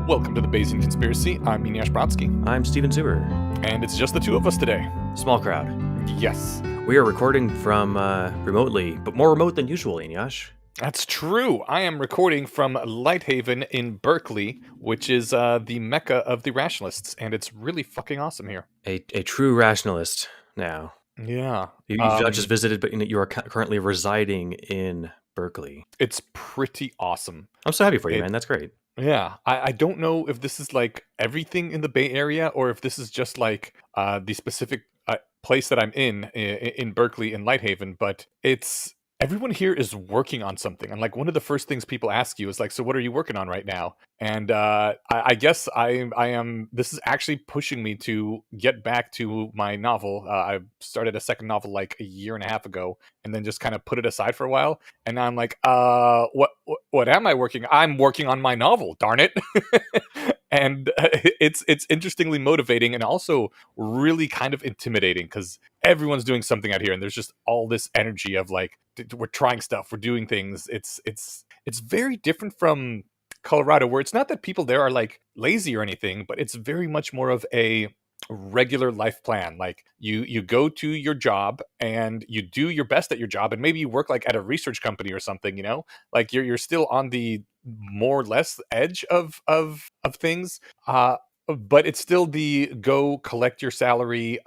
Welcome to the Bayesian Conspiracy. I'm Eneasz I'm Steven Zuber. and it's just the two of us today. Small crowd. Yes, We are recording from remotely, but more remote than usual, Eneasz. that's true. I am recording from Lighthaven in Berkeley, which is the mecca of the rationalists, and it's really fucking awesome here. A true rationalist now. Yeah, You've not just visited, but you are currently residing in Berkeley. it's pretty awesome. I'm so happy for you, man. That's great. Yeah, I don't know if this is like everything in the Bay Area or if this is just like the specific place that I'm in Berkeley in Lighthaven, but it's everyone here is working on something. And like one of the first things people ask you is like, so what are you working on right now? And I guess I am. This is actually pushing me to get back to my novel. I started a second novel like a year and a half ago, and then just kind of put it aside for a while. And now I'm like, what am I working? I'm working on my novel. Darn it! And it's interestingly motivating and also really kind of intimidating because everyone's doing something out here, and there's just all this energy of like we're trying stuff, we're doing things. It's very different from Colorado, where it's not that people there are like lazy or anything, but it's very much more of a regular life plan. Like you go to your job and you do your best at your job, and maybe you work like at a research company or something, like you're still on the more or less edge of things, but it's still the go collect your salary,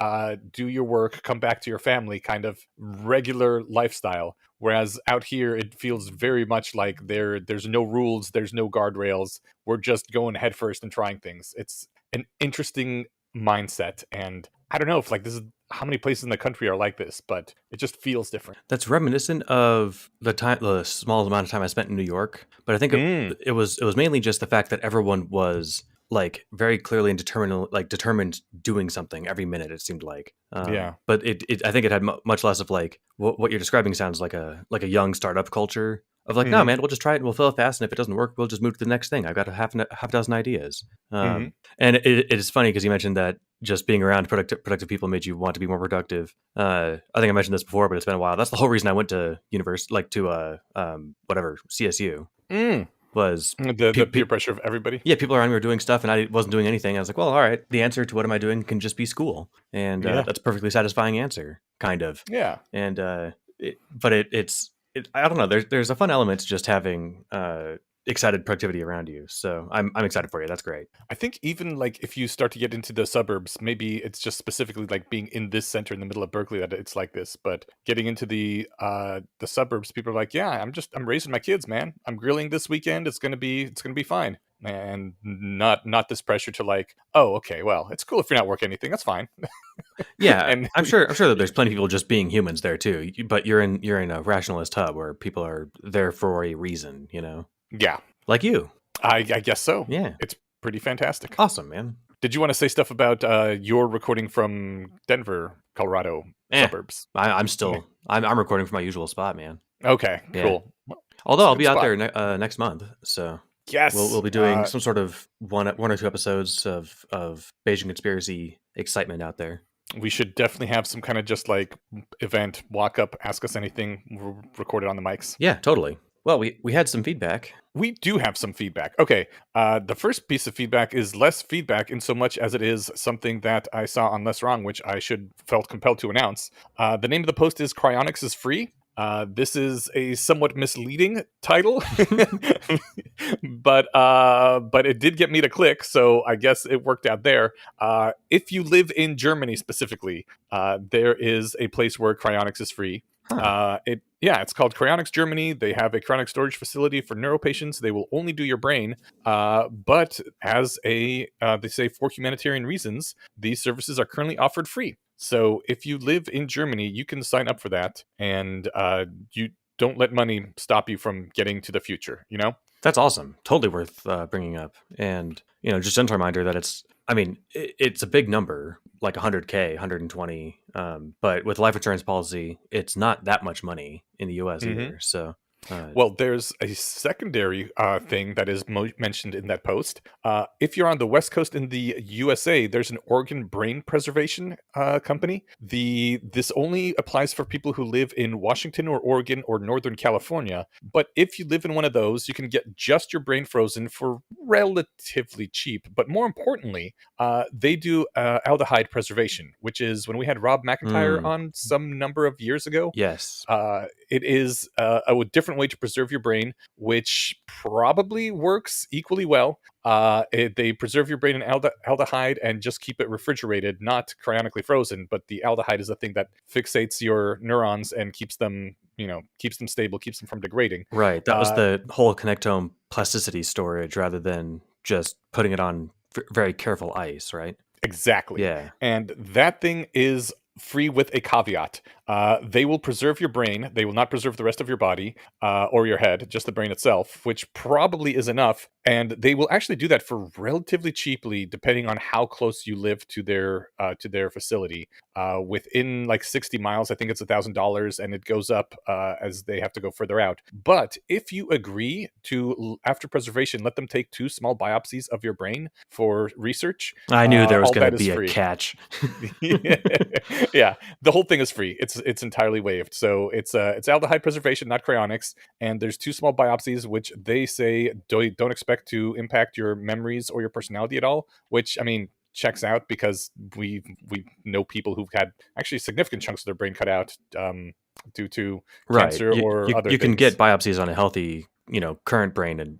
do your work, come back to your family kind of regular lifestyle. Whereas out here, it feels very much like there's no rules, there's no guardrails. We're just going headfirst and trying things. It's an interesting mindset, and I don't know if like this is how many places in the country are like this, but it just feels different. That's reminiscent of the small amount of time I spent in New York. But I think it was mainly just the fact that everyone was like very clearly and determined doing something every minute. It seemed like, Yeah. But I think it had much less of like what you're describing sounds like a young startup culture of like, no man, we'll just try it and we'll fail fast, and if it doesn't work, we'll just move to the next thing. I've got a half dozen ideas. And it is funny because you mentioned that just being around productive people made you want to be more productive. I think I mentioned this before, but it's been a while. That's the whole reason I went to university, like to CSU. Was the peer pressure of everybody. Yeah, people around me were doing stuff and I wasn't doing anything. I was like, well, all right, the answer to what am I doing can just be school, and that's a perfectly satisfying answer, kind of. Yeah. And it's I don't know. There's a fun element to just having excited productivity around you. So I'm excited for you. That's great. I think even like if you start to get into the suburbs, maybe it's just specifically like being in this center in the middle of Berkeley that it's like this. But getting into the suburbs, people are like, yeah, I'm raising my kids, man. I'm grilling this weekend. It's gonna be fine. And not this pressure to like, oh, okay, well, it's cool if you're not working anything. That's fine. Yeah, and I'm sure that there's plenty of people just being humans there too. But you're in a rationalist hub where people are there for a reason, Yeah, like you. I guess so. Yeah, it's pretty fantastic. Awesome, man. Did you want to say stuff about your recording from Denver, Colorado suburbs? I'm still I'm recording from my usual spot, man. Okay, cool. Well, although I'll be out there next month, so. Yes, we'll be doing some sort of one or two episodes of Bayesian Conspiracy excitement out there. We should definitely have some kind of just like event, walk up, ask us anything, we'll record it on the mics. Yeah, totally. Well, we had some feedback. We do have some feedback. Okay, the first piece of feedback is less feedback in so much as it is something that I saw on Less Wrong, which I felt compelled to announce. The name of the post is Cryonics is Free. This is a somewhat misleading title, but it did get me to click, so I guess it worked out there. If you live in Germany specifically, there is a place where cryonics is free. Huh. It's called Cryonics Germany. They have a cryonic storage facility for neuro patients. They will only do your brain, but as they say, for humanitarian reasons, these services are currently offered free. So if you live in Germany, you can sign up for that, and you don't let money stop you from getting to the future, That's awesome. Totally worth bringing up. And, just a gentle reminder that it's a big number, like 100K, 120. But with life insurance policy, it's not that much money in the US either. So Uh, Well, there's a secondary thing that is mentioned in that post. If you're on the West Coast in the USA, there's an organ brain preservation company. This only applies for people who live in Washington or Oregon or Northern California. But if you live in one of those, you can get just your brain frozen for relatively cheap. But more importantly, they do aldehyde preservation, which is when we had Rob McIntyre mm, on some number of years ago. yes. It is a different way to preserve your brain, which probably works equally well. They preserve your brain in aldehyde and just keep it refrigerated, not cryonically frozen. But the aldehyde is the thing that fixates your neurons and keeps them, keeps them stable, keeps them from degrading. Right. That was Uh, the whole connectome plasticity storage rather than just putting it on very careful ice, right? Exactly. Yeah. And that thing is free with a caveat. They will preserve your brain. They will not preserve the rest of your body or your head, just the brain itself, which probably is enough. And they will actually do that for relatively cheaply, depending on how close you live to their facility. Within like 60 miles, I think it's $1,000, and it goes up as they have to go further out. But if you agree to, after preservation, let them take 2 small biopsies of your brain for research, I knew there was all going to that is be a free. catch. Yeah, the whole thing is free. It's entirely waived. So it's aldehyde preservation, not cryonics, and there's 2 small biopsies which they say don't expect to impact your memories or your personality at all, which I mean checks out because we know people who've had actually significant chunks of their brain cut out due to Right. cancer or other You can get things. biopsies on a healthy, current brain and,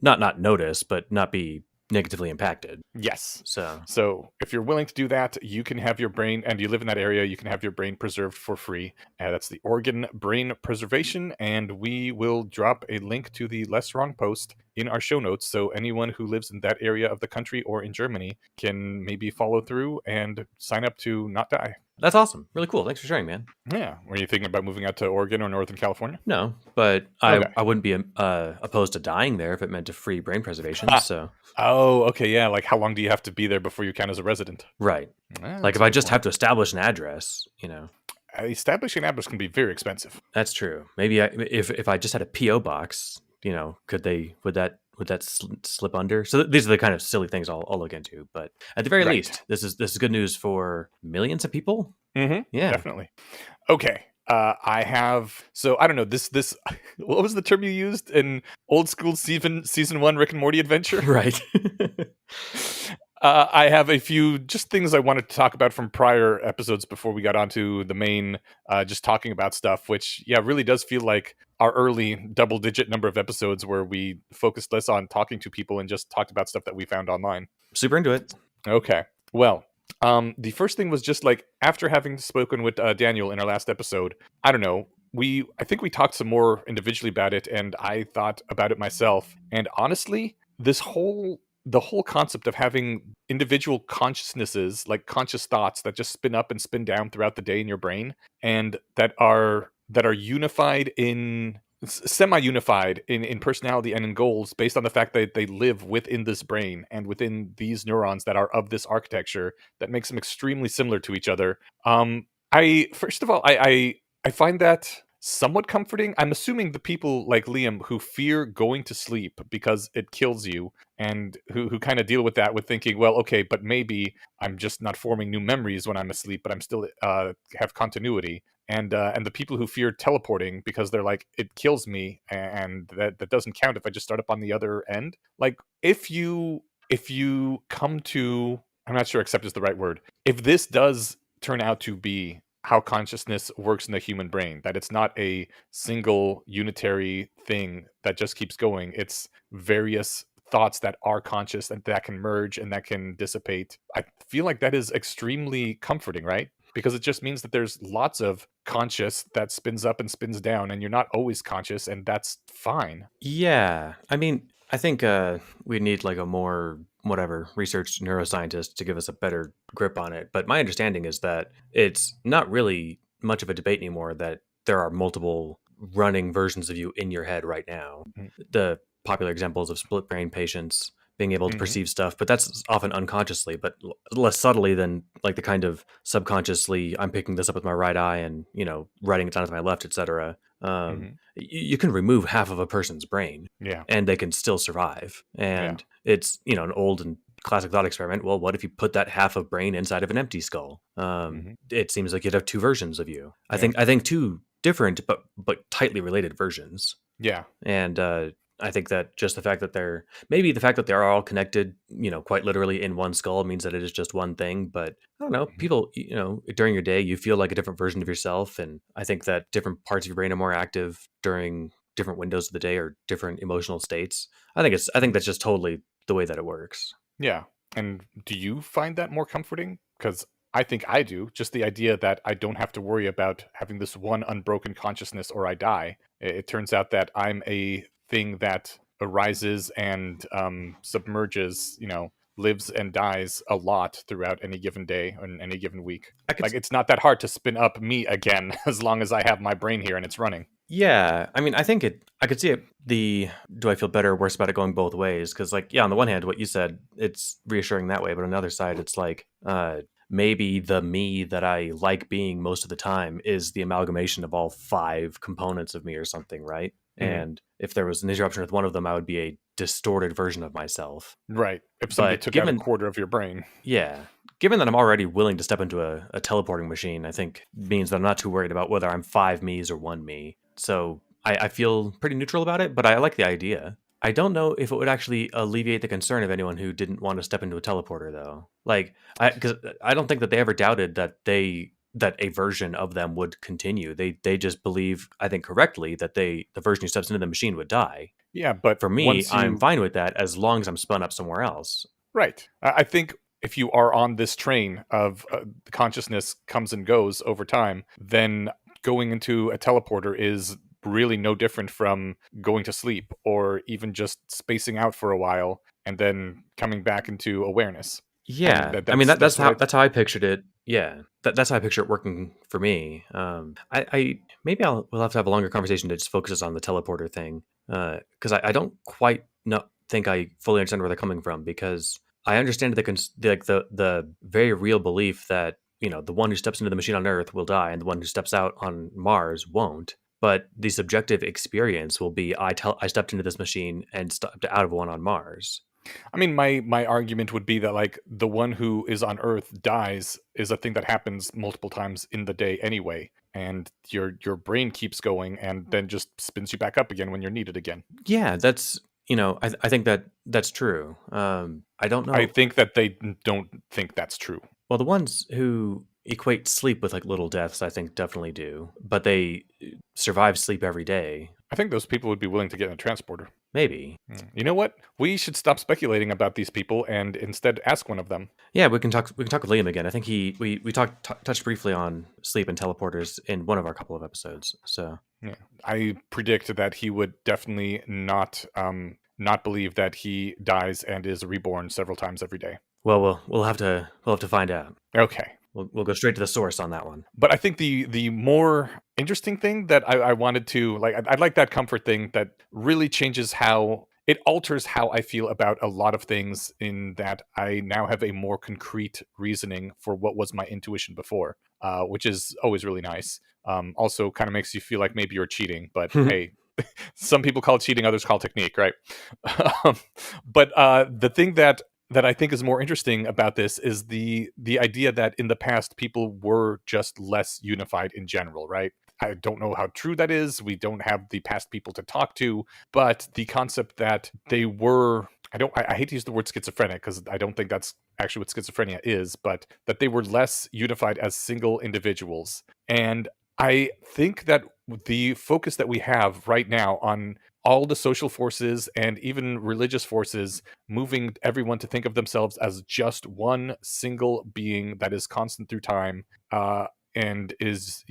not notice, but not be negatively impacted. Yes. So, So if you're willing to do that, you can have your brain, and you live in that area, you can have your brain preserved for free. That's the Oregon Brain Preservation, and we will drop a link to the Less Wrong post in our show notes, so anyone who lives in that area of the country or in Germany can maybe follow through and sign up to not die. that's awesome. Really cool. Thanks for sharing, man. Yeah. Were you thinking about moving out to Oregon or Northern California? No, but Okay. I wouldn't be opposed to dying there if it meant a free brain preservation. Ah. So, Oh, okay. Yeah. Like, how long do you have to be there before you count as a resident? right. Ah, Like that's if a I good just point. have to establish an address, Establishing an address can be very expensive. that's true. Maybe if I just had a PO box, would that slip under? So these are the kind of silly things I'll look into. But at the very Right. least, this is good news for millions of people. Mm-hmm. Yeah. Definitely. Okay. I have, so I don't know, this what was the term you used in old school season 1 Rick and Morty adventure? Right. I have a few just things I wanted to talk about from prior episodes before we got onto the main, just talking about stuff, which yeah, really does feel like our early double-digit number of episodes where we focused less on talking to people and just talked about stuff that we found online. Super into it. Okay. Well, the first thing was just like after having spoken with Daniel in our last episode, I don't know. I think we talked some more individually about it, and I thought about it myself. And honestly, the whole concept of having individual consciousnesses, like conscious thoughts that just spin up and spin down throughout the day in your brain, and that are unified in semi-unified in personality and in goals based on the fact that they live within this brain and within these neurons that are of this architecture that makes them extremely similar to each other. I first of all, I find that somewhat comforting. I'm assuming the people like Liam who fear going to sleep because it kills you, and who kind of deal with that with thinking, well, okay, but maybe I'm just not forming new memories when I'm asleep, but I'm still have continuity. And the people who fear teleporting because they're like, it kills me, and that doesn't count if I just start up on the other end. Like if you come to, I'm not sure accept is the right word. If this does turn out to be how consciousness works in the human brain, that it's not a single unitary thing that just keeps going, it's various thoughts that are conscious and that can merge and that can dissipate. I feel like that is extremely comforting, right? Because it just means that there's lots of conscious that spins up and spins down, and you're not always conscious, and that's fine. Yeah. I mean, I think we need like a more whatever research neuroscientist to give us a better grip on it. But my understanding is that it's not really much of a debate anymore that there are multiple running versions of you in your head right now. The popular examples of split brain patients being able to Mm-hmm. perceive stuff, but that's often unconsciously, but less subtly than like the kind of subconsciously I'm picking this up with my right eye and writing it down with my left, etc. Hmm. You can remove half of a person's brain Yeah. and they can still survive. Yeah. And it's, an old and classic thought experiment. Well, what if you put that half of brain inside of an empty skull? Hmm. It seems like you'd have two versions of you. Yeah. I think two different but tightly related versions. Yeah. And I think that just the fact that they're all connected, quite literally in one skull means that it is just one thing. But I don't know, Mhm. people, during your day, you feel like a different version of yourself. And I think that different parts of your brain are more active during different windows of the day or different emotional states. I think Mhm. that's just totally the way that it works. Yeah. And do you find that more comforting? Because I think I do. Just the idea that I don't have to worry about having this one unbroken consciousness or I die. It turns out that I'm a thing that arises and submerges, lives and dies a lot throughout any given day and any given week. I could Like, it's not that hard to spin up me again as long as I have my brain here and it's running. Yeah, I mean, I could see it. Do I feel better or worse about it going both ways? Because, like, yeah, on the one hand, what you said, it's reassuring that way, but on the other side, it's like, maybe the me that I like being most of the time is the amalgamation of all five components of me or something, right? Hmm. And if there was an interruption with one of them, I would be a distorted version of myself. Right. If somebody But took out a quarter of your brain. yeah. Given that I'm already willing to step into a teleporting machine, I think means that I'm not too worried about whether I'm five me's or one me. So I feel pretty neutral about it, but I like the idea. I don't know if it would actually alleviate the concern of anyone who didn't want to step into a teleporter, though. Like, because I don't think that they ever doubted that a version of them would continue. They just believe, I think correctly, that the version who steps into the machine would die. Yeah, but For me, once I'm you fine with that as long as I'm spun up somewhere else. right. I think if you are on this train of consciousness comes and goes over time, then going into a teleporter is really no different from going to sleep or even just spacing out for a while and then coming back into awareness. And Yeah, I mean that's what I that's how I pictured it. Yeah, that's how I picture it working for me. I maybe we'll have to have a longer conversation that just focuses on the teleporter thing, because I don't quite think I fully understand where they're coming from because I understand the very real belief that the one who steps into the machine on Earth will die and the one who steps out on Mars won't. But the subjective experience will be I stepped into this machine and stepped out of one on Mars. I mean, my argument would be that like the one who is on Earth dies is a thing that happens multiple times in the day anyway, and your brain keeps going and then just spins you back up again when you're needed again. Yeah, that's I think that that's true. I don't I know. think that they don't think that's true. Well, the ones who equate sleep with like little deaths, I think definitely do, but they survive sleep every day. I think those people would be willing to get in a transporter. Maybe. You know what? We should stop speculating about these people and instead ask one of them. Yeah, we can talk. We can talk with Liam again. I think we touched briefly on sleep and teleporters in one of our couple of episodes. So Yeah. I predict that he would definitely not believe that he dies and is reborn several times every day. well, we'll have to find out. Okay. We'll go straight to the source on that one. But I think the more interesting thing that I wanted to like, I'd like that comfort thing that really changes how it alters how I feel about a lot of things, in that I now have a more concrete reasoning for what was my intuition before, which is always really nice. Also, kind of makes you feel like maybe you're cheating, but hey, some people call it cheating, others call it technique, right? Um, but the thing that I think is more interesting about this is the idea that in the past people were just less unified in general, right? I don't know how true that is. We don't have the past people to talk to, but the concept that they were I hate to use the word schizophrenic because I don't think that's actually what schizophrenia is, but that they were less unified as single individuals. And I think that the focus that we have right now on all the social forces and even religious forces moving everyone to think of themselves as just one single being that is constant through time, and is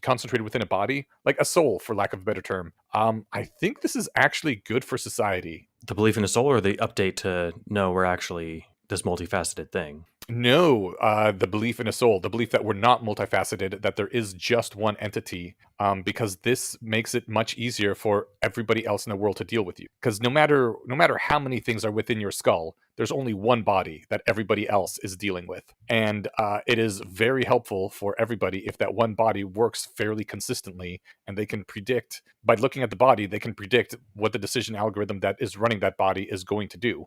concentrated within a body, like a soul, for lack of a better term. I think this is actually good for society. The belief in a soul or the update to no, we're actually this multifaceted thing. No, the belief in a soul, the belief that we're not multifaceted, that there is just one entity, because this makes it much easier for everybody else in the world to deal with you. Because no matter how many things are within your skull, there's only one body that everybody else is dealing with, and it is very helpful for everybody if that one body works fairly consistently, and they can predict by looking at the body, they can predict what the decision algorithm that is running that body is going to do.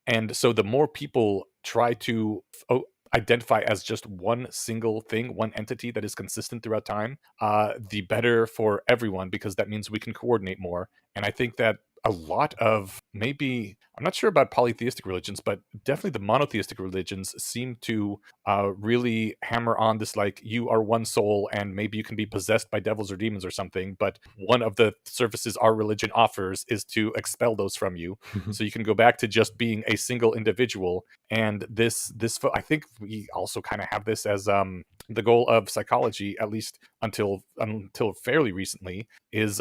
And so the more people try to identify as just one single thing, one entity that is consistent throughout time, the better for everyone, because that means we can coordinate more. And I think that a lot of, maybe, I'm not sure about polytheistic religions, but definitely the monotheistic religions seem to really hammer on this, like, you are one soul and maybe you can be possessed by devils or demons or something, but one of the services our religion offers is to expel those from you, so you can go back to just being a single individual. And I think we also kind of have this as the goal of psychology, at least until fairly recently, is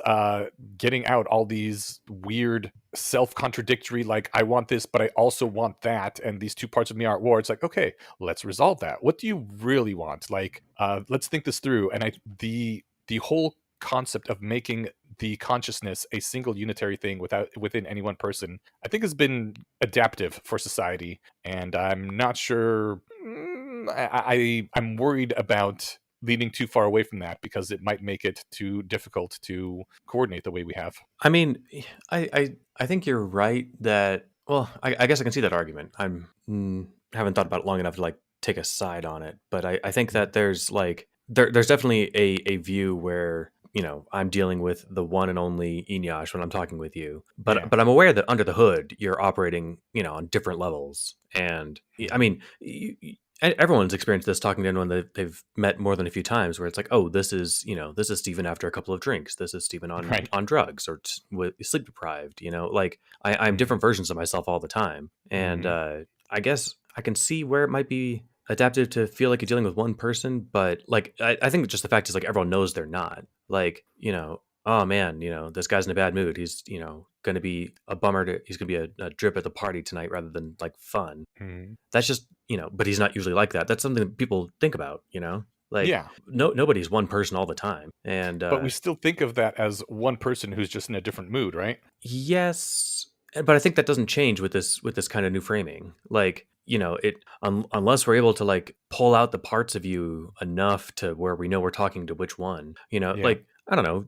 getting out all these weird self-contradictory, like, I want this but I also want that, and these two parts of me are at war. It's like, okay, let's resolve that. What do you really want? Like, let's think this through. And the whole concept of making the consciousness a single unitary thing within any one person, I think, has been adaptive for society. And I'm not sure, I'm worried about leaning too far away from that, because it might make it too difficult to coordinate the way we have. I mean, I think you're right that. Well, I guess I can see that argument. Haven't thought about it long enough to like take a side on it, but I think that there's like there's definitely a view where I'm dealing with the one and only Eneasz when I'm talking with you, Yeah. but I'm aware that under the hood you're operating on different levels, and I mean. Everyone's experienced this talking to anyone that they've met more than a few times, where it's like, oh, this is Steven after a couple of drinks. This is Steven on Right. drugs or sleep deprived. Like I'm Mhm. different versions of myself all the time, and Mhm. I guess I can see where it might be adaptive to feel like you're dealing with one person, but like I think just the fact is like everyone knows they're not. Like oh man, this guy's in a bad mood. He's going to be a bummer. He's going to be a drip at the party tonight rather than like fun. Mhm. That's just but he's not usually like that. That's something that people think about. Like Yeah, nobody's one person all the time, and but we still think of that as one person who's just in a different mood, right? yes, but I think that doesn't change with this kind of new framing. Like it unless we're able to like pull out the parts of you enough to where we know we're talking to which one. Yeah. Like I don't know.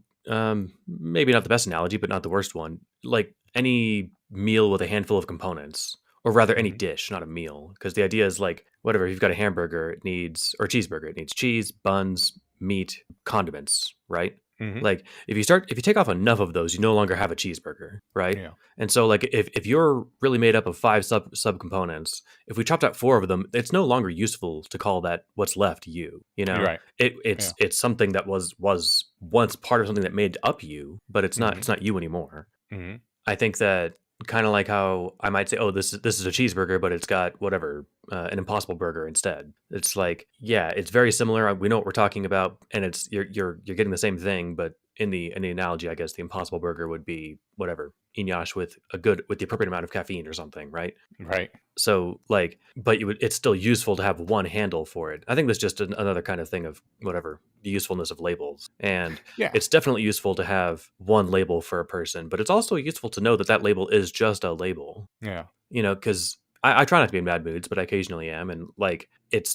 Maybe not the best analogy, but not the worst one. Like any meal with a handful of components, or rather any Mhm. dish, not a meal, because the idea is like whatever. If you've got a hamburger, it needs or a cheeseburger, it needs cheese, buns, meat, condiments, right? Mhm. Like if you take off enough of those, you no longer have a cheeseburger, right? Yeah. And so like if you're really made up of five subcomponents, if we chopped out four of them, it's no longer useful to call that what's left you. You're right. Yeah. It's something that was once part of something that made up you, but Mhm. it's not you anymore. Mhm. I think that kind of like how I might say, oh, this is a cheeseburger, but it's got whatever an Impossible Burger instead. It's like, yeah, it's very similar. We know what we're talking about, and it's you're getting the same thing, but in the analogy, I guess the Impossible Burger would be whatever Eneasz with the appropriate amount of caffeine or something, right? Right. So like, but it's still useful to have one handle for it. I think that's just another kind of thing of whatever the usefulness of labels. And Yeah. it's definitely useful to have one label for a person, but it's also useful to know that that label is just a label, Yeah. because I try not to be in bad moods, but I occasionally am. And like, it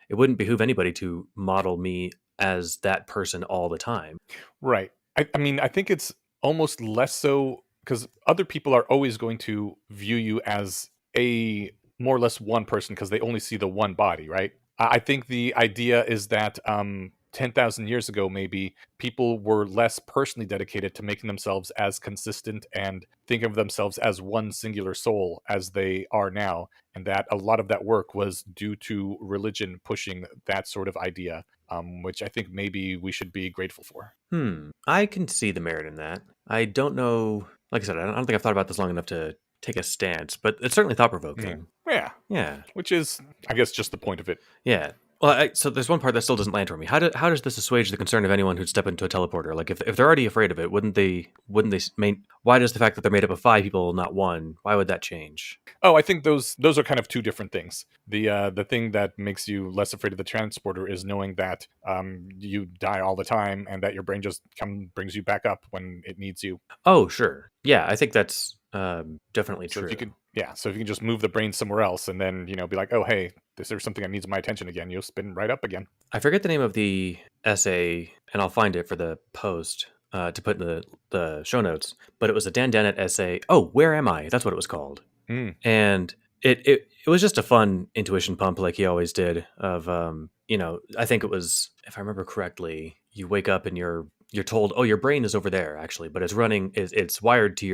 wouldn't behoove anybody to model me as that person all the time. Right. I mean, I think it's almost less so, because other people are always going to view you as a more or less one person, because they only see the one body, right? I think the idea is that 10,000 years ago, maybe people were less personally dedicated to making themselves as consistent and think of themselves as one singular soul as they are now. And that a lot of that work was due to religion pushing that sort of idea, which I think maybe we should be grateful for. I can see the merit in that. I don't know. Like I said, I don't think I've thought about this long enough to take a stance, but it's certainly thought Yeah. provoking. Yeah. Yeah. Which is, I guess, just the point of it. Yeah. Well, so there's one part that still doesn't land for me. How does this assuage the concern of anyone who'd step into a teleporter? Like, if they're already afraid of it, wouldn't they main? Why does the fact that they're made up of 5 people, not one? Why would that change? Oh, I think those are kind of two different things. The thing that makes you less afraid of the transporter is knowing that you die all the time and that your brain just brings you back up when it needs you. Oh, sure. Yeah, I think that's definitely So if you true. could, yeah, so if you can just move the brain somewhere else and then be like, oh hey, there's something that needs my attention again, you'll spin right up again. I forget the name of the essay, and I'll find it for the post to put in the show notes. But it was a Dan Dennett essay. Oh, Where Am I? That's what it was called. Mm, And it was just a fun intuition pump, like he always did. Of I think it was, if I remember correctly, you wake up and you're told, oh, your brain is over there actually, but it's wired to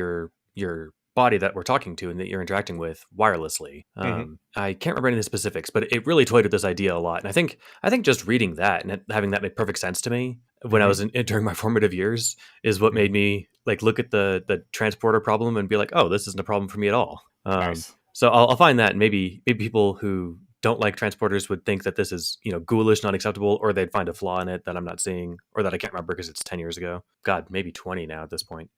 your body that we're talking to and that you're interacting with wirelessly. hmm I can't remember any of the specifics, but it really toyed with this idea a lot. And I think just reading that and having that make perfect sense to me when I hmm was during my formative years is what hmm made me like look at the transporter problem and be like, oh, this isn't a problem for me at all. Nice. So I'll find that, and maybe people who don't like transporters would think that this is ghoulish, not acceptable, or they'd find a flaw in it that I'm not seeing, or that I can't remember because it's 10 years ago. God, maybe 20 now at this point.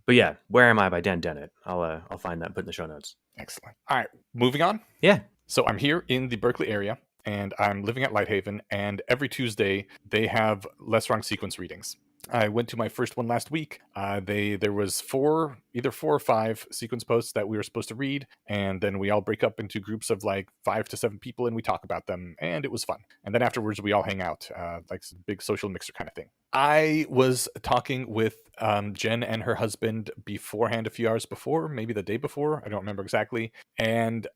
But yeah, Where Am I by Dan Dennett. I'll find that and put in the show notes. Excellent. All right, moving on. Yeah. So I'm here in the Berkeley area, and I'm living at Lighthaven. And every Tuesday they have less wrong sequence readings. I went to my first one last week. There was either four or five sequence posts that we were supposed to read, and then we all break up into groups of like 5 to 7 people, and we talk about them, and it was fun. And then afterwards, we all hang out, like some big social mixer kind of thing. I was talking with Jen and her husband beforehand, a few hours before, maybe the day before. I don't remember exactly, and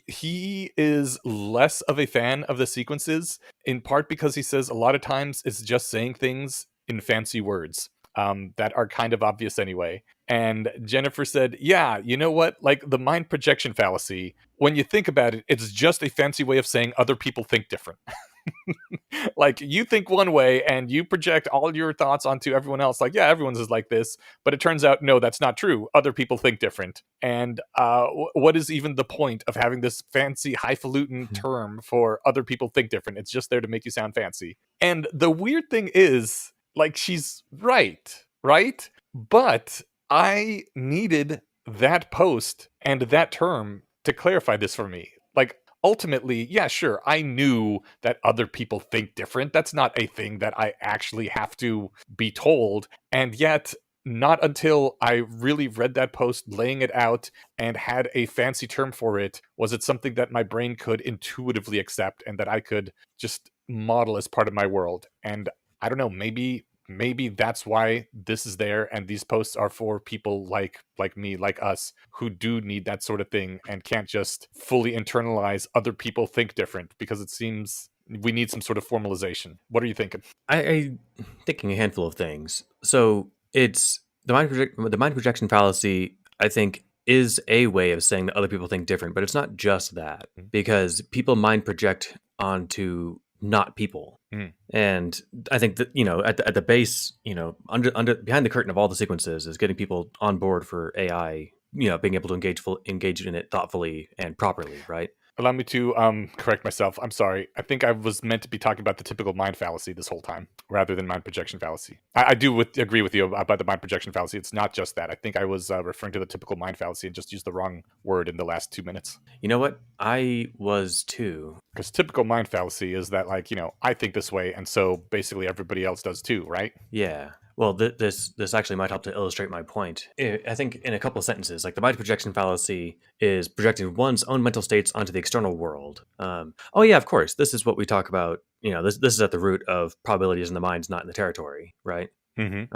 he is less of a fan of the sequences, in part because he says a lot of times it's just saying things in fancy words that are kind of obvious anyway. And Jennifer said, yeah, you know what? Like the mind projection fallacy, when you think about it, it's just a fancy way of saying other people think different. Like you think one way and you project all your thoughts onto everyone else, like, yeah, everyone's is like this, but it turns out no, that's not true. Other people think different. And what is even the point of having this fancy highfalutin term for other people think different? It's just there to make you sound fancy. And the weird thing is, like, she's right, but I needed that post and that term to clarify this for me. Like, ultimately, yeah, sure, I knew that other people think different. That's not a thing that I actually have to be told. And yet, not until I really read that post, laying it out, and had a fancy term for it, was it something that my brain could intuitively accept and that I could just model as part of my world. And I don't know, maybe that's why this is there, and these posts are for people like me, like us, who do need that sort of thing and can't just fully internalize other people think different, because it seems we need some sort of formalization. What are you thinking? I'm thinking a handful of things. So it's the mind projection fallacy, I think, is a way of saying that other people think different, but it's not just that, because people mind project onto not people. Mm. And I think that, at the base, under behind the curtain of all the sequences is getting people on board for AI, being able to engage in it thoughtfully and properly, right? Allow me to correct myself. I'm sorry. I think I was meant to be talking about the typical mind fallacy this whole time, rather than mind projection fallacy. I do agree with you about the mind projection fallacy. It's not just that. I think I was referring to the typical mind fallacy and just used the wrong word in the last 2 minutes. You know what? I was too. Because typical mind fallacy is that, like, I think this way, and so basically everybody else does too, right? Yeah. Well, this actually might help to illustrate my point. I think in a couple of sentences, like the mind projection fallacy is projecting one's own mental states onto the external world. Oh yeah, of course. This is what we talk about. This is at the root of probabilities in the minds, not in the territory, right? Mm-hmm.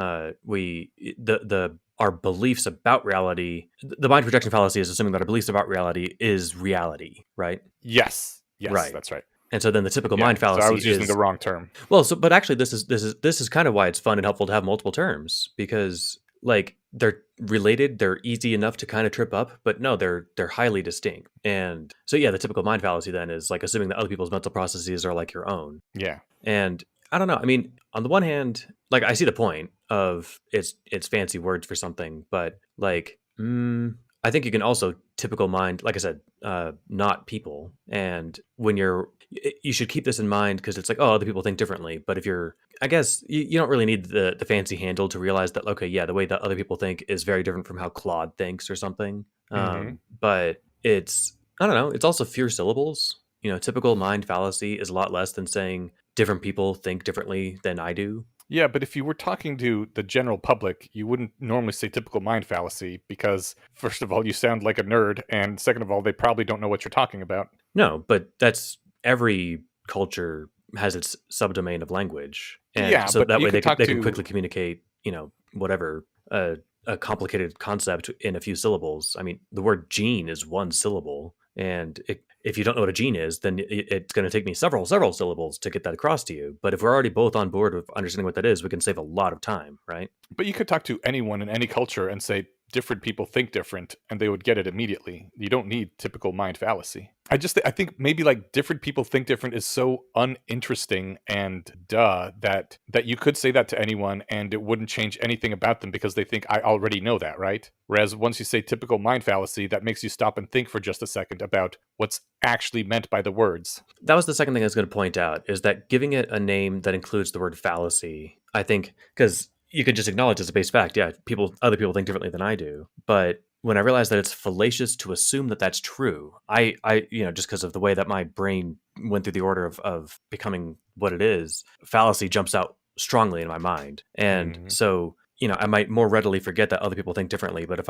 Our beliefs about reality. The mind projection fallacy is assuming that our beliefs about reality is reality, right? Yes, Right. that's right. And so then the typical Yeah, mind fallacy so I was using is the wrong term. well, but actually this is kind of why it's fun and helpful to have multiple terms, because like they're related, they're easy enough to kind of trip up, but no, they're highly distinct. And so yeah, the typical mind fallacy then is like assuming that other people's mental processes are like your own. Yeah. And I don't know. I mean, on the one hand, like I see the point of it's fancy words for something, but like I think you can also typical mind, like I said, not people. And when you should keep this in mind because it's like, oh, other people think differently. But if you're, I guess you don't really need the fancy handle to realize that, okay, yeah, the way that other people think is very different from how Claude thinks or something. Hmm. But I don't know, it's also fewer syllables. Typical mind fallacy is a lot less than saying different people think differently than I do. Yeah, but if you were talking to the general public, you wouldn't normally say typical mind fallacy because, first of all, you sound like a nerd, and second of all, they probably don't know what you're talking about. No, but that's every culture has its subdomain of language, and Yeah, so but that you way could talk they can to. quickly communicate, whatever a complicated concept in a few syllables. I mean, the word gene is one syllable, and if you don't know what a gene is, then it's going to take me several syllables to get that across to you. But if we're already both on board with understanding what that is, we can save a lot of time, right? But you could talk to anyone in any culture and say different people think different, and they would get it immediately. You don't need typical mind fallacy. I think maybe like different people think different is so uninteresting and that you could say that to anyone and it wouldn't change anything about them because they think I already know that, right? Whereas once you say typical mind fallacy, that makes you stop and think for just a second about what's actually meant by the words. That was the second thing I was going to point out is that giving it a name that includes the word fallacy, I think, because you could just acknowledge as a base fact, yeah, other people think differently than I do. But when I realized that it's fallacious to assume that that's true, just because of the way that my brain went through the order of becoming what it is, fallacy jumps out strongly in my mind. And Mhm. so, I might more readily forget that other people think differently. But if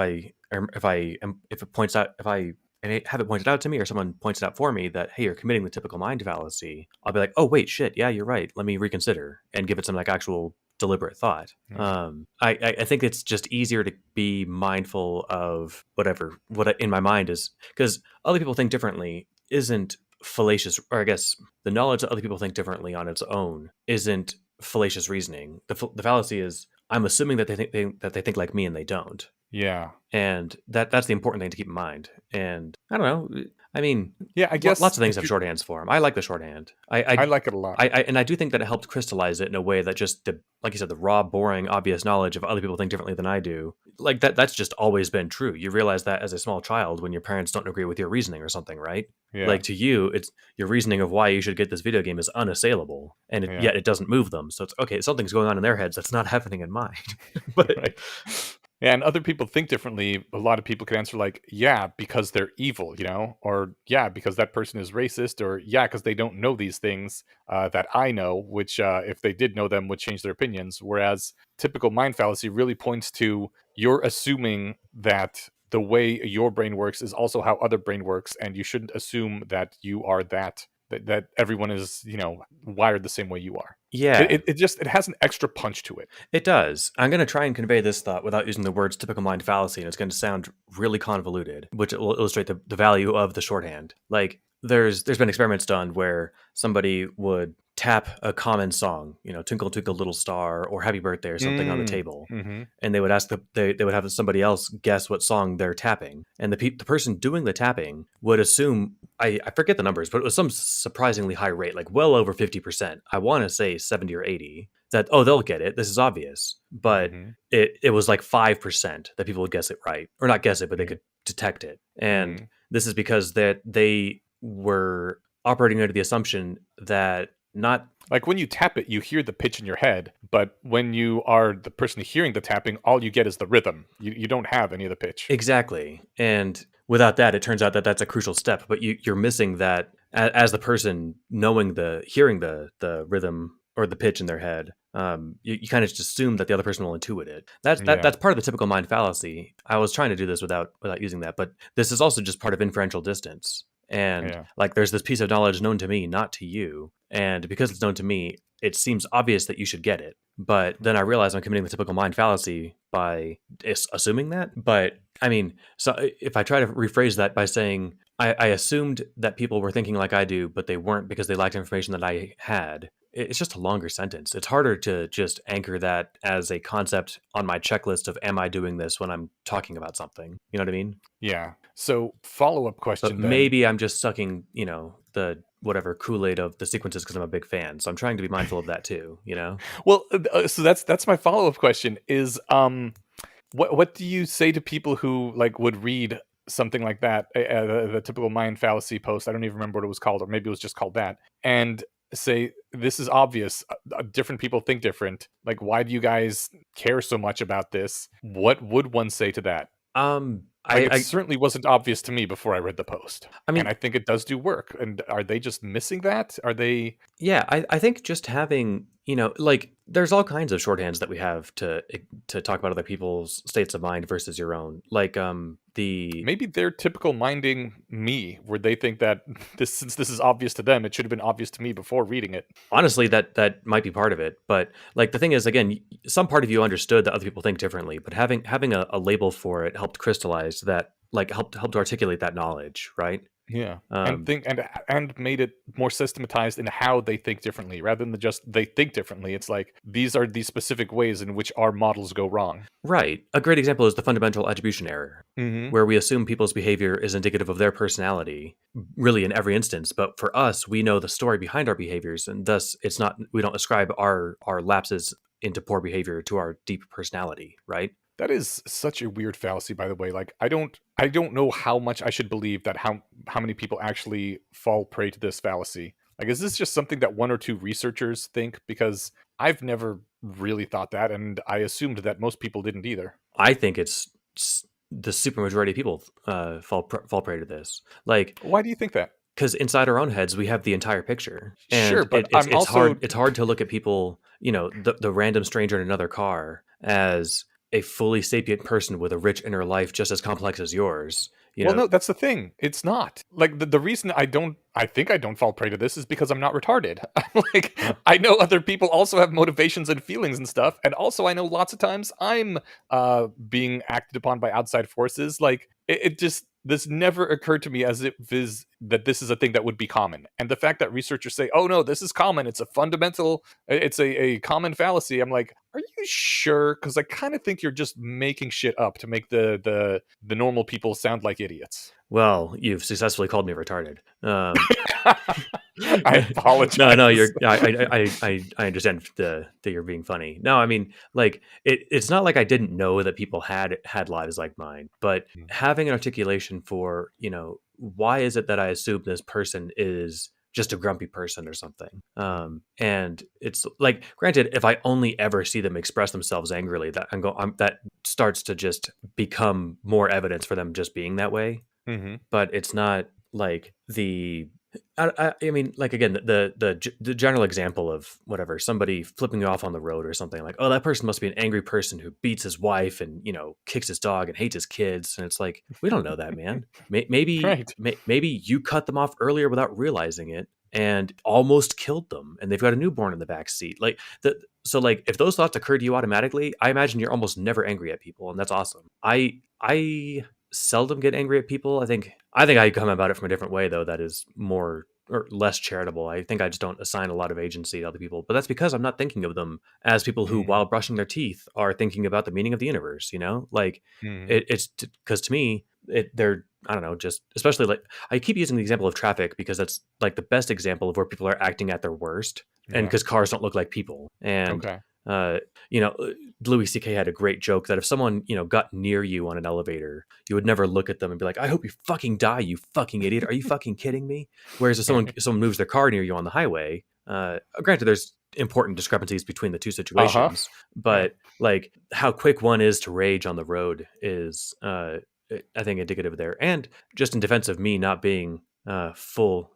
it points out, if I and have it pointed out to me or someone points it out for me that, hey, you're committing the typical mind fallacy, I'll be like, oh, wait, shit. Yeah, you're right. Let me reconsider and give it some like actual deliberate thought. Yeah. I think it's just easier to be mindful of what in my mind is because other people think differently isn't fallacious, or I guess the knowledge that other people think differently on its own isn't fallacious reasoning. The fallacy is I'm assuming that that they think like me and they don't, Yeah. and that's the important thing to keep in mind. And I don't know. I mean, Yeah, I guess lots of things if have you shorthands for them. I like the shorthand. I like it a lot. And I do think that it helped crystallize it in a way that just like you said, the raw, boring, obvious knowledge of other people think differently than I do. Like that's just always been true. You realize that as a small child when your parents don't agree with your reasoning or something, right? Yeah. Like to you, it's your reasoning of why you should get this video game is unassailable, and Yeah. yet it doesn't move them. So it's okay. Something's going on in their heads that's not happening in mine. But Right. Yeah, and other people think differently. A lot of people could answer like, "Yeah, because they're evil," or "Yeah, because that person is racist," or "Yeah, because they don't know these things that I know, which if they did know them, would change their opinions." Whereas typical mind fallacy really points to you're assuming that the way your brain works is also how other brain works, and you shouldn't assume that you are that everyone is wired the same way you are. It, yeah, it, it just it has an extra punch to it. it does. I'm going to try and convey this thought without using the words typical mind fallacy, and it's going to sound really convoluted, which will illustrate the value of the shorthand. Like, there's been experiments done where somebody would tap a common song, Twinkle Twinkle Little Star or Happy Birthday or something on the Mm, table, hmm. and they would ask they would have somebody else guess what song they're tapping, and the person doing the tapping would assume I forget the numbers, but it was some surprisingly high rate, like well over 50%. I want to say 70 or 80. That they'll get it. This is obvious, but Hmm. it was like 5% that people would guess it right, or not guess it, but they Yeah. could detect it, and Mhm. this is because that they were operating under the assumption that not Like when you tap it, you hear the pitch in your head, but when you are the person hearing the tapping, all you get is the rhythm. You don't have any of the pitch. exactly. And without that, it turns out that that's a crucial step. But you're missing that as the person knowing hearing the rhythm or the pitch in their head. You kind of just assume that the other person will intuit it. Yeah. That's part of the typical mind fallacy. I was trying to do this without using that, but this is also just part of inferential distance. And Yeah. like, there's this piece of knowledge known to me, not to you, and because it's known to me, it seems obvious that you should get it. But then I realize I'm committing the typical mind fallacy by assuming that. But I mean, so if I try to rephrase that by saying, I assumed that people were thinking like I do, but they weren't because they lacked information that I had. It's just a longer sentence. It's harder to just anchor that as a concept on my checklist of am I doing this when I'm talking about something? You know what I mean? Yeah. So follow-up But question then. maybe I'm just sucking, the whatever Kool-Aid of the sequences because I'm a big fan. So I'm trying to be mindful of that too. Well, so that's my follow-up question is what do you say to people who like would read something like that, the typical Mayan fallacy post. I don't even remember what it was called, or maybe it was just called that, and say this is obvious. Different people think different. Like, why do you guys care so much about this? What would one say to that? Um, Like, it I certainly wasn't obvious to me before I read the post, I and mean, I think it does do work. And are they just missing that? Are they? yeah, I think just having, like there's all kinds of shorthands that we have to talk about other people's states of mind versus your own. Like the Maybe they're typical minding me, where they think that this, since this is obvious to them, it should have been obvious to me before reading it. honestly that might be part of it, but like the thing is, again, some part of you understood that other people think differently, but having a label for it helped crystallize that, like helped articulate that knowledge, right? Yeah, and Um, think and made it more systematized in how they think differently, rather than just they think differently. It's like these are the specific ways in which our models go wrong. right. A great example is the fundamental attribution error, Hmm. where we assume people's behavior is indicative of their personality, really in every instance. But for us, we know the story behind our behaviors, and thus it's not we don't ascribe our lapses into poor behavior to our deep personality, right? That is such a weird fallacy, by the way. Like, I don't know how much I should believe that how many people actually fall prey to this fallacy. Like, is this just something that one or two researchers think? Because I've never really thought that, and I assumed that most people didn't either. I think the super majority of people fall prey to this, like Why do you think that? because inside our own heads we have the entire picture, Sure, and but I'm also it's hard to look at people, the random stranger in another car, as a fully sapient person with a rich inner life just as complex as yours. well, no, that's the thing. It's not. Like, the reason I think I don't fall prey to this is because I'm not retarded. Like, I know other people also have motivations and feelings and stuff, and also I know lots of times I'm being acted upon by outside forces. Like, it just, this never occurred to me as if this is a thing that would be common. And the fact that researchers say, "Oh no, this is common. It's a fundamental, it's a common fallacy." I'm like, are you sure? Because I kind of think you're just making shit up to make the normal people sound like idiots. Well, you've successfully called me retarded. I No, no, apologize. I understand that you're being funny. No, I mean, like it's not like I didn't know that people had lives like mine, but Mm. having an articulation for, why is it that I assume this person is just a grumpy person or something. And it's like, granted, if I only ever see them express themselves angrily, that starts to just become more evidence for them just being that way. Mm-hmm. But it's not like I mean, like again, the general example of whatever, somebody flipping you off on the road or something, like, oh, that person must be an angry person who beats his wife and kicks his dog and hates his kids, and it's like, we don't know that, man. Maybe Right. maybe you cut them off earlier without realizing it and almost killed them, and they've got a newborn in the back seat. Like so, like if those thoughts occur to you automatically, I imagine you're almost never angry at people, and that's awesome. I seldom get angry at people. I think I come about it from a different way, though, that is more or less charitable. I think I just don't assign a lot of agency to other people, but that's because I'm not thinking of them as people who, Mm-hmm. while brushing their teeth, are thinking about the meaning of the universe. Like Mm-hmm. it's because to me, they're, I don't know, just especially like I keep using the example of traffic because that's like the best example of where people are acting at their worst, and Yeah. because cars don't look like people, and Okay. uh, you know, Louis C.K. had a great joke that if someone, got near you on an elevator, you would never look at them and be like, "I hope you fucking die, you fucking idiot. Are you fucking kidding me?" Whereas if someone moves their car near you on the highway, granted, there's important discrepancies between the two Uh-huh. situations, Yeah. but like how quick one is to rage on the road is, I think, indicative there. And just in defense of me not being fully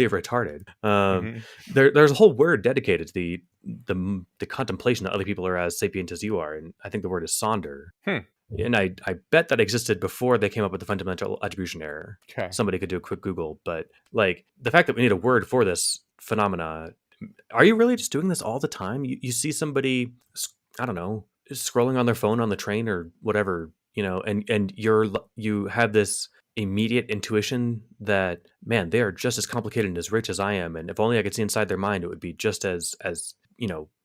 retarded. Mm-hmm. There's a whole word dedicated to the contemplation that other people are as sapient as you are, and I think the word is sonder. Hmm. And I bet that existed before they came up with the fundamental attribution error. Okay. Somebody could do a quick Google, but like the fact that we need a word for this phenomena, are you really just doing this all the time? You see somebody, I don't know, scrolling on their phone on the train or whatever, and you have this immediate intuition that, man, they are just as complicated and as rich as I am, and if only I could see inside their mind, it would be just as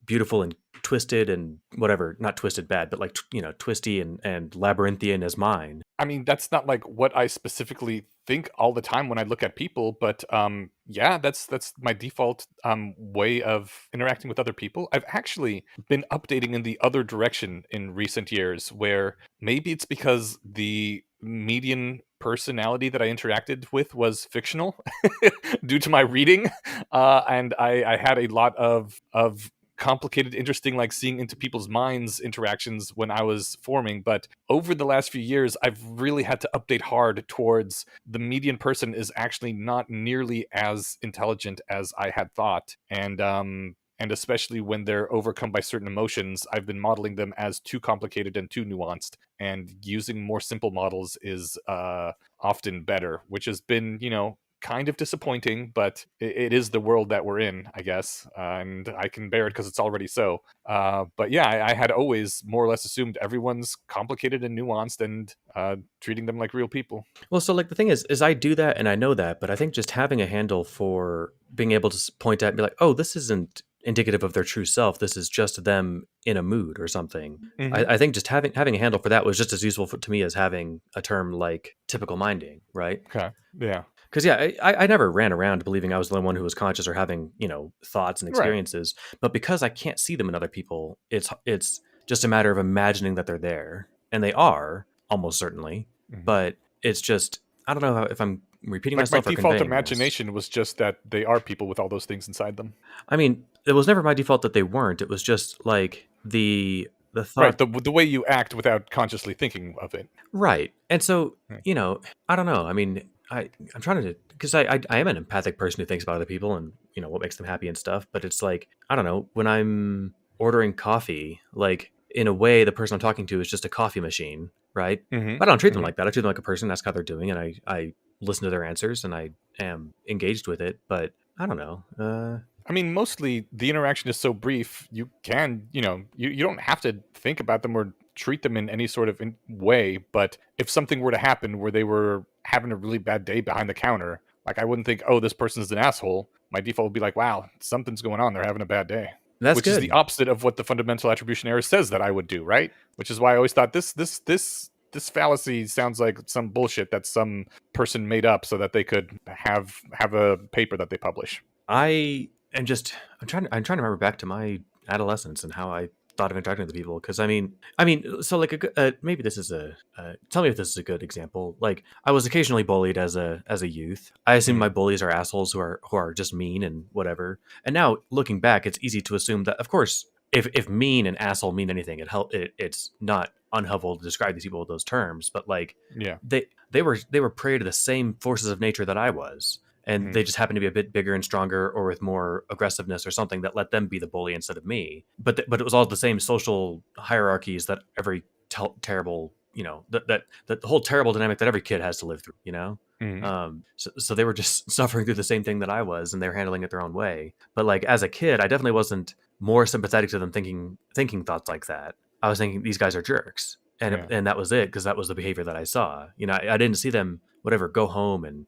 beautiful and twisted and whatever, not twisted bad, but like twisty and labyrinthian as mine. I mean, that's not like what I specifically think all the time when I look at people, but yeah, that's my default way of interacting with other people. I've actually been updating in the other direction in recent years, where maybe it's because the median personality that I interacted with was fictional due to my reading, and I had a lot of complicated, interesting, like seeing into people's minds interactions when I was forming. But over the last few years, I've really had to update hard towards the median person is actually not nearly as intelligent as I had thought, and especially when they're overcome by certain emotions, I've been modeling them as too complicated and too nuanced. And using more simple models is often better, which has been, kind of disappointing, but it is the world that we're in, I guess, and I can bear it because it's already so. But yeah, I had always more or less assumed everyone's complicated and nuanced, and treating them like real people. Well, so like the thing is I do that and I know that, but I think just having a handle for being able to point at and be like, oh, this isn't indicative of their true self. This is just them in a mood or something. Hmm. I think just having a handle for that was just as useful to me as having a term like typical minding, right? Okay. Yeah. Because yeah, I never ran around believing I was the only one who was conscious or having thoughts and Right. experiences, but because I can't see them in other people, it's just a matter of imagining that they're there, and they are almost certainly, Mhm. but it's just I don't know if I'm repeating Like my myself or default conveying this. imagination was just that they are people with all those things inside them. I mean, it was never my default that they weren't. It was just like the Right. thought. The way you act without consciously thinking of it. Right. And so, Right. I don't know. I mean, I'm trying to because I am an empathic person who thinks about other people and what makes them happy and stuff. But it's like I don't know when I'm ordering coffee, like in a way, the person I'm talking to is just a coffee machine, right? Hmm. But I don't treat them Hmm. like that. I treat them like a person, ask how they're doing, and I listen to their answers and I am engaged with it. But I don't know. I mean, mostly the interaction is so brief, you can, you don't have to think about them or treat them in any sort of way. But if something were to happen where they were having a really bad day behind the counter, like I wouldn't think, oh, this person's an asshole. My default would be like, wow, something's going on. They're having a bad day. That's Which is the good. opposite of what the fundamental attribution error says that I would do, right? Which is why I always thought this fallacy sounds like some bullshit that some person made up so that they could have a paper that they publish. I am just I'm trying to remember back to my adolescence and how I thought of interacting with people because so like maybe this is tell me if this is a good example. Like I was occasionally bullied as a youth. I assume Mm, my bullies are assholes who are just mean and whatever. And now looking back, it's easy to assume that of course if mean and asshole mean anything, it's not unhelpful to describe these people with those terms. But like yeah. they were prey to the same forces of nature that I was, and Mm, they just happened to be a bit bigger and stronger or with more aggressiveness or something that let them be the bully instead of me. But it was all the same social hierarchies that every terrible that the whole terrible dynamic that every kid has to live through. mm, So they were just suffering through the same thing that I was, and they were handling it their own way. But like as a kid, I definitely wasn't more sympathetic to them thinking thoughts like that. I was thinking these guys are jerks, yeah. and that was it because that was the behavior that I saw. I didn't see them whatever go home and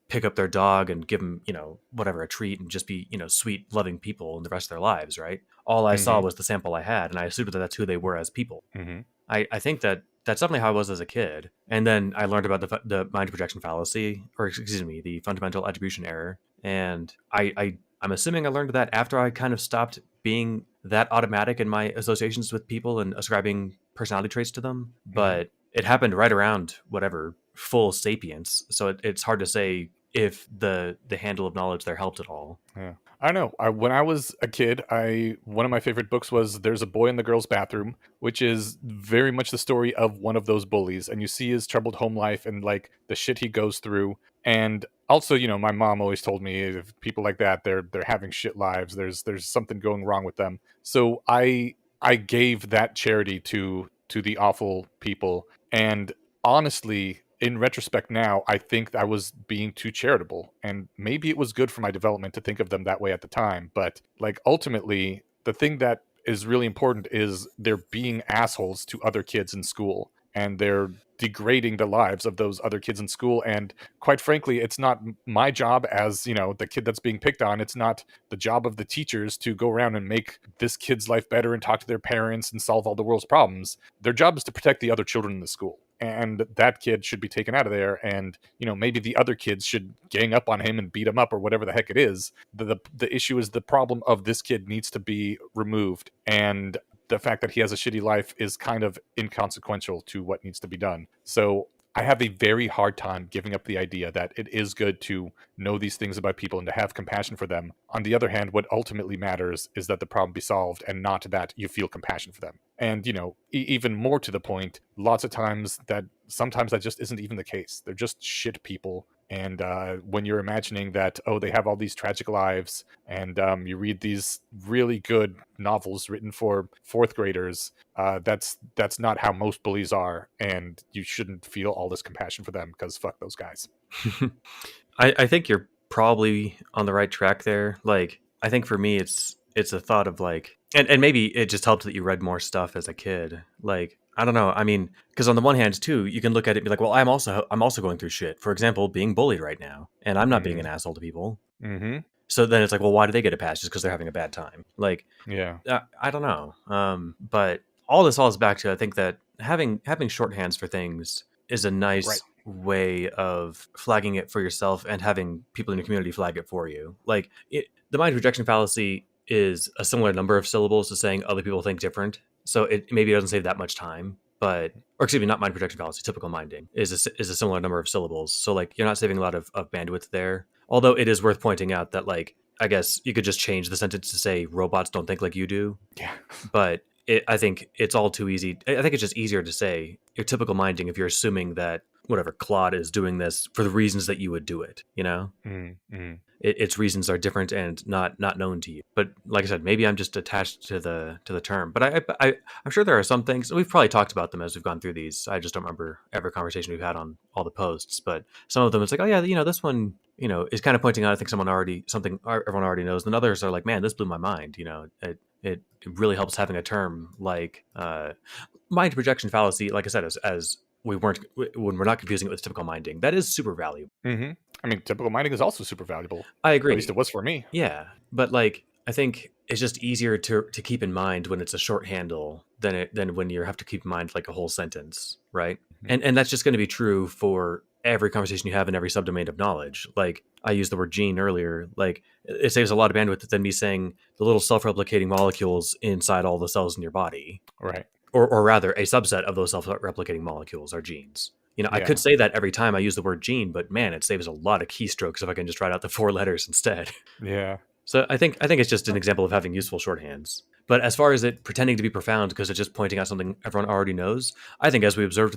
pick up their dog and give them whatever a treat and just be sweet loving people in the rest of their lives, right? All I saw Hmm. was the sample I had, and I assumed that that's who they were as people. Hmm. I think that's definitely how I was as a kid. And then I learned about the mind projection fallacy, or excuse me, the fundamental attribution error. And I'm assuming I learned that after I kind of stopped being that automatic in my associations with people and ascribing personality traits to them. Hmm. But it happened right around whatever full sapience. So it's hard to say if the handle of knowledge there helped at all. Yeah. I don't know. When I was a kid, I one of my favorite books was "There's a Boy in the Girl's Bathroom," which is very much the story of one of those bullies, and you see his troubled home life and like the shit he goes through. And also, my mom always told me if people like that, they're having shit lives. There's something going wrong with them. So I gave that charity to the awful people, and honestly, in retrospect now, I think I was being too charitable. And maybe it was good for my development to think of them that way at the time. But like ultimately, the thing that is really important is they're being assholes to other kids in school. And they're degrading the lives of those other kids in school. And quite frankly, it's not my job as, the kid that's being picked on. It's not the job of the teachers to go around and make this kid's life better and talk to their parents and solve all the world's problems. Their job is to protect the other children in the school, and that kid should be taken out of there, and maybe the other kids should gang up on him and beat him up or whatever the heck it is. The issue is the problem of this kid needs to be removed, and the fact that he has a shitty life is kind of inconsequential to what needs to be done. So I have a very hard time giving up the idea that it is good to know these things about people and to have compassion for them. On the other hand, what ultimately matters is that the problem be solved and not that you feel compassion for them. And, even more to the point, lots of times sometimes that just isn't even the case. They're just shit people. And when you're imagining that, oh, they have all these tragic lives, and you read these really good novels written for fourth graders, that's not how most bullies are, and you shouldn't feel all this compassion for them because fuck those guys. I think you're probably on the right track there. Like, I think for me, it's a thought of like, and maybe it just helped that you read more stuff as a kid. Like, I don't know. I mean, because on the one hand, too, you can look at it and be like, well, I'm also going through shit. For example, being bullied right now, and I'm not being an asshole to people. Mm-hmm. So then it's like, well, why do they get a pass just because they're having a bad time? Like, Yeah. I don't know. But all this falls back to I think that having shorthands for things is a Right. nice way of flagging it for yourself and having people in your community flag it for you. Like the mind rejection fallacy is a similar number of syllables to saying other people think different. So it maybe doesn't save that much time, but or excuse me, not mind projection fallacy. Typical minding is a similar number of syllables. So like you're not saving a lot of bandwidth there. Although it is worth pointing out that like I guess you could just change the sentence to say robots don't think like you do. Yeah. But I think it's all too easy. I think it's just easier to say your typical minding if you're assuming that whatever Claude is doing this for the reasons that you would do it. You know, Mm-hmm. its reasons are different and not known to you. But like I said, maybe I'm just attached to the term. But I'm sure there are some things we've probably talked about them as we've gone through these. I just don't remember every conversation we've had on all the posts. But some of them, it's like, oh yeah, this one, is kind of pointing out. I think something everyone already knows. And others are like, man, this blew my mind. It really helps having a term like mind projection fallacy. Like I said, as when we're not confusing it with typical minding, that is super valuable. Mm-hmm. I mean, typical mining is also super valuable. I At least agree. it was for me. Yeah, but like I think it's just easier to keep in mind when it's a short handle than when you have to keep in mind like a whole sentence, right? Mhm. And that's just going to be true for every conversation you have in every subdomain of knowledge. Like I used the word gene earlier. Like it saves a lot of bandwidth than me saying the little self-replicating molecules inside all the cells in your body, Right. or rather, a subset of those self-replicating molecules are genes. I could Yeah. say that every time I use the word gene, but man, it saves a lot of keystrokes if I can just write out the 4 letters instead. Yeah. So I think it's just an example of having useful shorthands. But as far as it pretending to be profound because it's just pointing out something everyone already knows, I think as we observed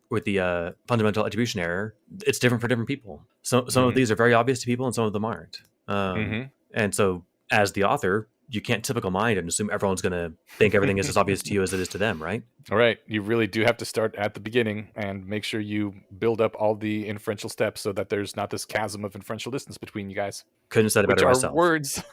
with the fundamental attribution error, it's different for different people. So some of Mm-hmm. these are very obvious to people, and some of them aren't. Mm-hmm. And so as the author, you can't typical mind and assume everyone's going to think everything is as obvious to you as it is to them, right? All right. You really do have to start at the beginning and make sure you build up all the inferential steps so that there's not this chasm of inferential distance between you guys. Couldn't have said it Which better are myself. words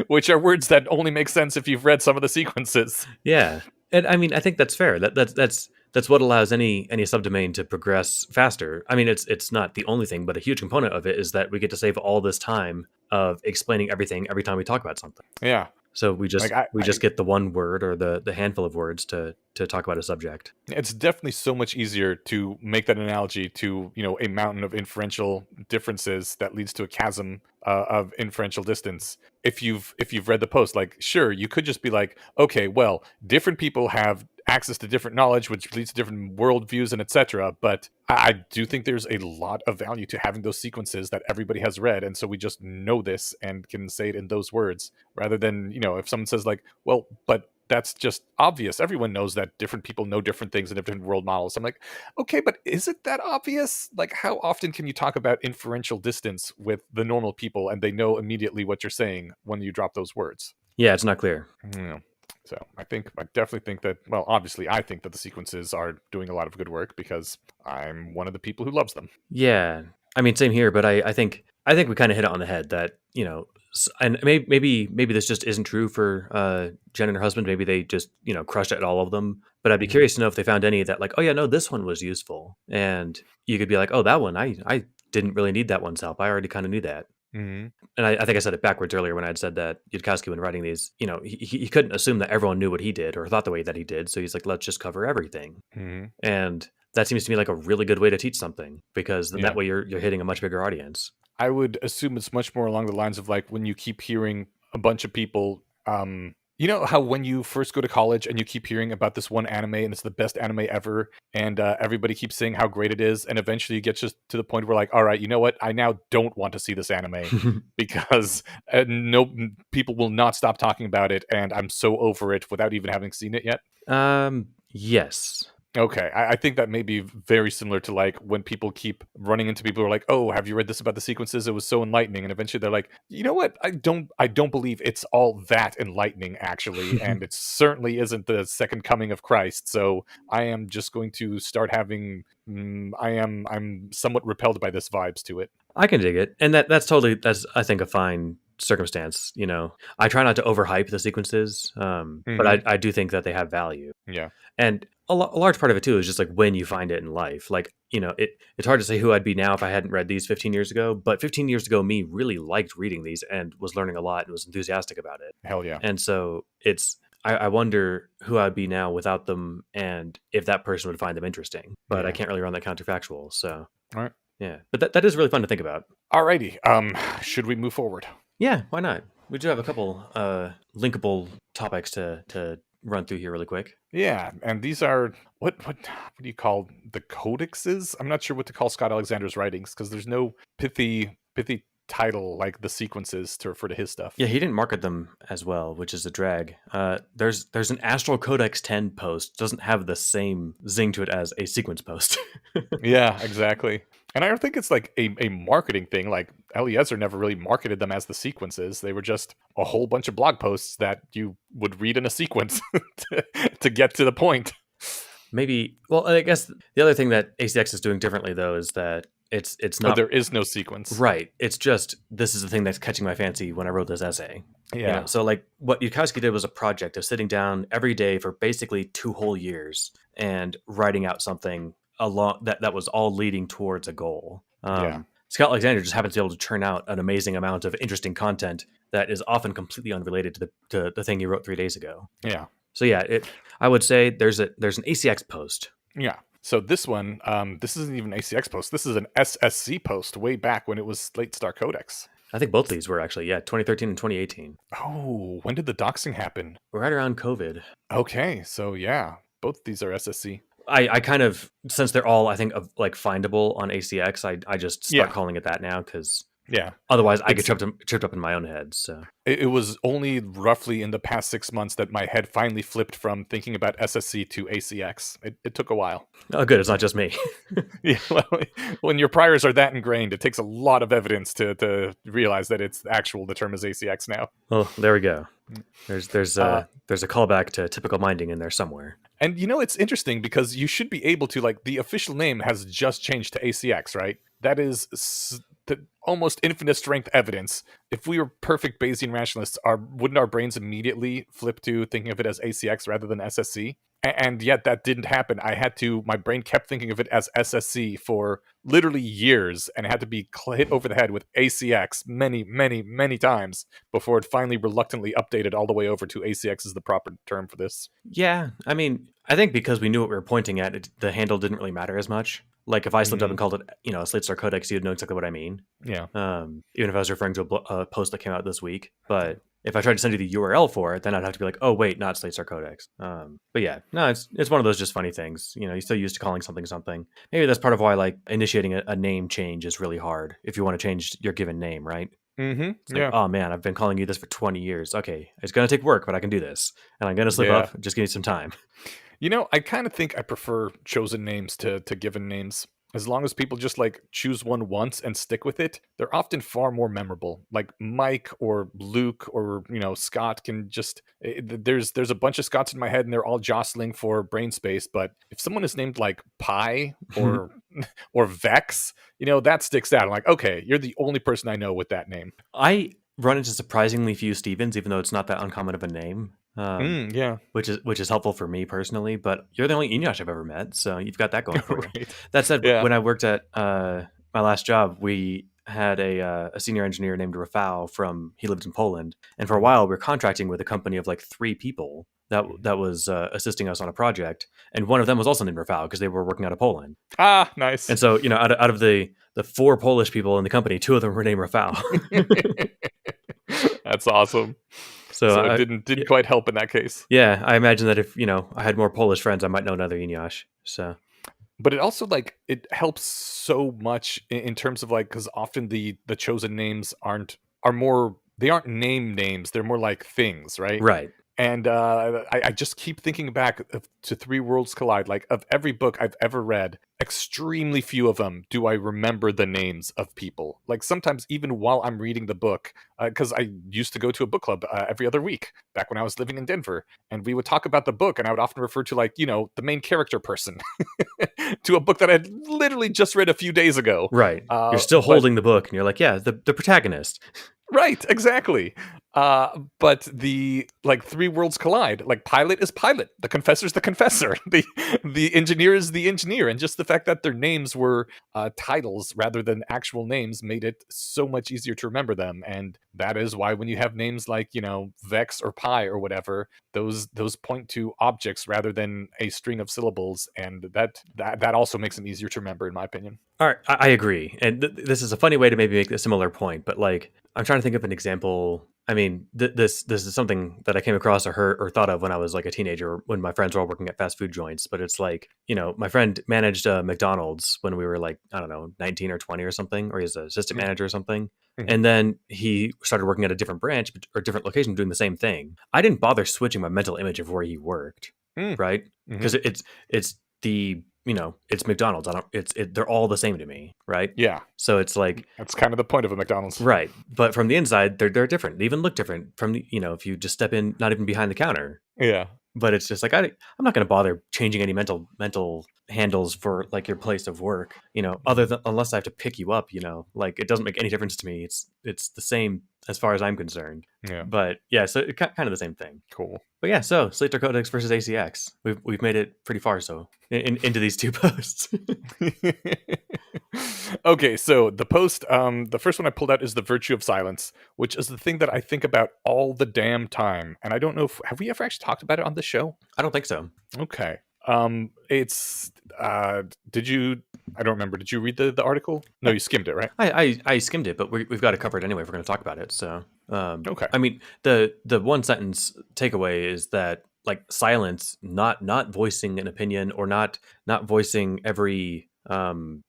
which are words that only make sense if you've read some of the sequences. Yeah, and I mean, I think that's fair. That's what allows any subdomain to progress faster. I mean, it's not the only thing, but a huge component of it is that we get to save all this time of explaining everything every time we talk about something. Yeah. So we Like just I, we I just get the one word or the handful of words to talk about a subject. it's definitely so much easier to make that analogy to, a mountain of inferential differences that leads to a chasm of inferential distance. If you've read the post, like, sure, you could just be like, okay, well, different people have access to different knowledge, which leads to different worldviews and etc. But I do think there's a lot of value to having those sequences that everybody has read, and so we just know this and can say it in those words, rather than, if someone says like, well, but that's just obvious. Everyone knows that different people know different things in different world models. I'm like, okay, but is it that obvious? Like, how often can you talk about inferential distance with the normal people and they know immediately what you're saying when you drop those words? Yeah, it's not clear. Yeah. So I definitely think that, well, obviously I think that the sequences are doing a lot of good work because I'm one of the people who loves them. Yeah, I mean, same here. But I think we kind of hit it on the head that and maybe this just isn't true for Jen and her husband. Maybe they just crushed at all of them. But I'd be Mhm. curious to know if they found any that like, oh yeah, no, this one was useful, and you could be like, oh, that one, I didn't really need that one's help. I already kind of knew that. Mhm. And I think I said it backwards earlier when I had said that Yudkowsky, when writing these, he couldn't assume that everyone knew what he did or thought the way that he did. So he's like, let's just cover everything. Mhm. And that seems to me like a really good way to teach something because then Yeah. that way you're hitting a much bigger audience. I would assume it's much more along the lines of like when you keep hearing a bunch of people You know how when you first go to college and you keep hearing about this one anime and it's the best anime ever, and everybody keeps saying how great it is, and eventually you get just to the point where like, all right, you know what? I now don't want to see this anime because no people will not stop talking about it, and I'm so over it without even having seen it yet. Yes. Okay, I think that may be very similar to like when people keep running into people who are like, "Oh, have you read this about the sequences? It was so enlightening." And eventually they're like, "You know what? I don't believe it's all that enlightening actually, and it certainly isn't the second coming of Christ." So I am just going to start having. I'm somewhat repelled by this vibes to it. I can dig it, and that's I think a fine circumstance. I try not to overhype the sequences, but Hmm. I do think that they have value, Yeah, and a large part of it too is just like when you find it in life. Like it's hard to say who I'd be now if I hadn't read these 15 years ago. But 15 years ago, me really liked reading these and was learning a lot and was enthusiastic about it. hell yeah, And so I wonder who I'd be now without them and if that person would find them interesting. But I yeah. can't really run that counterfactual. So All right, yeah, but that is really fun to think about. alrighty. Should we move forward? Yeah, why not? We do have a couple linkable topics to run through here really quick. Yeah, and these are what do you call the codexes? I'm not sure what to call Scott Alexander's writings because there's no pithy title like the sequences to refer to his stuff. Yeah, he didn't market them as well, which is a drag. There's an Astral Codex 10 post. Doesn't have the same zing to it as a sequence post. Yeah, exactly. And I don't think it's like a marketing thing. Like Eliezer never really marketed them as the sequences. They were just a whole bunch of blog posts that you would read in a sequence to get to the point. Maybe. Well, I guess the other thing that ACX is doing differently though is that it's Oh, not there is no sequence. right. It's just this is the thing that's catching my fancy when I wrote this essay. Yeah. So like what Yudkowsky did was a project of sitting down every day for basically 2 whole years and writing out something along that was all leading towards a goal. Yeah. Scott Alexander just happens to be able to churn out an amazing amount of interesting content that is often completely unrelated to the thing he wrote 3 days ago. Yeah. So yeah, I would say there's an ACX post. Yeah. So this one, this isn't even an ACX post. This is an SSC post way back when it was Slate Star Codex. I think both of these were actually 2013 and 2018. Oh, when did the doxing happen? Right around COVID. Okay, so yeah, both these are SSC. I kind of, since they're all I think of like findable on ACX, I just start calling it that now because Yeah. otherwise I get tripped up in my own head. So It was only roughly in the past 6 months that my head finally flipped from thinking about SSC to ACX. It took a while. oh good, it's not just me. Yeah, well, when your priors are that ingrained, it takes a lot of evidence to realize that it's actual. The term is ACX now. Well, there we go. There's a callback to typical minding in there somewhere. And it's interesting because you should be able to, like, the official name has just changed to ACX, right? That is the almost infinite strength evidence. If we were perfect Bayesian rationalists, wouldn't our brains immediately flip to thinking of it as ACX rather than SSC? And yet that didn't happen. My brain kept thinking of it as SSC for literally years, and it had to be hit over the head with ACX many, many, many times before it finally reluctantly updated all the way over to ACX is the proper term for this. Yeah, I mean, I think because we knew what we were pointing at, the handle didn't really matter as much. Like if I slipped up and called it, a Slate Star Codex, you'd know exactly what I mean. Yeah. Even if I was referring to a post that came out this week. But if I tried to send you the URL for it, then I'd have to be like, oh wait, not Slate Star Codex. But yeah, no, it's one of those just funny things. You're still used to calling something something. Maybe that's part of why like initiating a name change is really hard if you want to change your given name, right? Mm-hmm. It's like, oh man, I've been calling you this for 20 years. Okay, it's gonna take work, but I can do this, and I'm gonna slip up. Just give me some time. I kind of think I prefer chosen names to given names. As long as people just like choose one once and stick with it, they're often far more memorable. Like Mike or Luke or Scott can just there's a bunch of Scotts in my head and they're all jostling for brain space. But if someone is named like Pi or or Vex, that sticks out. I'm like, okay, you're the only person I know with that name. I run into surprisingly few Stevens, even though it's not that uncommon of a name. Yeah, which is helpful for me personally. But you're the only Eneasz I've ever met, so you've got that going for you. Right. That said, when I worked at my last job, we had a senior engineer named Rafał he lived in Poland, and for a while we were contracting with a company of like 3 people that was assisting us on a project, and one of them was also named Rafał because they were working out of Poland. Ah, nice. And so out of the 4 Polish people in the company, 2 of them were named Rafał. That's awesome. So So it didn't quite help in that case. yeah, I imagine that if I had more Polish friends, I might know another Eneasz. So But it also like it helps so much in terms of like because often the chosen names are more they aren't names, they're more like things, right? right, And I just keep thinking back to Three Worlds Collide. Like, of every book I've ever read, extremely few of them do I remember the names of people. Like, sometimes even while I'm reading the book, because I used to go to a book club every other week back when I was living in Denver, and we would talk about the book, and I would often refer to, like, the main character person to a book that I'd literally just read a few days ago. right. You're still But holding the book, and you're like, yeah, the protagonist. Right, exactly. But the like three worlds collide. Like pilot is pilot, the confessor's the confessor, the engineer is the engineer, and just the fact that their names were titles rather than actual names made it so much easier to remember them. And that is why when you have names like Vex or Pi or whatever, those point to objects rather than a string of syllables, and that also makes them easier to remember, in my opinion. All right, I agree, and this is a funny way to maybe make a similar point, but like I'm trying to think of an example. I mean, this is something that I came across or heard or thought of when I was like a teenager, when my friends were all working at fast food joints. But it's like my friend managed McDonald's when we were like, I don't know, 19 or 20 or something, or he's an assistant manager or something. Mhm. And then he started working at a different branch or different location doing the same thing. I didn't bother switching my mental image of where he worked, Mm. right? Mhm. Because it's the it's McDonald's. They're all the same to me, right? Yeah, So it's like, that's kind of the point of a McDonald's. right. But from the inside, they're different. They even look different from if you just step in, not even behind the counter. Yeah. But it's just like, I'm not going to bother changing any mental handles for like your place of work, other than unless I have to pick you up, like it doesn't make any difference to me. It's the same as far as I'm concerned. Yeah. But yeah, so kind of the same thing. Cool. But yeah, so Slater Codex versus ACX. We've made it pretty far into these two posts. Okay, so the first one I pulled out is the virtue of silence, which is the thing that I think about all the damn time. And I don't know if have we ever actually talked about it on the show? I don't think so. Okay. It's did you I don't remember. Did you read the article? No, you skimmed it, right? I skimmed it, but we've got it covered anyway if we're going to talk about it. So, Okay. I mean, the one sentence takeaway is that like silence, not voicing an opinion or not voicing every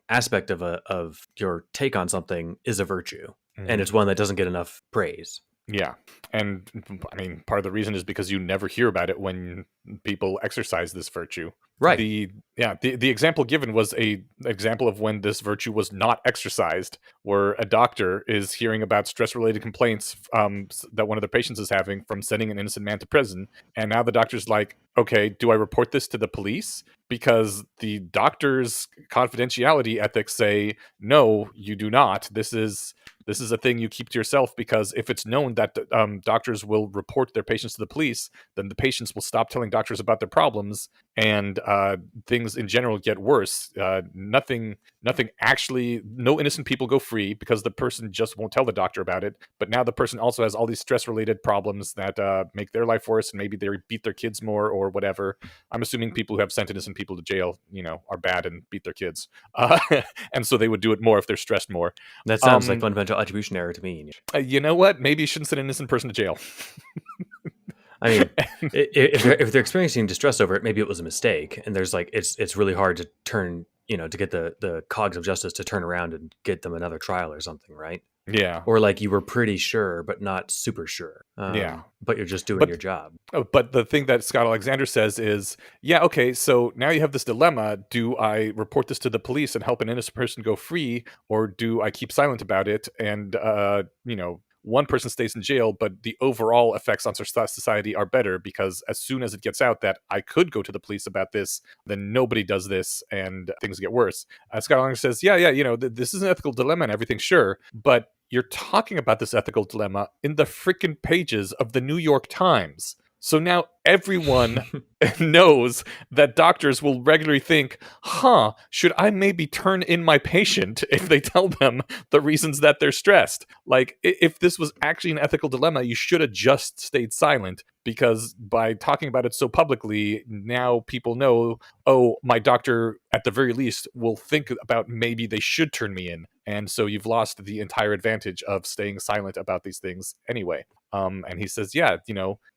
aspect of your take on something is a virtue, and it's one that doesn't get enough praise. Yeah. And I mean, part of the reason is because you never hear about it when people exercise this virtue. Right. The example given was a example of when this virtue was not exercised, where a doctor is hearing about stress-related complaints that one of their patients is having from sending an innocent man to prison, and now the doctor's like, okay, do I report this to the police? Because the doctor's confidentiality ethics say, no, you do not. This is a thing you keep to yourself, because if it's known that doctors will report their patients to the police, then the patients will stop telling doctors about their problems, and things in general get worse. Nothing actually, no innocent people go free because the person just won't tell the doctor about it. But now the person also has all these stress-related problems that make their life worse, and maybe they beat their kids more or whatever. I'm assuming people who have sent innocent people to jail, are bad and beat their kids, and so they would do it more if they're stressed more. That sounds like fundamental attribution error to me. You know what? Maybe you shouldn't send an innocent person to jail. I mean, if they're experiencing distress over it, maybe it was a mistake, and there's like it's really hard to turn to get the cogs of justice to turn around and get them another trial or something, right? Yeah. Or like you were pretty sure but not super sure. Yeah. But you're just doing your job. But the thing that Scott Alexander says is, yeah, okay, so now you have this dilemma. Do I report this to the police and help an innocent person go free, or do I keep silent about it and one person stays in jail, but the overall effects on society are better, because as soon as it gets out that I could go to the police about this, then nobody does this and things get worse. Scott Alexander says, yeah, this is an ethical dilemma and everything, sure, but you're talking about this ethical dilemma in the freaking pages of the New York Times. So now everyone knows that doctors will regularly think, should I maybe turn in my patient if they tell them the reasons that they're stressed? Like, if this was actually an ethical dilemma, you should have just stayed silent, because by talking about it so publicly, now people know, oh, my doctor, at the very least, will think about maybe they should turn me in. And so you've lost the entire advantage of staying silent about these things anyway. And he says, yeah,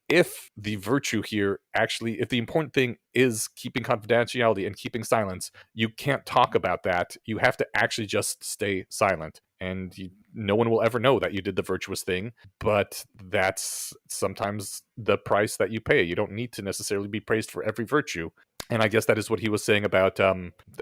if the virtue here actually, if the important thing is keeping confidentiality and keeping silence, you can't talk about that. You have to actually just stay silent. And no one will ever know that you did the virtuous thing, but that's sometimes the price that you pay. You don't need to necessarily be praised for every virtue. And I guess that is what he was saying about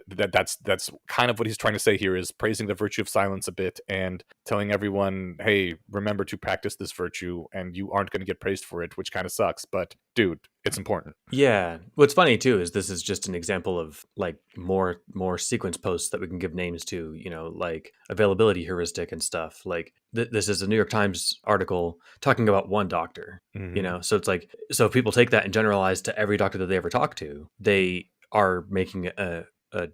that's kind of what he's trying to say here, is praising the virtue of silence a bit and telling everyone, hey, remember to practice this virtue and you aren't going to get praised for it, which kind of sucks, but dude, it's important. Yeah. What's funny too is this is just an example of like more sequence posts that we can give names to, like availability heuristic and stuff. Like this is a New York Times article talking about one doctor, so it's like, so if people take that and generalize to every doctor that they ever talk to, they are making a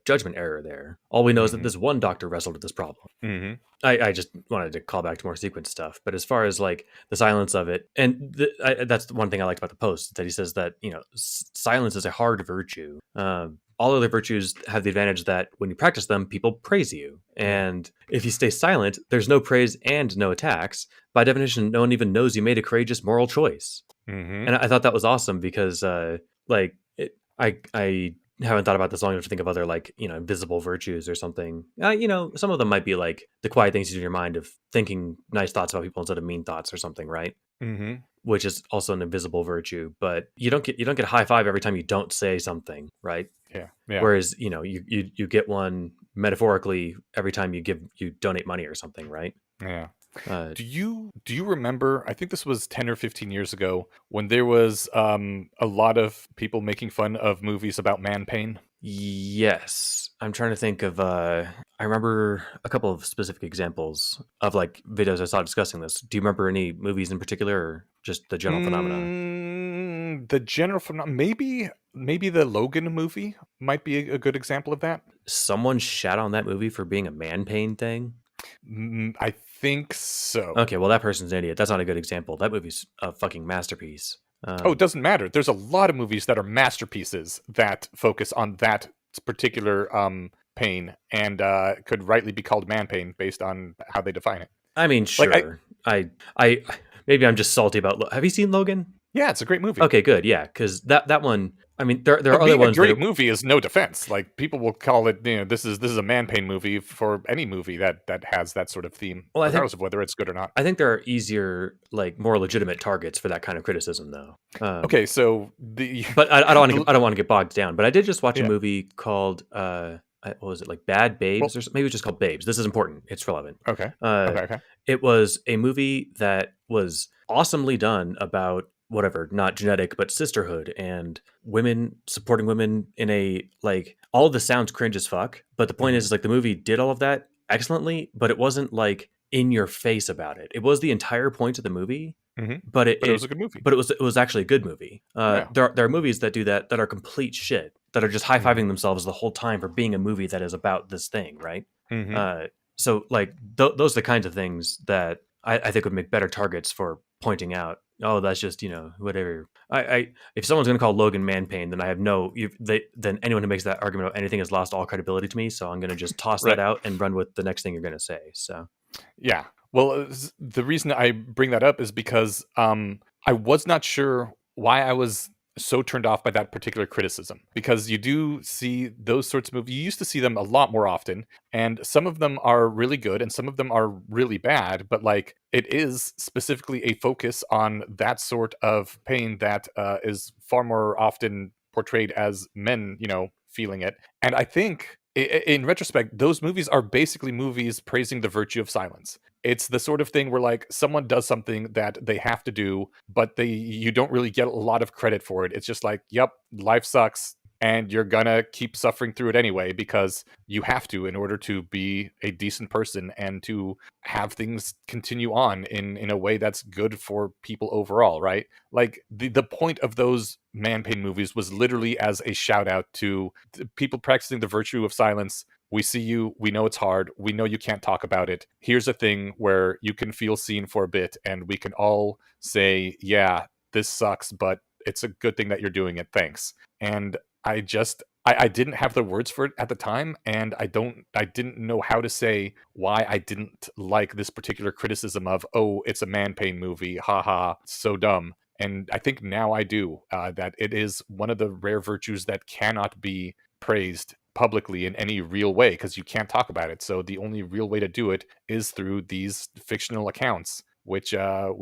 judgment error there. All we know is that this one doctor wrestled with this problem. I just wanted to call back to more sequence stuff, but as far as like the silence of it, and that's the one thing I liked about the post, that he says that silence is a hard virtue. All other virtues have the advantage that when you practice them, people praise you, and if you stay silent, there's no praise and no attacks. By definition, no one even knows you made a courageous moral choice. And I thought that was awesome because I haven't thought about this long enough to think of other like invisible virtues or something. Some of them might be like the quiet things you do in your mind of thinking nice thoughts about people instead of mean thoughts or something, right? Which is also an invisible virtue, but you don't get a high five every time you don't say something, right? Yeah. Whereas you get one metaphorically every time you donate money or something, right? Yeah. Do you remember, I think this was 10 or 15 years ago, when there was a lot of people making fun of movies about man pain? Yes. I'm trying to think of I remember a couple of specific examples of like videos I saw discussing this. Do you remember any movies in particular, or just the general phenomena? The general phenomenon, maybe the Logan movie might be a good example of that. Someone shat on that movie for being a man pain thing? I think so. Okay, well, that person's an idiot. That's not a good example. That movie's a fucking masterpiece. It doesn't matter. There's a lot of movies that are masterpieces that focus on that particular pain and could rightly be called man pain based on how they define it. I mean, sure. I maybe I'm just salty about. Have you seen Logan? Yeah, it's a great movie. Okay, good. Yeah, because that one. I mean, there are other ones. A great movie is no defense. Like, people will call it, this is a man pain movie for any movie that has that sort of theme, regardless of whether it's good or not. I think there are easier, like more legitimate targets for that kind of criticism, though. Okay, so but I don't want to get bogged down. But I did just watch a movie called what was it, like Bad Babes, or maybe it's just called Babes. This is important. It's relevant. Okay. It was a movie that was awesomely done about whatever, not genetic, but sisterhood and women supporting women in a, like, all of this sounds cringe as fuck. But the point is like the movie did all of that excellently, but it wasn't like in your face about it. It was the entire point of the movie. But it was a good movie. But it was actually a good movie. There are movies that do that are complete shit, that are just high-fiving themselves the whole time for being a movie that is about this thing, right? So like those are the kinds of things that I think would make better targets for pointing out. Oh, that's just whatever. If someone's going to call Logan man pain, then I have then anyone who makes that argument of anything has lost all credibility to me. So I'm going to just toss that out and run with the next thing you're going to say. So yeah. Well, the reason I bring that up is because I was not sure why I was so turned off by that particular criticism, because you do see those sorts of movies. You used to see them a lot more often, and some of them are really good and some of them are really bad, but like, it is specifically a focus on that sort of pain that is far more often portrayed as men, feeling it. And I think in retrospect, those movies are basically movies praising the virtue of silence. It's the sort of thing where like someone does something that they have to do, but you don't really get a lot of credit for it. It's just like, yep, life sucks, and you're gonna keep suffering through it anyway because you have to, in order to be a decent person and to have things continue on in a way that's good for people overall, right? Like, the point of those man pain movies was literally as a shout out to people practicing the virtue of silence. We see you, we know it's hard, we know you can't talk about it. Here's a thing where you can feel seen for a bit, and we can all say, yeah, this sucks, but it's a good thing that you're doing it, thanks. And I I didn't have the words for it at the time, and I didn't know how to say why I didn't like this particular criticism of, oh, it's a man pain movie, haha, so dumb. And I think now I do, that it is one of the rare virtues that cannot be praised publicly in any real way because you can't talk about it. So the only real way to do it is through these fictional accounts, which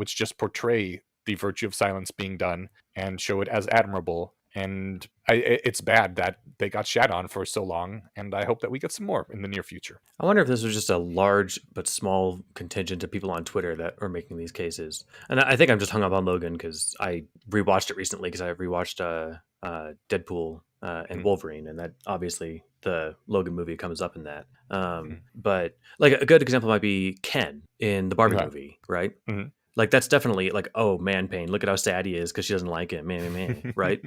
just portray the virtue of silence being done and show it as admirable. And it's bad that they got shat on for so long, and I hope that we get some more in the near future. I wonder if this was just a large but small contingent of people on Twitter that are making these cases. And I think I'm just hung up on Logan because I rewatched it recently because I rewatched Deadpool and Wolverine, and that obviously the Logan movie comes up in that. But like a good example might be Ken in the Barbie movie, right? Mm-hmm. Like that's definitely like, oh, man pain. Look at how sad he is because she doesn't like it, man, right?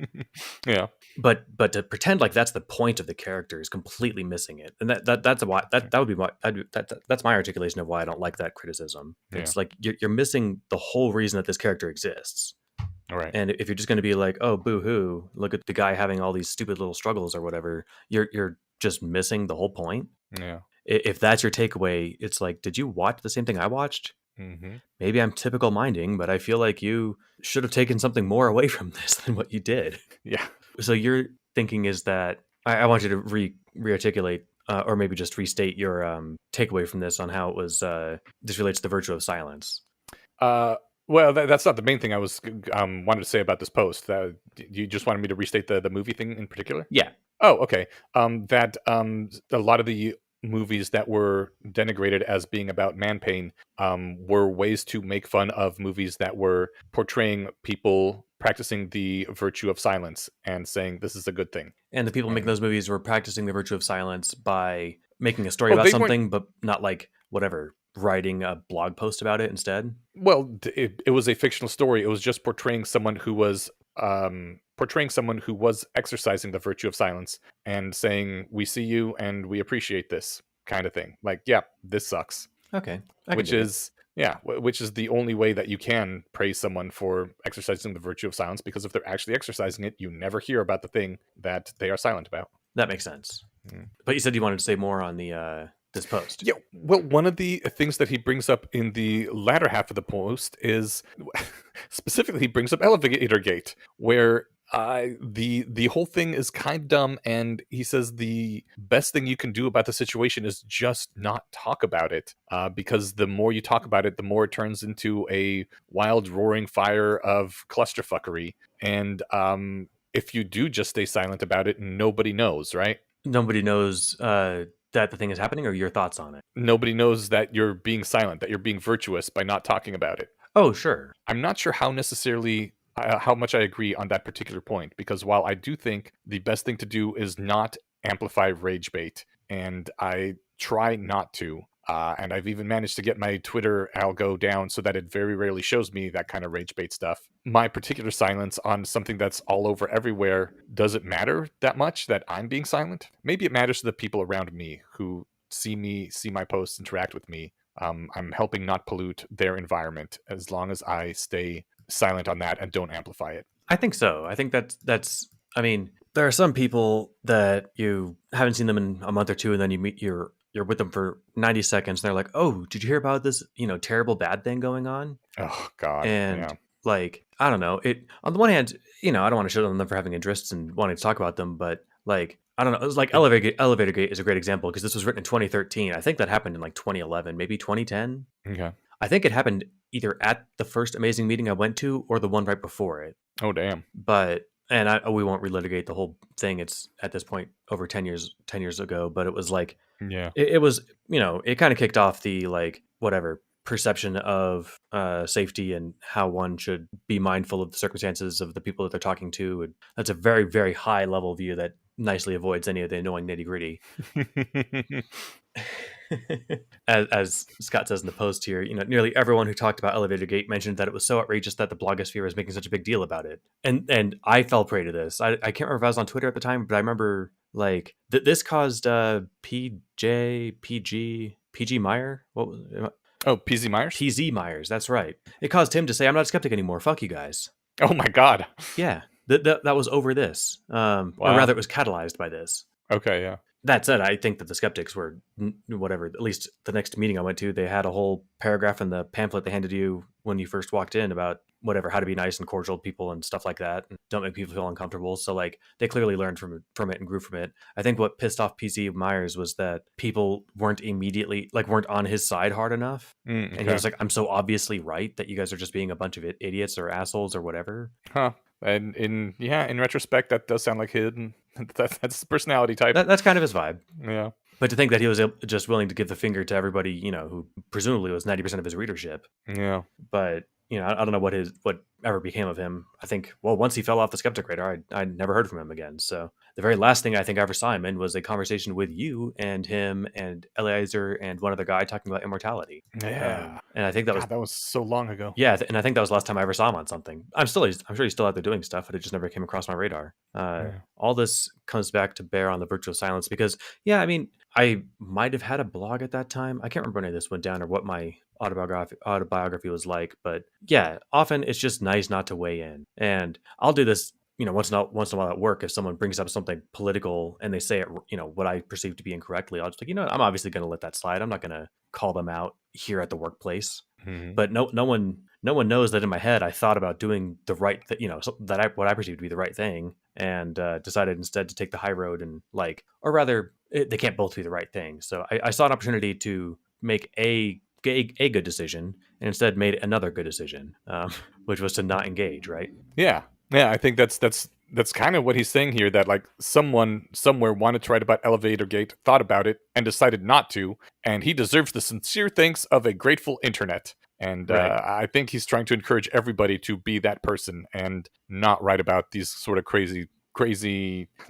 Yeah. But to pretend like that's the point of the character is completely missing it, and that's why that would be my that's my articulation of why I don't like that criticism. It's like you're missing the whole reason that this character exists. All right. And if you're just going to be like, oh, boo hoo, look at the guy having all these stupid little struggles or whatever, you're just missing the whole point. Yeah. If that's your takeaway, it's like, did you watch the same thing I watched? Mm-hmm. Maybe I'm typical minding, but I feel like you should have taken something more away from this than what you did. Yeah. So your thinking is that I want you to rearticulate or maybe just restate your takeaway from this on how it was this relates to the virtue of silence. Well, that's not the main thing I was wanted to say about this post. You just wanted me to restate the movie thing in particular? Yeah. Oh, okay. That a lot of the movies that were denigrated as being about man pain were ways to make fun of movies that were portraying people practicing the virtue of silence and saying this is a good thing. And the people making those movies were practicing the virtue of silence by making a story about something, but not like whatever, writing a blog post about it instead. Well, it was a fictional story. It was just portraying someone who was exercising the virtue of silence and saying, we see you and we appreciate this kind of thing. Like, yeah, this sucks. Okay. Which is the only way that you can praise someone for exercising the virtue of silence, because if they're actually exercising it, you never hear about the thing that they are silent about. That makes sense. But you said you wanted to say more on the this post. Yeah, well, one of the things that he brings up in the latter half of the post is specifically he brings up Elevator Gate, where the whole thing is kind of dumb, and he says the best thing you can do about the situation is just not talk about it, because the more you talk about it, the more it turns into a wild roaring fire of clusterfuckery. And if you do just stay silent about it, nobody knows, right? Nobody knows that the thing is happening, or your thoughts on it? Nobody knows that you're being silent, that you're being virtuous by not talking about it. Oh, sure. I'm not sure how much I agree on that particular point, because while I do think the best thing to do is not amplify rage bait, and I try not to, and I've even managed to get my Twitter algo down so that it very rarely shows me that kind of rage bait stuff. My particular silence on something that's all over everywhere, does it matter that much that I'm being silent? Maybe it matters to the people around me who see my posts, interact with me. I'm helping not pollute their environment as long as I stay silent on that and don't amplify it. I think so. I think that's I mean, there are some people that you haven't seen them in a month or two, and then you're with them for 90 seconds and they're like, oh, did you hear about this, terrible bad thing going on? Oh God. And like, I don't know, it, on the one hand, I don't want to shit on them for having interests and wanting to talk about them, but like, I don't know, it was like Elevator Gate is a great example because this was written in 2013. I think that happened in like 2011, maybe 2010. Okay. I think it happened either at the first amazing meeting I went to or the one right before it. Oh, damn. But, and we won't relitigate the whole thing. It's at this point over 10 years ago, but it was like, it was, it kind of kicked off the like, whatever, perception of safety and how one should be mindful of the circumstances of the people that they're talking to. And that's a very, very high level view that nicely avoids any of the annoying nitty gritty. As Scott says in the post here, nearly everyone who talked about Elevator Gate mentioned that it was so outrageous that the blogosphere was making such a big deal about it. And I fell prey to this. I can't remember if I was on Twitter at the time, but I remember like this caused PG Meyer. What was it? Oh, PZ Myers? PZ Myers, that's right. It caused him to say, I'm not a skeptic anymore. Fuck you guys. Oh my God. Yeah. That was over this, or rather, Wow. it was catalyzed by this. Okay, yeah. That said, I think that the skeptics were whatever. At least the next meeting I went to, they had a whole paragraph in the pamphlet they handed you when you first walked in about whatever, how to be nice and cordial to people and stuff like that, and don't make people feel uncomfortable. So like they clearly learned from it and grew from it. I think what pissed off PC Myers was that people weren't on his side hard enough, and he Okay. was like, "I'm so obviously right that you guys are just being a bunch of idiots or assholes or whatever." Huh. And in retrospect, that does sound like him. That's his personality type. That's kind of his vibe. Yeah. But to think that he was just willing to give the finger to everybody, who presumably was 90% of his readership. Yeah. But, I don't know what ever became of him. I think, well, once he fell off the skeptic radar, I never heard from him again. So the very last thing I think I ever saw him in was a conversation with you and him and Eliezer and one other guy talking about immortality. Yeah. And I think that was, God, that was so long ago. yeah, and I think that was the last time I ever saw him on something. I'm sure he's still out there doing stuff, but it just never came across my radar. Yeah. All this comes back to bear on the virtue of silence because, yeah, I mean, I might have had a blog at that time. I can't remember when any of this went down or what my autobiography was like, but yeah, often it's just nice not to weigh in. And I'll do this, once in a while at work. If someone brings up something political and they say it, what I perceive to be incorrectly, I'll just like, I'm obviously going to let that slide. I'm not going to call them out here at the workplace. Mm-hmm. But no one knows that in my head I thought about doing the right what I perceived to be the right thing, and decided instead to take the high road and or rather, they can't both be the right thing. So I saw an opportunity to make a good decision, and instead made another good decision, which was to not engage. Right? Yeah. I think that's kind of what he's saying here. That like someone somewhere wanted to write about Elevator Gate, thought about it, and decided not to, and he deserves the sincere thanks of a grateful internet. And Right. I think he's trying to encourage everybody to be that person and not write about these sort of crazy,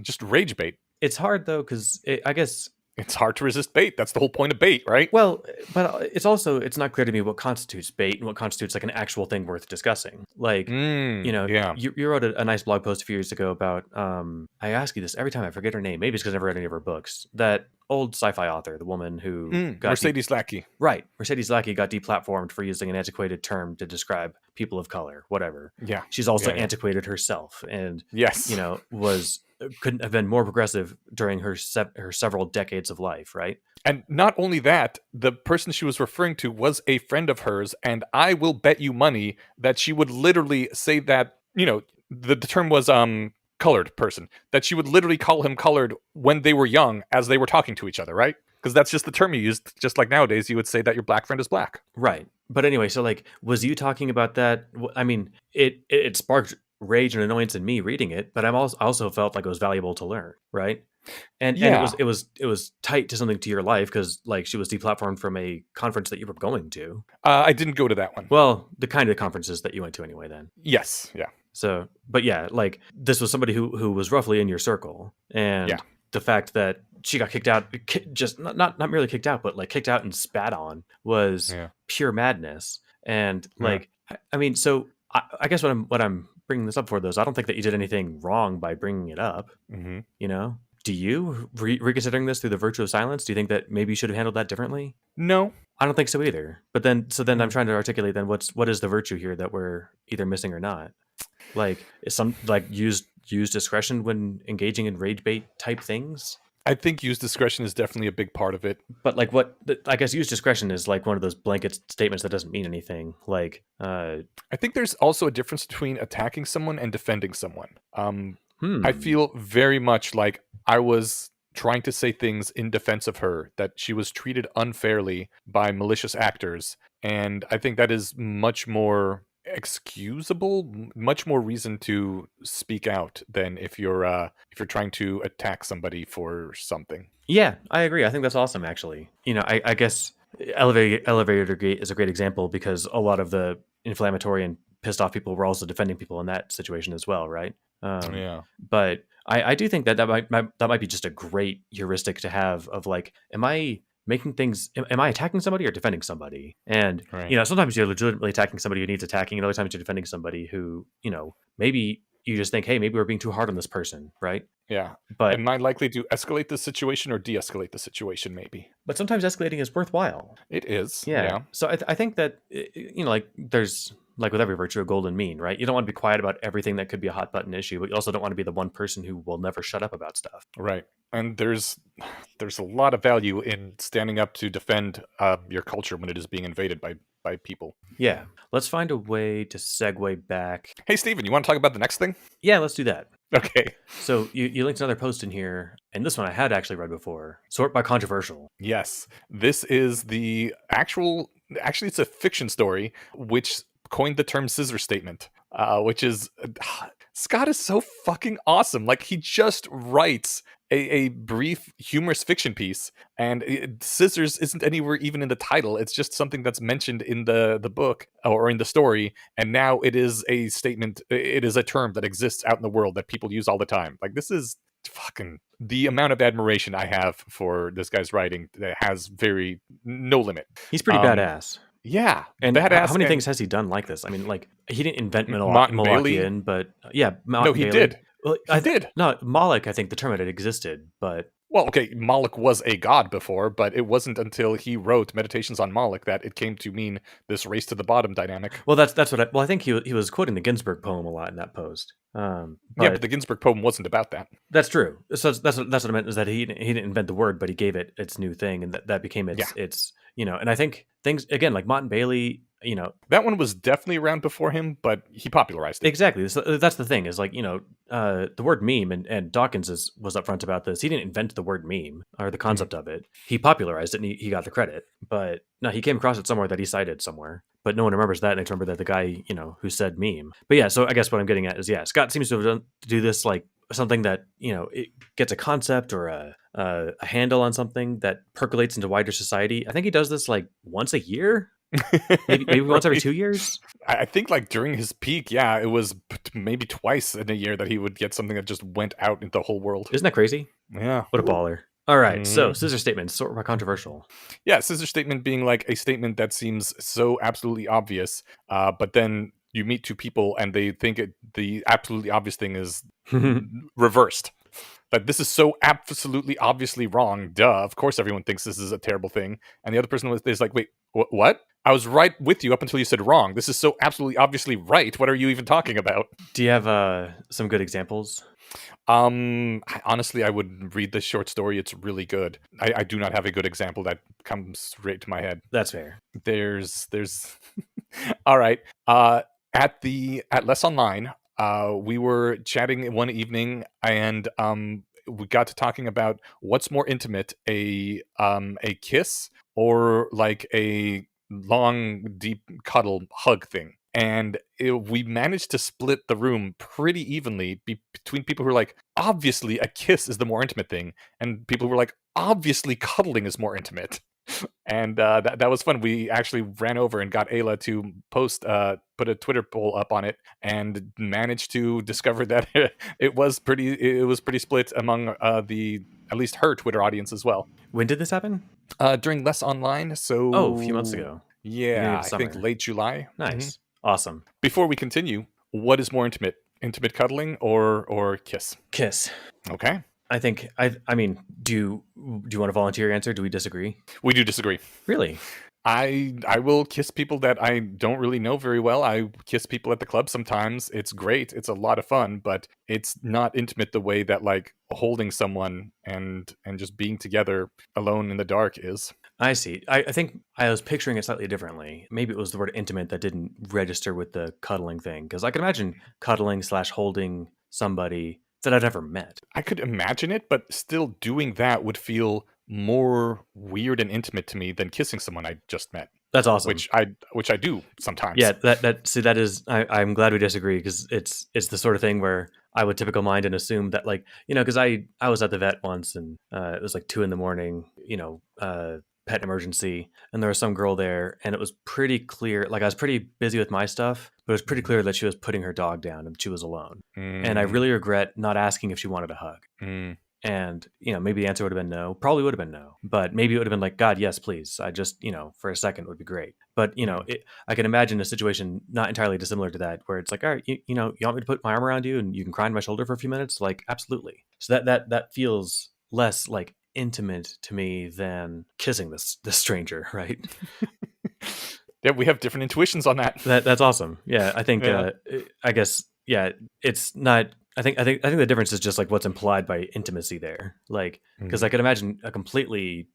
just rage bait. It's hard though because I guess. It's hard to resist bait. That's the whole point of bait, right? Well, but it's not clear to me what constitutes bait and what constitutes like an actual thing worth discussing. Like, Yeah. you wrote a nice blog post a few years ago about, I ask you this every time, I forget her name. Maybe it's because I never read any of her books. That old sci-fi author, the woman who got Mercedes Lackey. Right. Mercedes Lackey got deplatformed for using an antiquated term to describe people of color, whatever. Yeah. She's also Yeah. antiquated herself, and Yes. couldn't have been more progressive during her several decades of life, right? And not only that, the person she was referring to was a friend of hers, and I will bet you money that she would literally say that, the term was colored person, that she would literally call him colored when they were young as they were talking to each other, right? Because that's just the term you used, just like nowadays you would say that your black friend is black. Right. But anyway, so was you talking about that? I mean, it sparked rage and annoyance in me reading it, but I also felt like it was valuable to learn, right? And it was tight to something to your life because she was deplatformed from a conference that you were going to. I didn't go to that one. Well, the kind of conferences that you went to anyway. Then yes, yeah. So, but yeah, this was somebody who was roughly in your circle, and the fact that she got kicked out, just not merely kicked out, but kicked out and spat on, was pure madness. And I mean, so I guess what I'm bringing this up for, though, is I don't think that you did anything wrong by bringing it up. Mm-hmm. Do you reconsidering this through the virtue of silence? Do you think that maybe you should have handled that differently? No, I don't think so either. But then I'm trying to articulate then what is the virtue here that we're either missing or not? Is some use discretion when engaging in rage bait type things? I think use discretion is definitely a big part of it. But I guess use discretion is one of those blanket statements that doesn't mean anything. I think there's also a difference between attacking someone and defending someone. I feel very much like I was trying to say things in defense of her, that she was treated unfairly by malicious actors, and I think that is much more excusable, much more reason to speak out than if you're trying to attack somebody for something. Yeah, I agree. I think that's awesome, actually. I guess Elevator Gate is a great example because a lot of the inflammatory and pissed off people were also defending people in that situation as well, right? But I do think that might be just a great heuristic to have of am I making things, am I attacking somebody or defending somebody? And sometimes you're legitimately attacking somebody who needs attacking, and other times you're defending somebody who maybe you just think, hey, maybe we're being too hard on this person, right? Yeah. But am I likely to escalate the situation or de-escalate the situation? Maybe. But sometimes escalating is worthwhile. It is. Yeah. So I think that there's like with every virtue, a golden mean, right? You don't want to be quiet about everything that could be a hot button issue, but you also don't want to be the one person who will never shut up about stuff. Right. And there's a lot of value in standing up to defend your culture when it is being invaded by people. Yeah. Let's find a way to segue back. Hey, Steven, you want to talk about the next thing? Yeah, let's do that. Okay. So you linked another post in here, and this one I had actually read before. Sort by controversial. Yes. This is the actually, it's a fiction story which coined the term scissor statement, which is Scott is so fucking awesome. Like, he just writes a brief humorous fiction piece, and scissors isn't anywhere even in the title. It's just something that's mentioned in the book or in the story, and now it is a statement. It is a term that exists out in the world that people use all the time. Like, this is fucking the amount of admiration I have for this guy's writing that has no limit. He's pretty badass. Yeah, and badass. How many things has he done like this? I mean, like, he didn't invent Bailey, but yeah, no, he did. Well, he did. No, Moloch, I think the term had existed, but well, okay, Moloch was a god before, but it wasn't until he wrote Meditations on Moloch that it came to mean this race to the bottom dynamic. Well, that's what I think he was quoting the Ginsberg poem a lot in that post. But the Ginsberg poem wasn't about that. That's true. So that's what I meant, is that he didn't invent the word, but he gave it its new thing, and that became its and I think things again like Mott and Bailey. That one was definitely around before him, but he popularized it. Exactly. So that's the thing, is like, the word meme, and Dawkins was upfront about this. He didn't invent the word meme or the concept of it. He popularized it, and he got the credit. But no, he came across it somewhere that he cited somewhere. But no one remembers that. And they remember that the guy, who said meme. But yeah, so I guess what I'm getting at is, Scott seems to have do this like something that, it gets a concept or a handle on something that percolates into wider society. I think he does this like once a year. maybe once every 2 years. I think like during his peak, it was maybe twice in a year that he would get something that just went out into the whole world. Isn't that crazy? Yeah. What a baller. All right, so scissor statement, sort of controversial. Yeah, scissor statement being like a statement that seems so absolutely obvious, but then you meet two people and they think the absolutely obvious thing is reversed. That this is so absolutely obviously wrong. Duh. Of course everyone thinks this is a terrible thing. And the other person is like, wait, what? I was right with you up until you said wrong. This is so absolutely obviously right. What are you even talking about? Do you have some good examples? Honestly, I would read this short story. It's really good. I do not have a good example that comes right to my head. That's fair. There's all right. At Less Online, we were chatting one evening, and we got to talking about what's more intimate, a kiss or like a long, deep cuddle hug thing. And we managed to split the room pretty evenly between people who are like, obviously a kiss is the more intimate thing, and people who were like, obviously cuddling is more intimate. And that was fun. We actually ran over and got Ayla to put a Twitter poll up on it, and managed to discover that it was pretty split among at least her Twitter audience as well. When did this happen? During Less Online. So a few months ago. Yeah, I think late July. Nice. Mm-hmm. Awesome. Before we continue, what is more intimate? Intimate cuddling or kiss? Kiss. Okay. I mean, do you want to volunteer your answer? Do we disagree? We do disagree. Really? I will kiss people that I don't really know very well. I kiss people at the club sometimes. It's great. It's a lot of fun, but it's not intimate the way that like holding someone and just being together alone in the dark is. I see. I think I was picturing it slightly differently. Maybe it was the word intimate that didn't register with the cuddling thing, because I can imagine cuddling / holding somebody that I'd never met. I could imagine it, but still doing that would feel more weird and intimate to me than kissing someone I just met. That's awesome. Which I do sometimes. Yeah, that is. I'm glad we disagree, because it's the sort of thing where I would typical mind and assume that, like, because I was at the vet once, and it was like 2 a.m, pet emergency, and there was some girl there, and it was pretty clear, like I was pretty busy with my stuff, but it was pretty clear that she was putting her dog down and she was alone. And I really regret not asking if she wanted a hug. And maybe the answer would have been no, probably would have been no, but maybe it would have been like, God, yes, please, I just for a second would be great. But I can imagine a situation not entirely dissimilar to that, where it's like, all right, you want me to put my arm around you and you can cry on my shoulder for a few minutes? Like, absolutely. So that feels less like intimate to me than kissing this stranger, right? Yeah, we have different intuitions on that. That's awesome. Yeah, I think. Yeah. I guess. Yeah, it's not. I think the difference is just like what's implied by intimacy there. Like, because Mhm. I could imagine a completely.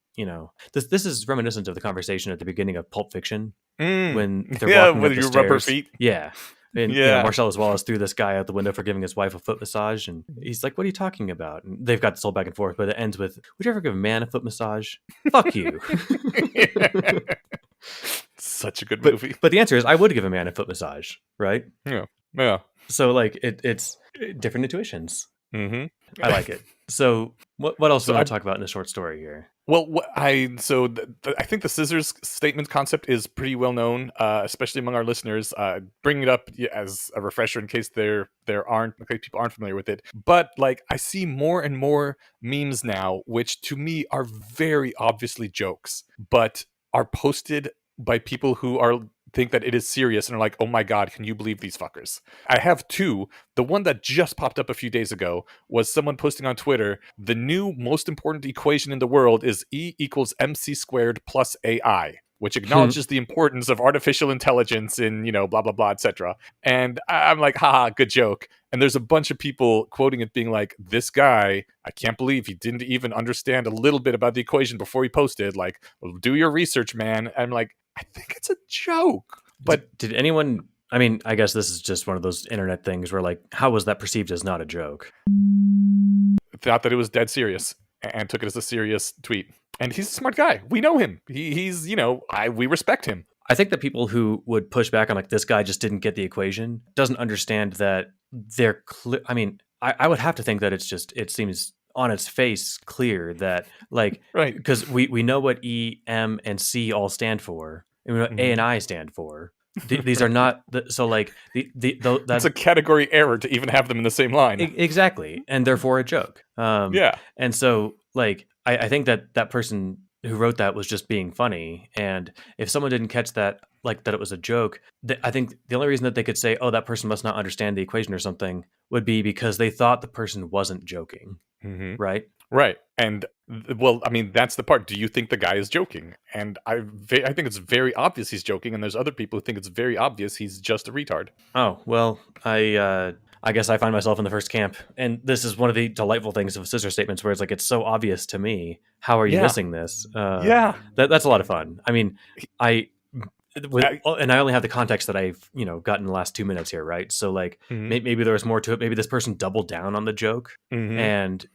This is reminiscent of the conversation at the beginning of Pulp Fiction when they're Yeah, walking with up the your rubber stairs. feet. Yeah. And Yeah. Marcellus Wallace threw this guy out the window for giving his wife a foot massage, and he's like, "What are you talking about?" And they've got this whole back and forth, but it ends with, "Would you ever give a man a foot massage? Fuck you." Such a good but movie. but the answer is, I would give a man a foot massage, right? Yeah. Yeah. So like it's different intuitions. Hmm. I like it. So what else do So we I want to talk about in the short story here? Well, I think the scissors statement concept is pretty well known, especially among our listeners. Bringing it up as a refresher in case in case people aren't familiar with it. But like, I see more and more memes now, which to me are very obviously jokes, but are posted by people who are think that it is serious and are like, "Oh my god, can you believe these fuckers?" I have two. The one that just popped up a few days ago was someone posting on Twitter, the new most important equation in the world is E equals MC squared plus AI, which acknowledges the importance of artificial intelligence in, blah, blah, blah, etc. And I'm like, haha, good joke. And there's a bunch of people quoting it being like, this guy, I can't believe he didn't even understand a little bit about the equation before he posted. Like, well, do your research, man. And I'm like, I think it's a joke. But Did anyone? I mean, I guess this is just one of those internet things where like, how was that perceived as not a joke? thought that it was dead serious and took it as a serious tweet. And he's a smart guy. We know him. He's, we respect him. I think that people who would push back on like, this guy just didn't get the equation doesn't understand that they're clear. I mean, I would have to think that it seems on its face clear that like, Right. because we know what E, M, and C all stand for, and we know what A and I stand for. These are not so like that's a category error to even have them in the same line. Exactly, and therefore a joke. Yeah, and so like I think that person who wrote that was just being funny, and if someone didn't catch that, like that it was a joke, I think the only reason that they could say, "Oh, that person must not understand the equation" or something, would be because they thought the person wasn't joking, right? Right. And well, I mean, that's the part. Do you think the guy is joking? And I think it's very obvious he's joking, and there's other people who think it's very obvious he's just a retard. Oh, well, I guess I find myself in the first camp, and this is one of the delightful things of scissor statements, where it's like, it's so obvious to me. How are you missing this? Yeah. That's a lot of fun. I mean, and I only have the context that I've gotten in the last 2 minutes here, right? So like maybe there was more to it. Maybe this person doubled down on the joke and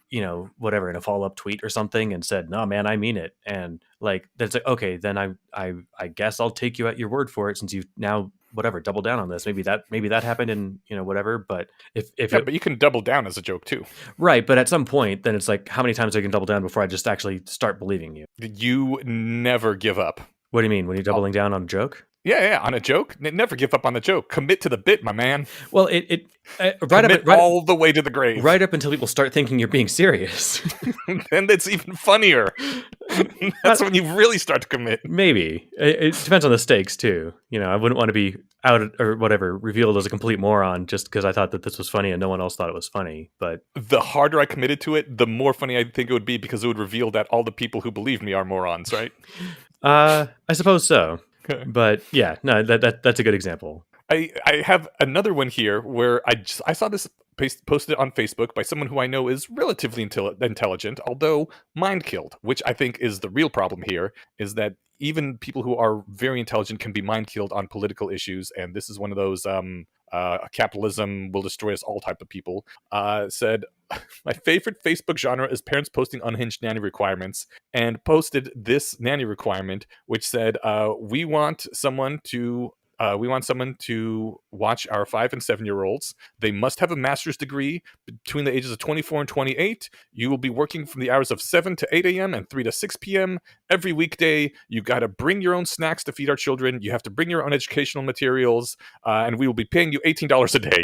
whatever in a follow up tweet or something and said, "No, man, I mean it." And like that's like, okay, then I guess I'll take you at your word for it, since you've now whatever double down on this. Maybe that happened in whatever. But but you can double down as a joke too, right? But at some point, then it's like, how many times I can double down before I just actually start believing you? You never give up. What do you mean when you're doubling down on a joke? Yeah, on a joke. Never give up on the joke. Commit to the bit, my man. Well, right all the way to the grave. Right up until people start thinking you're being serious. Then it's even funnier. That's when you really start to commit. Maybe. It depends on the stakes, too. I wouldn't want to be out or whatever, revealed as a complete moron just because I thought that this was funny and no one else thought it was funny. But the harder I committed to it, the more funny I think it would be, because it would reveal that all the people who believe me are morons, right? I suppose so. But yeah, no, that's a good example. I have another one here where I saw this posted on Facebook by someone who I know is relatively intelligent, although mind killed, which I think is the real problem here, is that even people who are very intelligent can be mind killed on political issues, and this is one of those capitalism will destroy us all type of people. Said, my favorite Facebook genre is parents posting unhinged nanny requirements, and posted this nanny requirement, which said, we want someone to watch our 5 and 7-year-olds. They must have a master's degree between the ages of 24 and 28. You will be working from the hours of 7 to 8 a.m. and 3 to 6 p.m. every weekday. You got to bring your own snacks to feed our children. You have to bring your own educational materials, and we will be paying you $18 a day.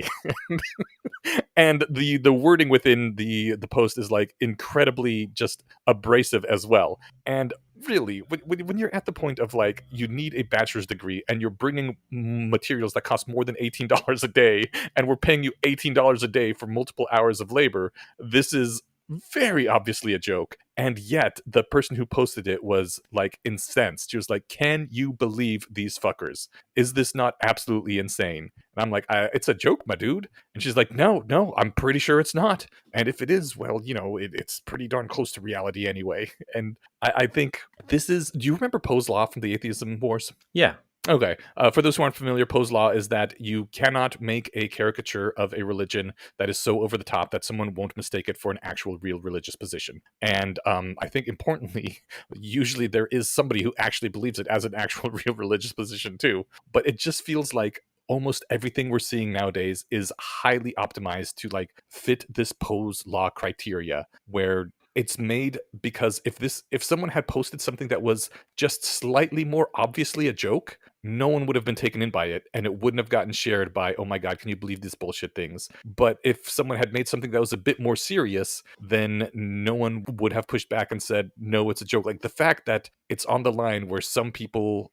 And the wording within the post is like incredibly just abrasive as well. And really, when you're at the point of like, you need a bachelor's degree and you're bringing materials that cost more than $18 a day, and we're paying you $18 a day for multiple hours of labor, this is very obviously a joke. And yet the person who posted it was like incensed. She was like, "Can you believe these fuckers? Is this not absolutely insane?" And I'm like, "It's a joke, my dude." And she's like, "No, no, I'm pretty sure it's not. And if it is, well, it's pretty darn close to reality anyway." And I think this is. Do you remember Poe's Law from the Atheism Wars? Yeah. Okay. For those who aren't familiar, Poe's Law is that you cannot make a caricature of a religion that is so over the top that someone won't mistake it for an actual real religious position. And I think importantly, usually there is somebody who actually believes it as an actual real religious position too. But it just feels like almost everything we're seeing nowadays is highly optimized to like fit this Poe's Law criteria, where it's made because if someone had posted something that was just slightly more obviously a joke, no one would have been taken in by it, and it wouldn't have gotten shared by, "Oh my god, can you believe these bullshit things?" But if someone had made something that was a bit more serious, then no one would have pushed back and said, "No, it's a joke." Like the fact that it's on the line where some people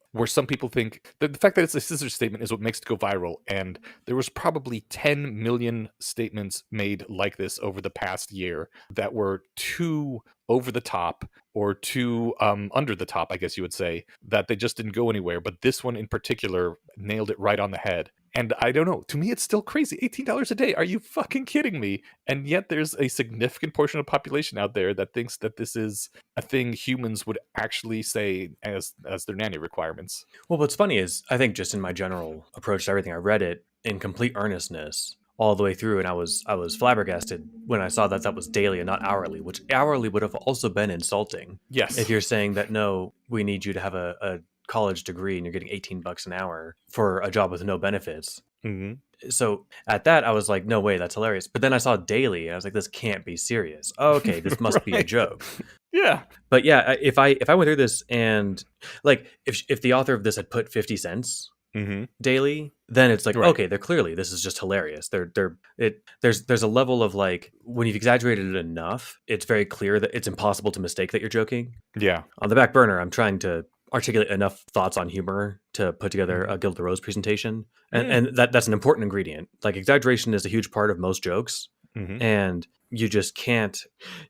think the fact that it's a scissor statement is what makes it go viral, and there was probably 10 million statements made like this over the past year that were too over the top or too under the top, I guess you would say, that they just didn't go anywhere. But this one in particular nailed it right on the head. And I don't know, to me it's still crazy. $18 a day, are you fucking kidding me? And yet there's a significant portion of the population out there that thinks that this is a thing humans would actually say as their nanny requirements. Well, what's funny is I think just in my general approach to everything, I read it in complete earnestness all the way through, and I was flabbergasted when I saw that that was daily and not hourly, which hourly would have also been insulting. Yes. If you're saying that, no, we need you to have a college degree and you're getting $18 an hour for a job with no benefits. Mm-hmm. So at that, I was like, no way, that's hilarious. But then I saw daily, and I was like, this can't be serious. Oh, okay, this must be a Right. joke. Yeah. But yeah, if I went through this and like if the author of this had put 50 cents Mm-hmm. daily, then it's like, Right. okay, they're clearly, this is just hilarious. There's a level of like, when you've exaggerated it enough, it's very clear that it's impossible to mistake that you're joking. Yeah. On the back burner, I'm trying to articulate enough thoughts on humor to put together a Gilda Rose presentation, and that's an important ingredient. Like exaggeration is a huge part of most jokes, Mm-hmm. and you just can't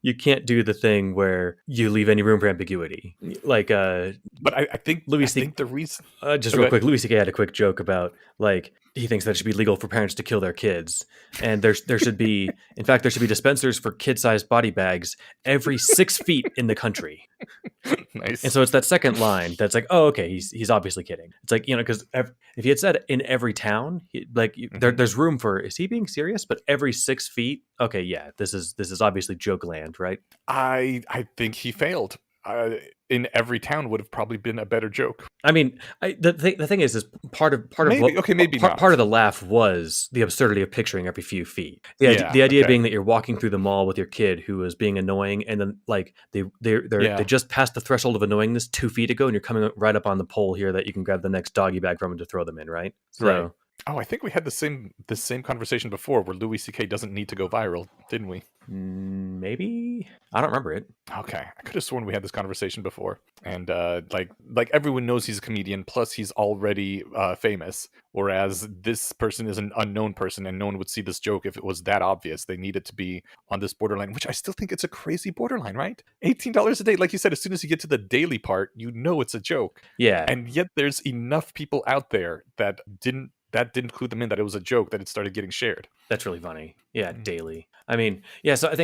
do the thing where you leave any room for ambiguity. Like But I think Louis I C- think the reason just Okay. real quick, Louis C.K. had a quick joke about like he thinks that it should be legal for parents to kill their kids, and there should be, in fact, there should be dispensers for kid-sized body bags every 6 feet in the country. Nice. And so it's that second line that's like, oh, okay, he's obviously kidding. It's like, because if he had said in every town, there's room for, is he being serious? But every 6 feet, okay, yeah, this is obviously joke land, right? I think he failed. In every town would have probably been a better joke. I mean, the thing is part of Maybe. what Okay, maybe part, not. part of the laugh was the absurdity of picturing every few feet. Yeah, The idea okay. being that you're walking through the mall with your kid who is being annoying, and then like they just passed the threshold of annoyingness 2 feet ago, and you're coming right up on the pole here that you can grab the next doggy bag from and to throw them in, right? So, Right. Oh, I think we had the same conversation before where Louis C.K. doesn't need to go viral, didn't we? maybe I don't remember it. Okay, I could have sworn we had this conversation before, and like everyone knows he's a comedian. Plus, he's already famous, whereas this person is an unknown person, and no one would see this joke if it was that obvious. They need it to be on this borderline, which I still think it's a crazy borderline, right? $18 a day, like you said. As soon as you get to the daily part, you know it's a joke. Yeah, And yet, there's enough people out there that didn't clue them in that it was a joke that it started getting shared. that's really funny. Yeah, daily. I mean, yeah. So I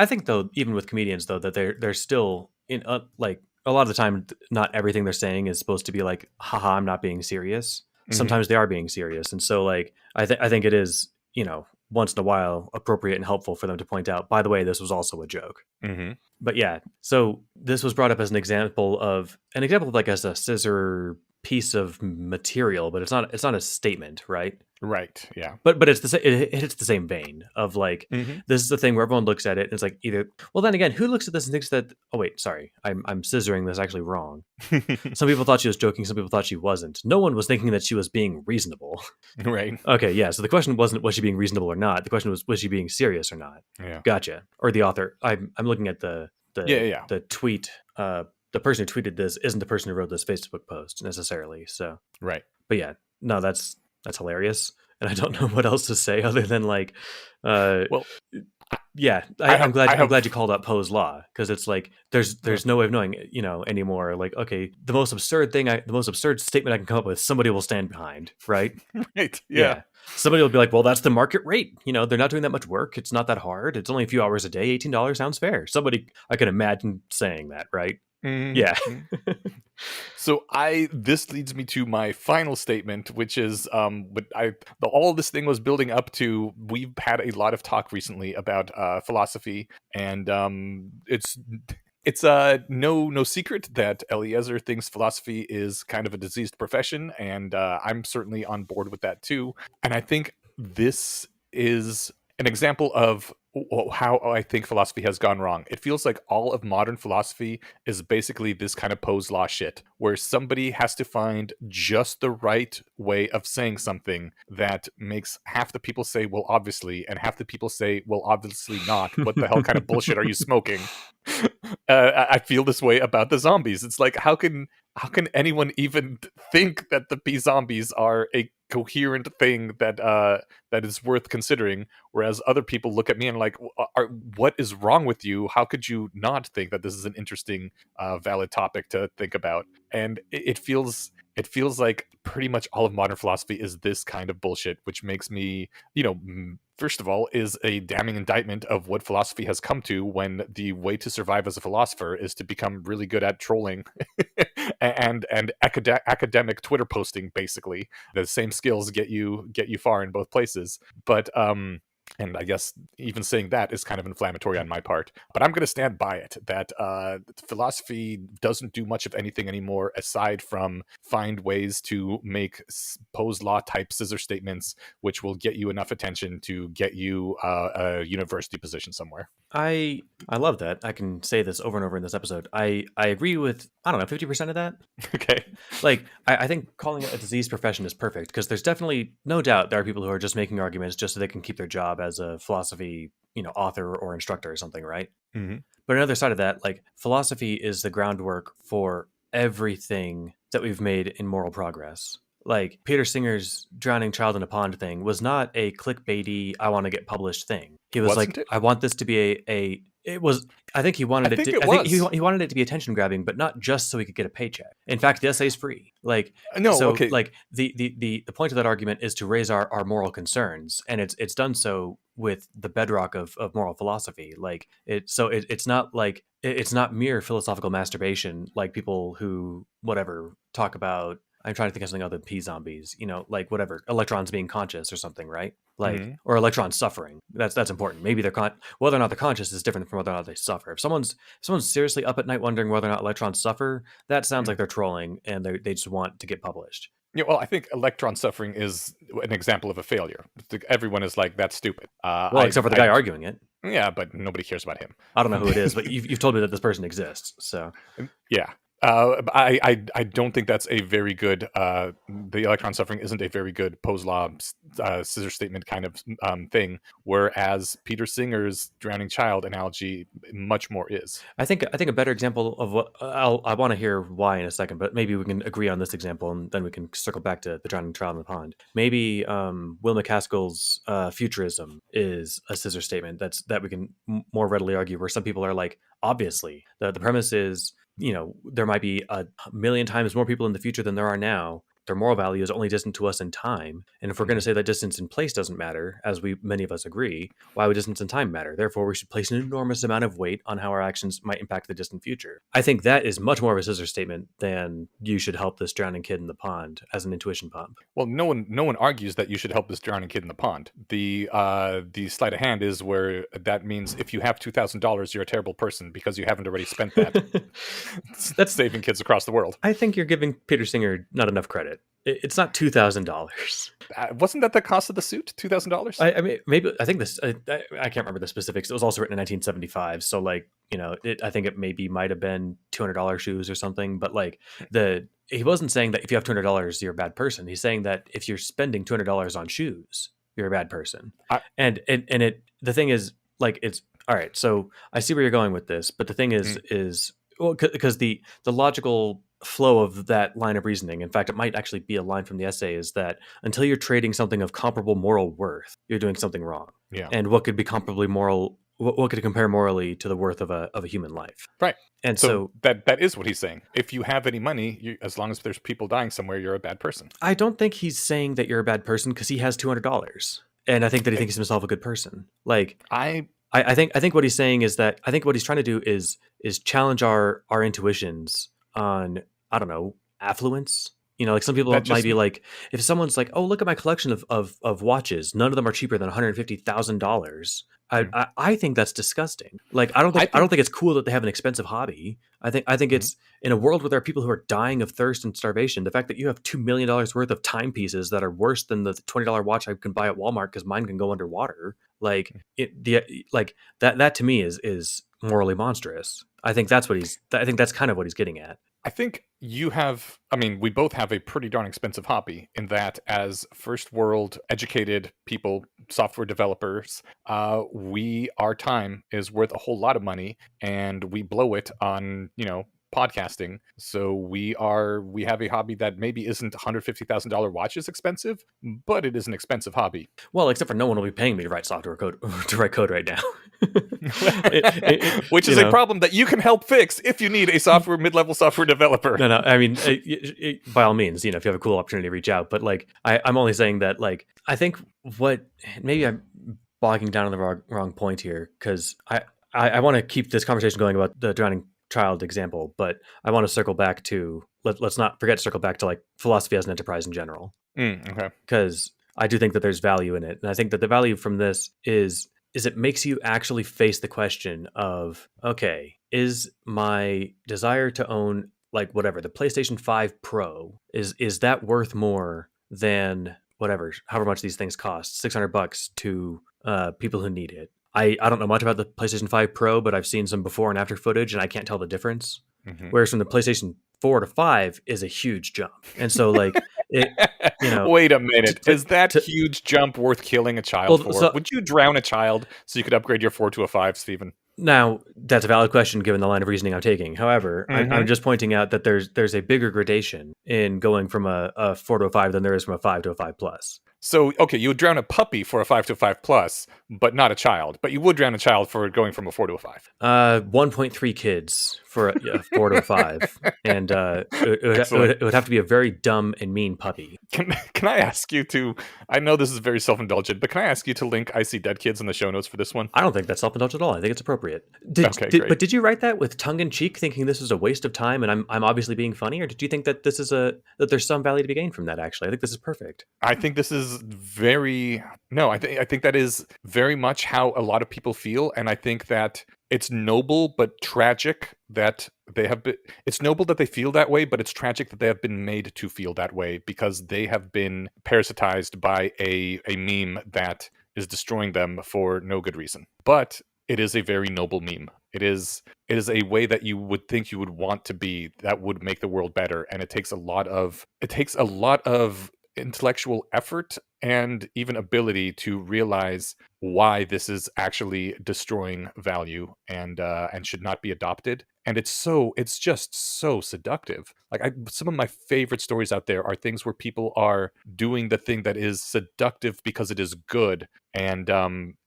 think though, even with comedians though, that they're still in like a lot of the time, not everything they're saying is supposed to be like, haha, I'm not being serious. Sometimes they are being serious, and so like I think it is, once in a while appropriate and helpful for them to point out, by the way, this was also a joke. Mm-hmm. But yeah, so this was brought up as an example of like as a scissor piece of material, but it's not a statement, right? Right. Yeah. But it's it hits the same vein of like, this is the thing where everyone looks at it and it's like either, well, then again, who looks at this and thinks that, oh wait, sorry, I'm scissoring this actually wrong. Some people thought she was joking, some people thought she wasn't. No one was thinking that she was being reasonable. Right. Okay, yeah, so the question wasn't was she being reasonable or not, the question was she being serious or not. Yeah. Gotcha. Or the author, I'm looking at the tweet. The person who tweeted this isn't the person who wrote this Facebook post necessarily. So Right. but yeah, no, that's hilarious, and I don't know what else to say other than like, Well, Yeah, I I'm have glad. I I'm have glad you called out Poe's law, because it's like there's no way of knowing, anymore. Like, okay, the most absurd statement I can come up with, somebody will stand behind, right? right. Yeah. Yeah, somebody will be like, well, that's the market rate. They're not doing that much work. It's not that hard. It's only a few hours a day. $18 sounds fair. Somebody, I can imagine saying that, right? Yeah. Mhm. So this leads me to my final statement, which is all this thing was building up to. We've had a lot of talk recently about philosophy, and it's no secret that Eliezer thinks philosophy is kind of a diseased profession, and I'm certainly on board with that too. And I think this is an example of how I think philosophy has gone wrong. It feels like all of modern philosophy is basically this kind of Poe's law shit, where somebody has to find just the right way of saying something that makes half the people say, well, obviously, and half the people say, well, obviously not. What the hell kind of bullshit are you smoking? I feel this way about the zombies. It's like, how can anyone even think that the P zombies are a coherent thing that is worth considering, whereas other people look at me and like, what is wrong with you? How could you not think that this is an interesting valid topic to think about? And it feels like pretty much all of modern philosophy is this kind of bullshit, which makes me, first of all, is a damning indictment of what philosophy has come to, when the way to survive as a philosopher is to become really good at trolling and academic Twitter posting. Basically, the same skills get you far in both places. But and I guess even saying that is kind of inflammatory on my part, but I'm going to stand by it that philosophy doesn't do much of anything anymore aside from find ways to make Poe's law type scissor statements, which will get you enough attention to get you a university position somewhere. I love that. I can say this over and over in this episode. I agree with, I don't know, 50% of that. Okay. Like, I think calling it a disease profession is perfect, because there's definitely no doubt there are people who are just making arguments just so they can keep their job as a philosophy, author or instructor or something, right? Hmm. But another side of that, like, philosophy is the groundwork for everything that we've made in moral progress. Like, Peter Singer's drowning child in a pond thing was not a clickbaity, I want to get published thing. He was Wasn't like, it? I want this to be it was, I think he I wanted it think to, it I think was. he wanted it to be attention grabbing, but not just so he could get a paycheck. In fact, the essay's free. Like, No, so okay. like the point of that argument is to raise our moral concerns, and it's done so with the bedrock of moral philosophy. Like, it's not like it's not mere philosophical masturbation, like people who whatever talk about. I'm trying to think of something other than P zombies, like whatever, electrons being conscious or something, right? Like, Hmm. or electrons suffering. That's important. Maybe whether or not they're conscious is different from whether or not they suffer. If someone's seriously up at night wondering whether or not electrons suffer, that sounds like they're trolling, and they just want to get published. Yeah, well, I think electron suffering is an example of a failure. Everyone is like, that's stupid. Well, except for the guy arguing it. Yeah, but nobody cares about him. I don't know who it is, but you've told me that this person exists. So Yeah. I don't think that's a very good. The electron suffering isn't a very good Poe's law scissor statement kind of thing. Whereas Peter Singer's drowning child analogy much more is. I think a better example of what I want to hear why in a second, but maybe we can agree on this example, and then we can circle back to the drowning child in the pond. Maybe Will McCaskill's futurism is a scissor statement that we can more readily argue. Where some people are like, obviously, the premise is, there might be a million times more people in the future than there are now. Their moral value is only distant to us in time. And if we're going to Mhm. say that distance in place doesn't matter, as many of us agree, why would distance in time matter? Therefore, we should place an enormous amount of weight on how our actions might impact the distant future. I think that is much more of a scissor statement than you should help this drowning kid in the pond as an intuition pump. Well, no one argues that you should help this drowning kid in the pond. The sleight of hand is where that means if you have $2,000, you're a terrible person because you haven't already spent that That's saving kids across the world. I think you're giving Peter Singer not enough credit. It's not $2,000. Wasn't that the cost of the suit? $2,000? I mean, maybe I think this. I can't remember the specifics. It was also written in 1975, so like, I think it maybe might have been $200 shoes or something. But like, he wasn't saying that if you have $200, you're a bad person. He's saying that if you're spending $200 on shoes, you're a bad person. I, And the thing is, like, it's all right. So I see where you're going with this, but the thing mm, is well, because the logical flow of that line of reasoning, in fact, it might actually be a line from the essay, is that until you're trading something of comparable moral worth, you're doing something wrong. Yeah. And what could be comparably moral? What could compare morally to the worth of a human life? Right. And So that is what he's saying. If you have any money, as long as there's people dying somewhere, you're a bad person. I don't think he's saying that you're a bad person because he has $200, and I think that he thinks himself a good person. Like I think what he's saying is that I think what he's trying to do is challenge our intuitions on, I don't know, affluence. You know, like some people might be like, if someone's like, oh, look at my collection of watches, none of them are cheaper than $150,000. I think that's disgusting. Like I don't think it's cool that they have an expensive hobby. I think it's, in a world where there are people who are dying of thirst and starvation, the fact that you have $2 million worth of timepieces that are worse than the $20 watch I can buy at Walmart because mine can go underwater, like that to me is morally monstrous. I think that's kind of what he's getting at. I think we both have a pretty darn expensive hobby in that, as first world educated people, software developers, our time is worth a whole lot of money, and we blow it on, podcasting. So we have a hobby that maybe isn't $150,000 watches expensive, but it is an expensive hobby. Well, except for no one will be paying me to write software code to write code right now. Which is a problem that you can help fix if you need a mid-level software developer. No, I mean, by all means, if you have a cool opportunity, reach out. But like, I'm only saying that, like, I think maybe I'm bogging down on the wrong point here, because I want to keep this conversation going about the drowning child example, but I want to circle back to let's not forget to circle back to like philosophy as an enterprise in general. Okay. Because I do think that there's value in it, and I think that the value from this is it makes you actually face the question of, okay, is my desire to own, like, whatever, the PlayStation 5 Pro, is that worth more than however much these things cost, $600 to people who need it? I don't know much about the PlayStation 5 Pro, but I've seen some before and after footage, and I can't tell the difference. Mm-hmm. Whereas from the PlayStation 4 to 5 is a huge jump. And so, like, wait a minute. Is that huge jump worth killing a child for? So, would you drown a child so you could upgrade your 4 to a 5, Steven? Now, that's a valid question given the line of reasoning I'm taking. However, I'm just pointing out that there's a bigger gradation in going from a 4 to a 5 than there is from a 5 to a 5 plus. So, okay, you would drown a puppy for a 5 to a 5 plus, but not a child. But you would drown a child for going from a 4 to a 5. 1.3 kids for a 4 to a 5. And it would have to be a very dumb and mean puppy. Can I ask you to, I know this is very self-indulgent, but can I ask you to link I See Dead Kids in the show notes for this one? I don't think that's self-indulgent at all. I think it's appropriate. But did you write that with tongue-in-cheek, thinking this was a waste of time and I'm obviously being funny? Or did you think that that there's some value to be gained from that, actually? I think this is perfect. I think this is I think that is very much how a lot of people feel, and I think that it's noble but tragic that it's noble that they feel that way, but it's tragic that they have been made to feel that way because they have been parasitized by a meme that is destroying them for no good reason. But it is a very noble meme. It is a way that you would think you would want to be, that would make the world better, and it takes a lot of intellectual effort and even ability to realize why this is actually destroying value and should not be adopted. And it's just so seductive. Like, some of my favorite stories out there are things where people are doing the thing that is seductive because it is good, and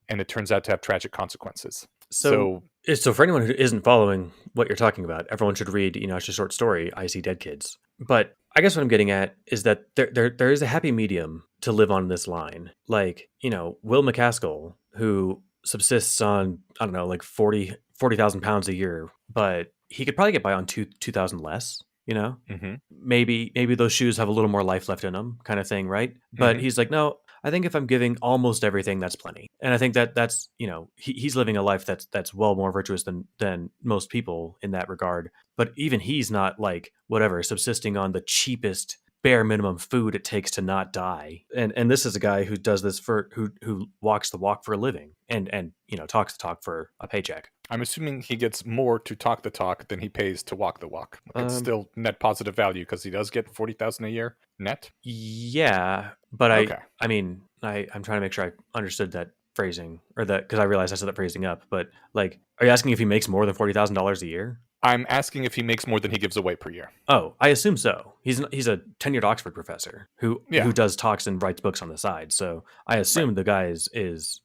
it turns out to have tragic consequences. So for anyone who isn't following what you're talking about, everyone should read Eneasz short story, I See Dead Kids. But I guess what I'm getting at is that there is a happy medium to live on this line. Like, Will McCaskill, who subsists on, I don't know, like 40,000 pounds a year, but he could probably get by on 2,000 less. Maybe those shoes have a little more life left in them, kind of thing, right? But he's like, no, I think if I'm giving almost everything, that's plenty. And I think that's he's living a life that's well more virtuous than most people in that regard. But even he's not, like, subsisting on the cheapest bare minimum food it takes to not die. And this is a guy who does this who walks the walk for a living and talks the talk for a paycheck. I'm assuming he gets more to talk the talk than he pays to walk the walk. It's still net positive value because he does get 40,000 a year net. Yeah, but okay. I'm trying to make sure I understood that phrasing, or that, because I realized I said that phrasing up. But, like, are you asking if he makes more than $40,000 a year? I'm asking if he makes more than he gives away per year. Oh, I assume so. He's a tenured Oxford professor Yeah, who does talks and writes books on the side. So I right. assume the guy is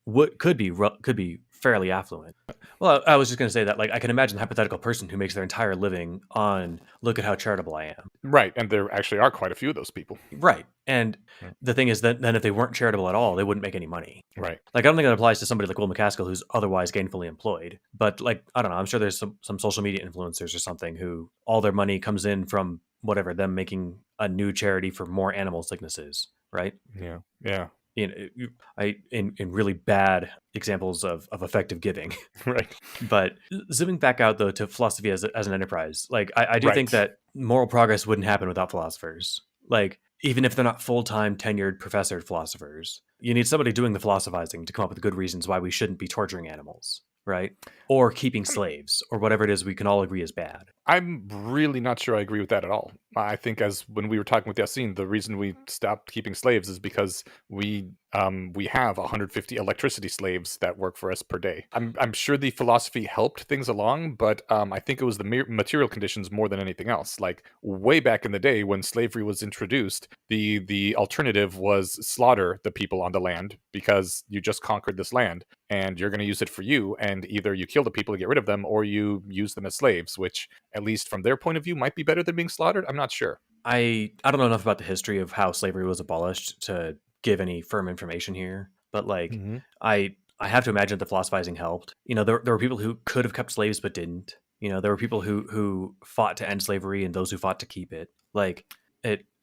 what could be fairly affluent. Well, I was just going to say that like I can imagine a hypothetical person who makes their entire living on look at how charitable I am. Right, and there actually are quite a few of those people. Right. And Mm, the thing is that then if they weren't charitable at all, they wouldn't make any money. right. Like I don't think that applies to somebody like Will McCaskill who's otherwise gainfully employed. But like I don't know, I'm sure there's some social media influencers or something who all their money comes in from whatever them making a new charity for more animal sicknesses, right? Yeah, yeah. In really bad examples of effective giving. Right, But zooming back out though to philosophy as an enterprise, like I do think right. that moral progress wouldn't happen without philosophers. Like even if they're not full-time tenured professor philosophers, you need somebody doing the philosophizing to come up with good reasons why we shouldn't be torturing animals, right? Or keeping slaves, or whatever it is we can all agree is bad. I'm really not sure I agree with that at all. I think, as when we were talking with Yassine, the reason we stopped keeping slaves is because we have 150 electricity slaves that work for us per day. I'm sure the philosophy helped things along, but I think it was the material conditions more than anything else. Like way back in the day when slavery was introduced, the alternative was slaughter the people on the land because you just conquered this land and you're going to use it for you, and either you kill the people to get rid of them or you use them as slaves, which at least from their point of view might be better than being slaughtered. I'm not sure. I don't know enough about the history of how slavery was abolished to give any firm information here, but like Hmm. I have to imagine the philosophizing helped. There were people who could have kept slaves but didn't. There were people who fought to end slavery and those who fought to keep it. Like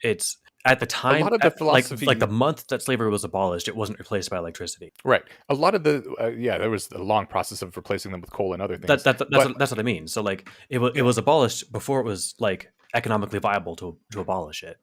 it's at the A time lot of the like the philosophy, month that slavery was abolished, it wasn't replaced by electricity. right? A lot of the yeah, there was a long process of replacing them with coal and other That, things, that but that's what I mean. So like it yeah. was abolished before it was like economically viable to abolish it.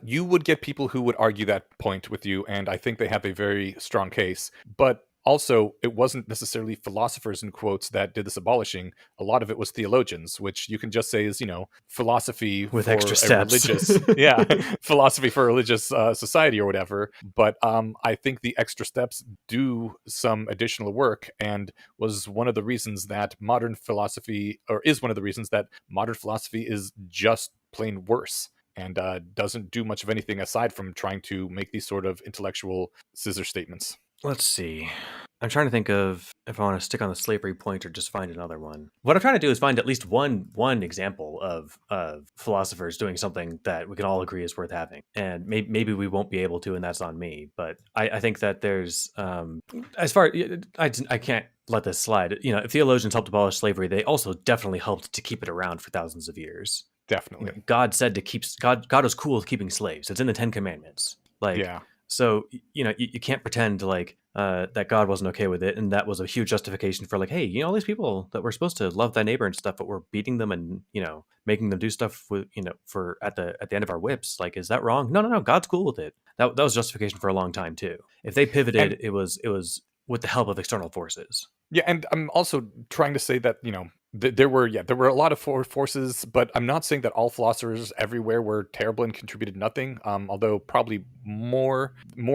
You would get people who would argue that point with you, and I think they have a very strong case. But also, it wasn't necessarily philosophers in quotes that did this abolishing. A lot of it was theologians, which you can just say is, philosophy With extra for a steps. religious, yeah, philosophy for a religious society or whatever. But I think the extra steps do some additional work, and was one of the reasons that modern philosophy, or is one of the reasons that modern philosophy is just plain worse and doesn't do much of anything aside from trying to make these sort of intellectual scissor statements. Let's see. I'm trying to think of if I want to stick on the slavery point or just find another one. What I'm trying to do is find at least one example of philosophers doing something that we can all agree is worth having. And maybe we won't be able to, and that's on me. But I think that there's as far I can't let this slide. If theologians helped abolish slavery, they also definitely helped to keep it around for thousands of years. Definitely. God said to keep God was cool with keeping slaves. It's in the Ten Commandments. Like Yeah. so, you can't pretend like that God wasn't okay with it, and that was a huge justification for like, hey, all these people that we're supposed to love thy neighbor and stuff, but we're beating them and making them do stuff with for at the end of our whips. Like, is that wrong? No, no, no. God's cool with it. That was justification for a long time too. If they pivoted, And it was with the help of external forces. yeah, and I'm also trying to say that, there were a lot of forces, but I'm not saying that all philosophers everywhere were terrible and contributed nothing. Although probably more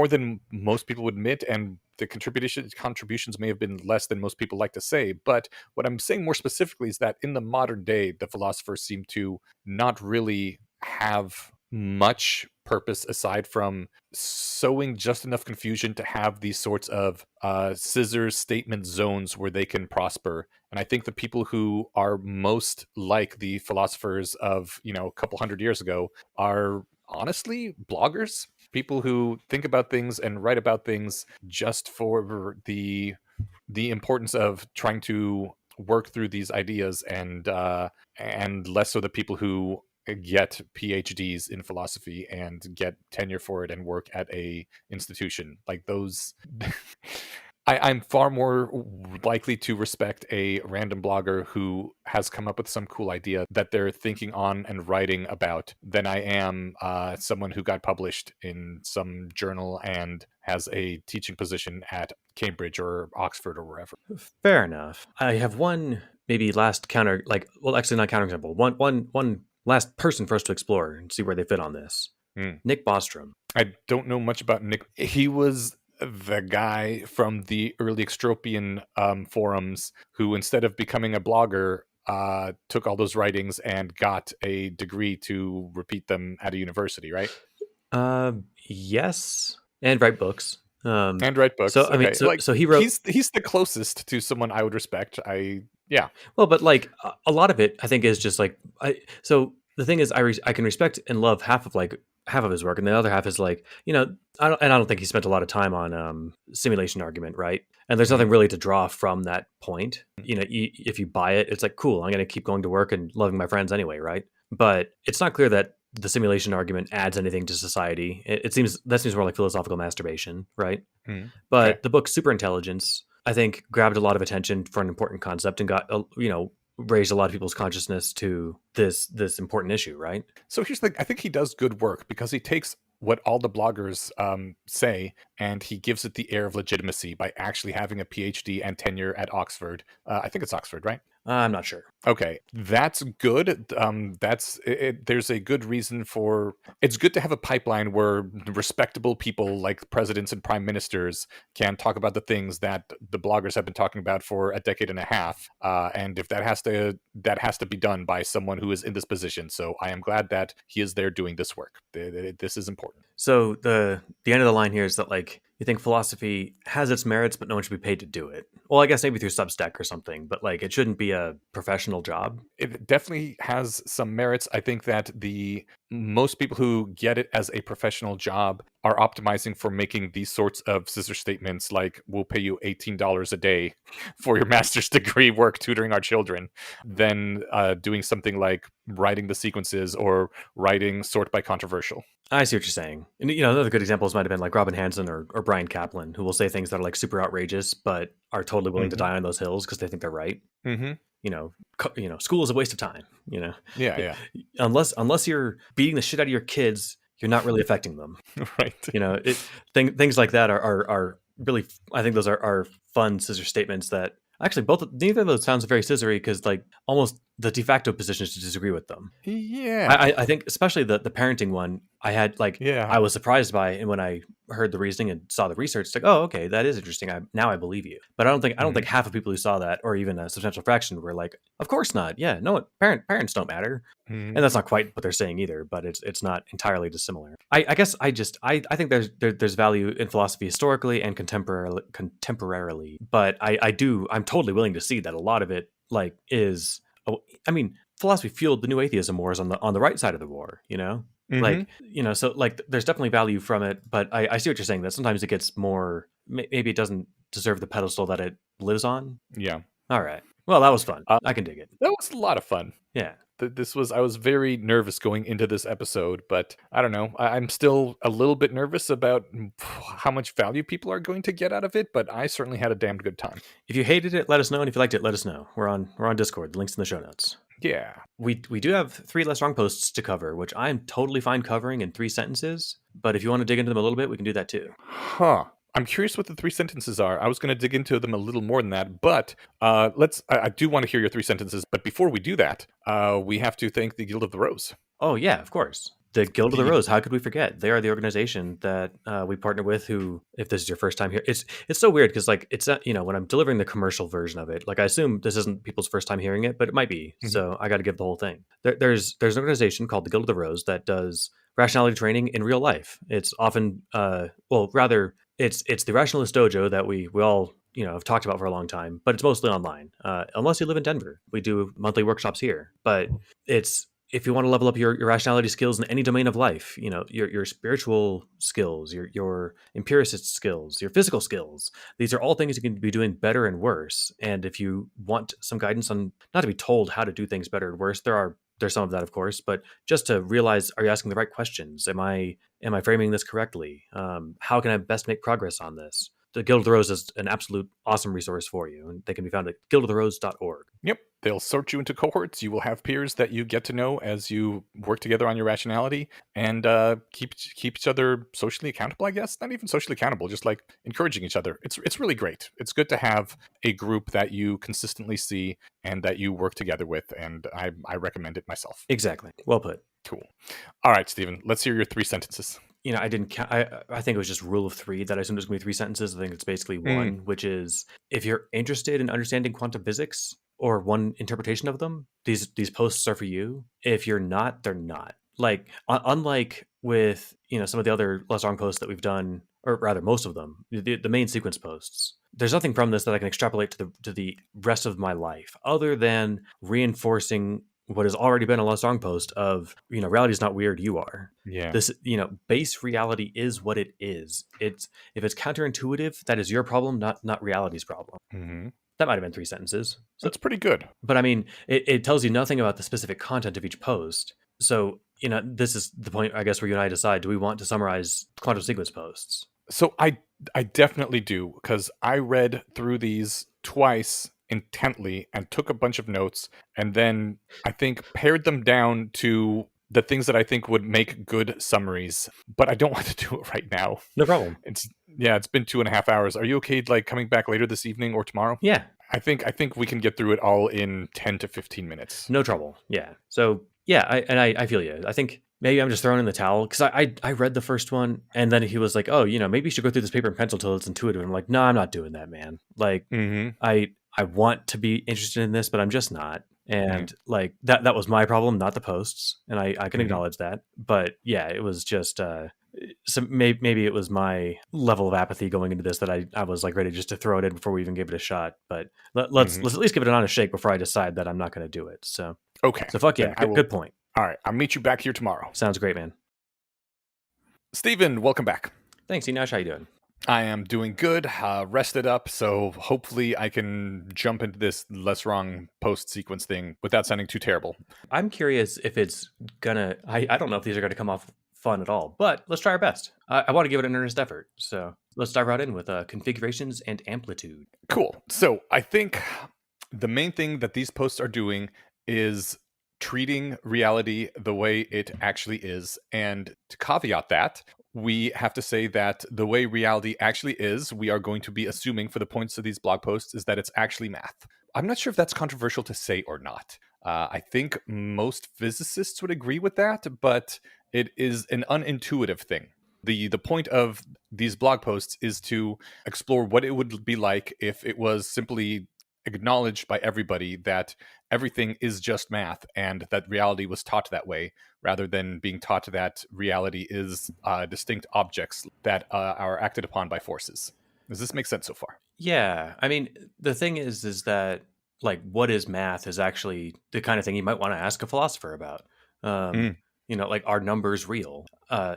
than most people would admit, and the contributions may have been less than most people like to say. But what I'm saying more specifically is that in the modern day, the philosophers seem to not really have much purpose aside from sowing just enough confusion to have these sorts of scissor statement zones where they can prosper. And I think the people who are most like the philosophers of, a couple hundred years ago are honestly bloggers, people who think about things and write about things just for the importance of trying to work through these ideas, and less so the people who get PhDs in philosophy and get tenure for it and work at a institution like those. I'm far more likely to respect a random blogger who has come up with some cool idea that they're thinking on and writing about than I am someone who got published in some journal and has a teaching position at Cambridge or Oxford or wherever. Fair enough. I have one maybe last counter, like, well, actually not counterexample. One last person for us to explore and see where they fit on this. Hmm. Nick Bostrom. I don't know much about Nick. He was the guy from the early Extropian forums who, instead of becoming a blogger, took all those writings and got a degree to repeat them at a university, right? Yes, and write books. And write So books. I mean, Okay, like so he wrote. he's the closest to someone I would respect. Yeah. Well, but like a lot of it, I think is just like So the thing is, I can respect and love half of his work, and the other half is like I don't think he spent a lot of time on simulation argument, right? And there's Mhm. nothing really to draw from that point. If you buy it, it's like cool. I'm going to keep going to work and loving my friends anyway, right? But it's not clear that the simulation argument adds anything to society. It seems that seems more like philosophical masturbation, right? Mhm. Okay. But the book Superintelligence, I think, grabbed a lot of attention for an important concept and got raised a lot of people's consciousness to this important issue, right? So here's the I think he does good work because he takes what all the bloggers say and he gives it the air of legitimacy by actually having a PhD and tenure at Oxford. I think it's Oxford, right? I'm not sure. Okay, that's good. There's a good reason for it's good to have a pipeline where respectable people like presidents and prime ministers can talk about the things that the bloggers have been talking about for a decade and a half. And if that has to be done by someone who is in this position. So I am glad that he is there doing this work. This is important. So the end of the line here is that like you think philosophy has its merits, but no one should be paid to do it. Well, I guess maybe through Substack or something, but like it shouldn't be a professional job. It definitely has some merits. I think that the most people who get it as a professional job are optimizing for making these sorts of scissor statements like we'll pay you $18 a day for your master's degree work tutoring our children than doing something like writing the sequences or writing sort by controversial. I see what you're saying. And another good examples might have been like Robin Hanson or Brian Kaplan, who will say things that are like super outrageous, but are totally willing to Hmm. die on those hills because they think they're right. Hmm. School is a waste of time. Yeah, yeah. Unless you're beating the shit out of your kids, you're not really affecting them. Right. Things like that are really. I think those are fun scissor statements that actually neither of those sounds very scissory because like almost the de facto position is to disagree with them. Yeah. I think especially the parenting one, I had like Yeah. I was surprised by, and when I heard the reasoning and saw the research, it's like, oh, okay, that is interesting. Now I believe you. But I don't think Mhm. half of people who saw that, or even a substantial fraction, were like, of course not. Yeah, no, parents don't matter, and Mhm. that's not quite what they're saying either. But it's not entirely dissimilar. I guess I think there's value in philosophy historically and contemporarily, but I'm totally willing to see that a lot of it like is. I mean, philosophy fueled the new atheism wars on the right side of the war, Mhm. so like there's definitely value from it, but I see what you're saying that sometimes it gets more, maybe it doesn't deserve the pedestal that it lives on. Yeah. All right. Well, that was fun. Uh, I can dig it. that was a lot of fun. Yeah. I was very nervous going into this episode, but I don't know. I'm still a little bit nervous about how much value people are going to get out of it, but I certainly had a damned good time. If you hated it, let us know, and if you liked it, let us know. We're on Discord. The link's in the show notes. Yeah. We do have 3 less wrong posts to cover, which I'm totally fine covering in 3 sentences. But if you want to dig into them a little bit, we can do that too. Huh. I'm curious what the 3 sentences are. I was going to dig into them a little more than that, but I do want to hear your 3 sentences. But before we do that, we have to thank the Guild of the Rose. Oh yeah, of course. The Guild of the The Rose. How could we forget? They are the organization that we partner with. Who, if this is your first time here, it's so weird because like it's when I'm delivering the commercial version of it, like I assume this isn't people's first time hearing it, but it might be. Mhm. So I got to give the whole thing. There's an organization called the Guild of the Rose that does rationality training in real life. It's often, rather, it's the Rationalist Dojo that we all have talked about for a long time, but it's mostly online. Unless you live in Denver, we do monthly workshops here, but it's if you want to level up your rationality skills in any domain of life, your spiritual skills, your empiricist skills, your physical skills, these are all things you can be doing better and worse. And if you want some guidance on not to be told how to do things better and worse, there's some of that, of course, but just to realize, are you asking the right questions? Am I framing this correctly? How can I best make progress on this? The Guild of the Rose is an absolute awesome resource for you, and they can be found at guildoftherose.org. Yep. They'll sort you into cohorts. You will have peers that you get to know as you work together on your rationality and keep each other socially accountable, I guess. Not even socially accountable, just like encouraging each other. It's really great. It's good to have a group that you consistently see and that you work together with, and I recommend it myself. Exactly. Well put. Cool. All right, Stephen, let's hear your 3 sentences. I didn't count. I think it was just rule of 3 that I assumed it was going to be 3 sentences. I think it's basically Mm. one, which is if you're interested in understanding quantum physics, or one interpretation of them, these posts are for you. If you're not, they're not. Like unlike with some of the other less wrong posts that we've done, or rather most of them, the main sequence posts. There's nothing from this that I can extrapolate to the rest of my life, other than reinforcing what has already been a less wrong post of reality is not weird, you are. Yeah. This base reality is what it is. It's if it's counterintuitive, that is your problem, not reality's problem. Hmm. That might have been 3 sentences. So, That's pretty good. but I mean, it tells you nothing about the specific content of each post. So, this is the point, I guess, where you and I decide, do we want to summarize quantum sequence posts? So I definitely do, because I read through these twice intently and took a bunch of notes, and then I think pared them down to the things that I think would make good summaries. But I don't want to do it right now. No problem. It's been 2.5 hours. Are you okay, like, coming back later this evening or tomorrow? Yeah, I think we can get through it all in 10 to 15 minutes. no trouble. Yeah. So, yeah, I feel you. I think maybe I'm just throwing in the towel because I read the first one and then he was like, oh, maybe you should go through this paper and pencil till it's intuitive. I'm like, no, I'm not doing that, man. Like, Mm-hmm. I want to be interested in this, but I'm just not. And like that was my problem, not the posts. And I can Mhm. acknowledge that. But yeah, it was just maybe it was my level of apathy going into this that I was like ready just to throw it in before we even gave it a shot. But let's at least give it an honest shake before I decide that I'm not going to do it. So Okay. fuck yeah, good point. All right. I'll meet you back here tomorrow. Sounds great, man. Steven, welcome back. Thanks, Eneasz. How you doing? I am doing good, rested up, so hopefully I can jump into this less wrong post sequence thing without sounding too terrible. I'm curious if it's gonna. I don't know if these are gonna come off fun at all, but let's try our best. I want to give it an earnest effort, so let's dive right in with configurations and amplitude. Cool. So I think the main thing that these posts are doing is treating reality the way it actually is. And to caveat that, we have to say that the way reality actually is, we are going to be assuming for the points of these blog posts is that it's actually math. I'm not sure if that's controversial to say or not. I think most physicists would agree with that, but it is an unintuitive thing. The point of these blog posts is to explore what it would be like if it was simply acknowledged by everybody that everything is just math and that reality was taught that way, rather than being taught that reality is distinct objects that are acted upon by forces. Does this make sense so far? Yeah, I mean, the thing is that like, what is math is actually the kind of thing you might want to ask a philosopher about. Mm. Like, are numbers real?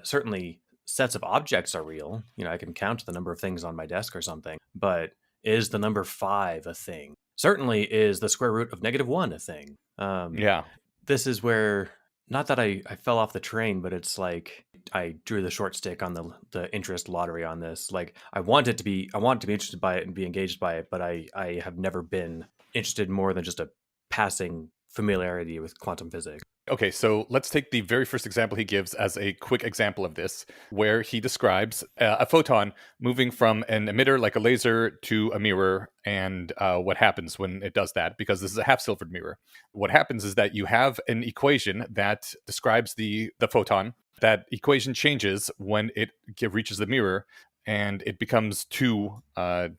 Certainly, sets of objects are real. I can count the number of things on my desk or something, but is the number 5 a thing? Certainly, is the square root of -1 a thing? Yeah. This is where, not that I fell off the train, but it's like I drew the short stick on the interest lottery on this. Like, I want to be interested by it and be engaged by it, but I have never been interested in more than just a passing familiarity with quantum physics. Okay, so let's take the very first example he gives as a quick example of this, where he describes a photon moving from an emitter like a laser to a mirror, and what happens when it does that, because this is a half-silvered mirror. What happens is that you have an equation that describes the photon. That equation changes when it reaches the mirror, and it becomes two, I'm